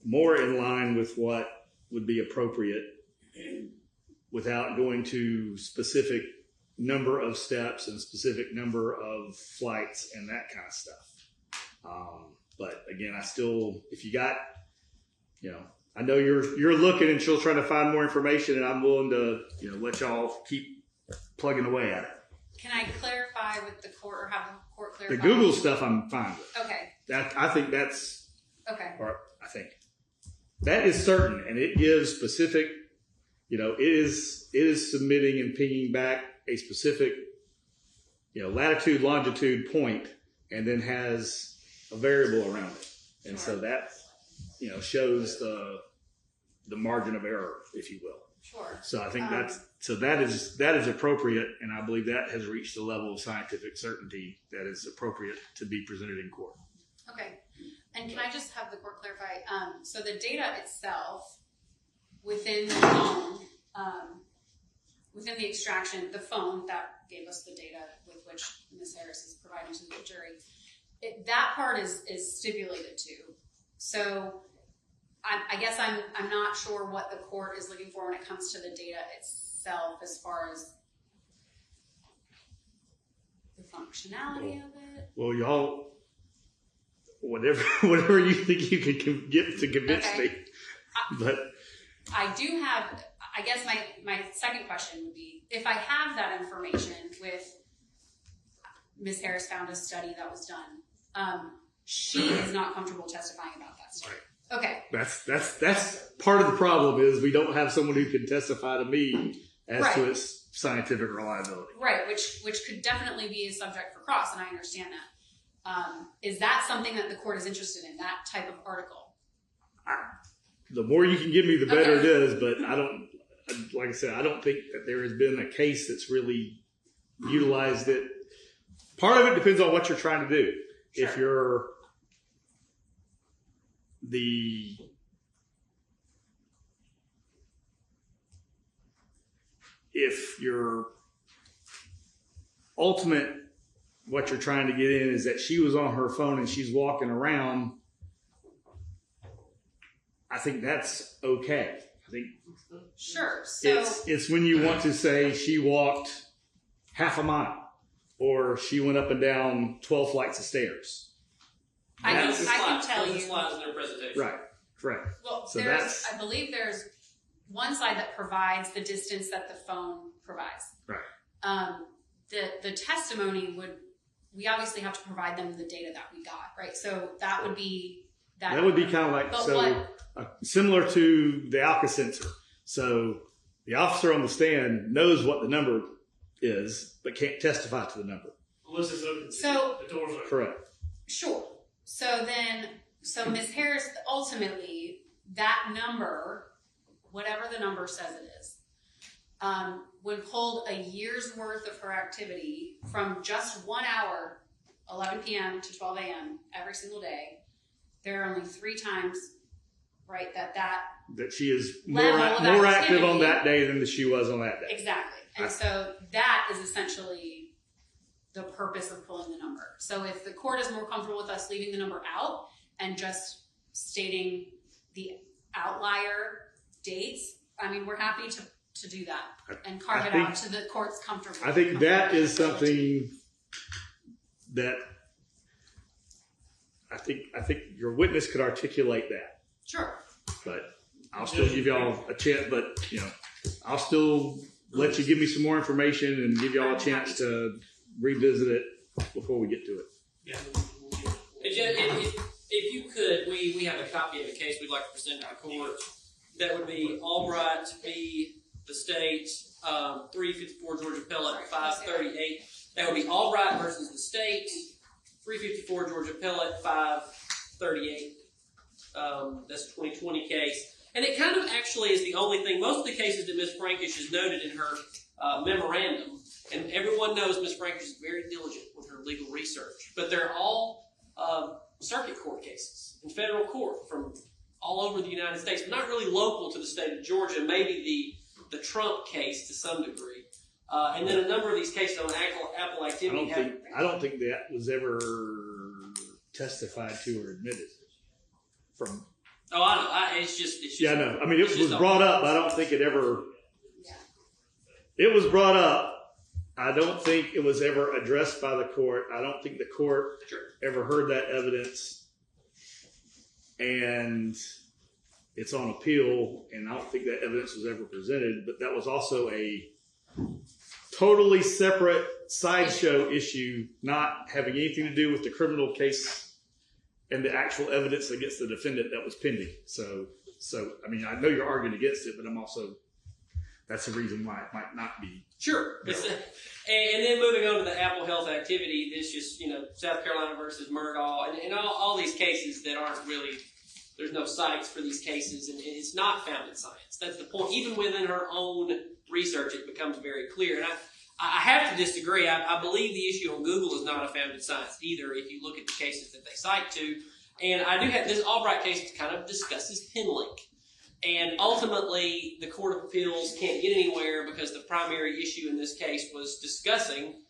more in line with what would be appropriate without going to specific number of steps and specific number of flights and that kind of stuff. But again, if you got, I know you're looking and still trying to find more information, and I'm willing to, let y'all keep plugging away at it. Can I clarify with the court, or have the court clarify? The Google stuff I'm fine with. Okay. I think that's okay. Or I think that is certain, and it gives specific. It is submitting and pinging back a specific, latitude, longitude point, and then has a variable around it, and so that, shows the margin of error, if you will. Sure. So I think that is appropriate, and I believe that has reached the level of scientific certainty that is appropriate to be presented in court. Okay. And can I just have the court clarify? So the data itself within the phone, within the extraction, the phone that gave us the data with which Ms. Harris is providing to the jury, that part is stipulated to. So I guess I'm not sure what the court is looking for when it comes to the data itself, as far as the functionality of it. Well, y'all, whatever you think you can get to convince me. But I do have, I guess my second question would be, if I have that information with Ms. Harris found a study that was done, she is not comfortable testifying about that study. Right. Okay. That's part of the problem is we don't have someone who can testify to me as to its scientific reliability. Right, which could definitely be a subject for cross, and I understand that. Is that something that the court is interested in, that type of article? The more you can give me, the better it is, but I don't, like I said, I don't think that there has been a case that's really utilized it part of it depends on what you're trying to do. Sure. If your ultimate, what you're trying to get in is that she was on her phone and she's walking around, I think that's okay. I think Sure. So it's when you want to say she walked half a mile or she went up and down 12 flights of stairs. I can tell you. Slides in their presentation. Right. Correct. Well, So I believe there's one slide that provides the distance that the phone provides. Right. The testimony we obviously have to provide them the data that we got, right? So that would be that. That would be kind of like, similar to the Alka sensor. So the officer on the stand knows what the number is, but can't testify to the number. Unless it's open. So the door's open. Correct. Sure. So Ms. Harris, ultimately, that number, whatever the number says it is, would hold a year's worth of her activity from just 1 hour, 11 p.m. to 12 a.m. every single day. There are only 3 times, right, that she is more active on that day than she was on that day. Exactly. And so that is essentially the purpose of pulling the number. So if the court is more comfortable with us leaving the number out and just stating the outlier dates, I mean, we're happy to do that and carve it out to the court's comfortable. I think that is something that I think your witness could articulate that. Sure. But I'll still give y'all a chance, but I'll still let you give me some more information and give y'all a chance to revisit it before we get to it. Yeah. If you could, we have a copy of the case we'd like to present to the court. That would be Albright v. the state, 354 Georgia Appellate 538. That would be Albright versus the state, 354 Georgia Appellate 538. That's a 2020 case. And it kind of actually is the only thing. Most of the cases that Ms. Frankish has noted in her memorandum, and everyone knows Ms. Frankish is very diligent with her legal research, but they're all circuit court cases in federal court from all over the United States, but not really local to the state of Georgia, maybe the Trump case to some degree. And then a number of these cases on Apple activity. I don't think that was ever testified to or admitted from. Oh, I know. It's just. Yeah, I know. I mean, it was brought up, but I don't think it ever. It was brought up. I don't think it was ever addressed by the court. I don't think the court ever heard that evidence. And it's on appeal, and I don't think that evidence was ever presented. But that was also a totally separate sideshow issue, not having anything to do with the criminal case and the actual evidence against the defendant that was pending. So I mean, I know you're arguing against it, but I'm also, that's the reason why it might not be. Sure. And then moving on to the Apple Health activity, this just, South Carolina versus Murdaugh, and all these cases that aren't really, there's no cites for these cases, and it's not found in science. That's the point. Even within her own research, it becomes very clear. And I have to disagree. I believe the issue on Google is not a found in science either, if you look at the cases that they cite to. And I do have this Albright case that kind of discusses PinLink. And ultimately, the Court of Appeals can't get anywhere because the primary issue in this case was discussing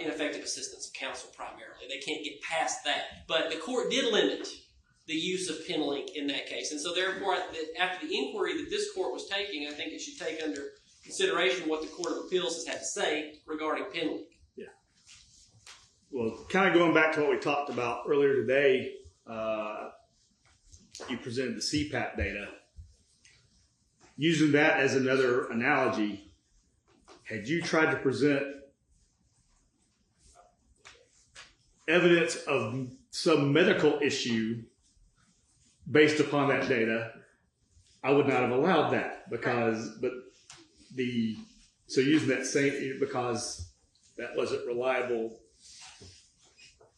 ineffective assistance of counsel primarily. They can't get past that. But the court did limit the use of PinLink in that case. And so therefore, after the inquiry that this court was taking, I think it should take under consideration what the Court of Appeals has had to say regarding PinLink. Yeah. Well, kind of going back to what we talked about earlier today, you presented the CPAP data. Using that as another analogy, had you tried to present evidence of some medical issue based upon that data, I would not have allowed that because using that same, because that wasn't reliable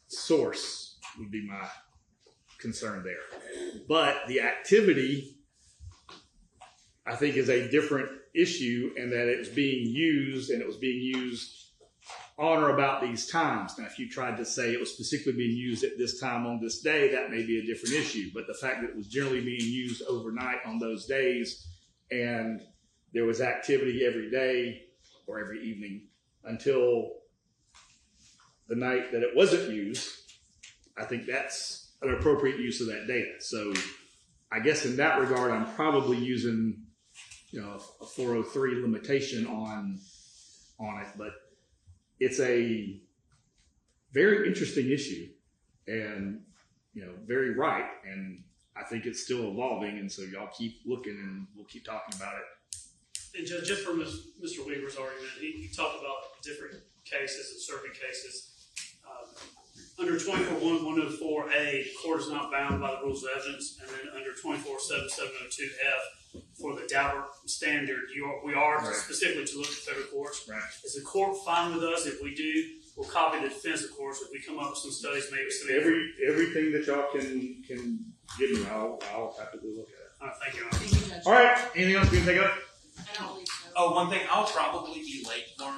source would be my concern there. But the activity, I think, is a different issue, and that it's being used, and it was being used on or about these times. Now, if you tried to say it was specifically being used at this time on this day, that may be a different issue. But the fact that it was generally being used overnight on those days, and there was activity every day or every evening until the night that it wasn't used, I think that's an appropriate use of that data. So I guess in that regard, I'm probably using, a 403 limitation on it, but it's a very interesting issue and, very ripe. And I think it's still evolving. And so y'all keep looking and we'll keep talking about it. And just from Mr. Weaver's argument, he talked about different cases and certain cases. Under 24.104A, the court is not bound by the rules of evidence. And then under 24.7702F, for the Daubert standard, we are right. specifically to look at federal courts. Right. Is the court fine with us? If we do, we'll copy the defense, of course. If we come up with some studies, maybe Everything that y'all can give me, I'll happily look at it. All right, thank you. All right. Anything else you can think of? I don't believe so. Oh, one thing, I'll probably be late tomorrow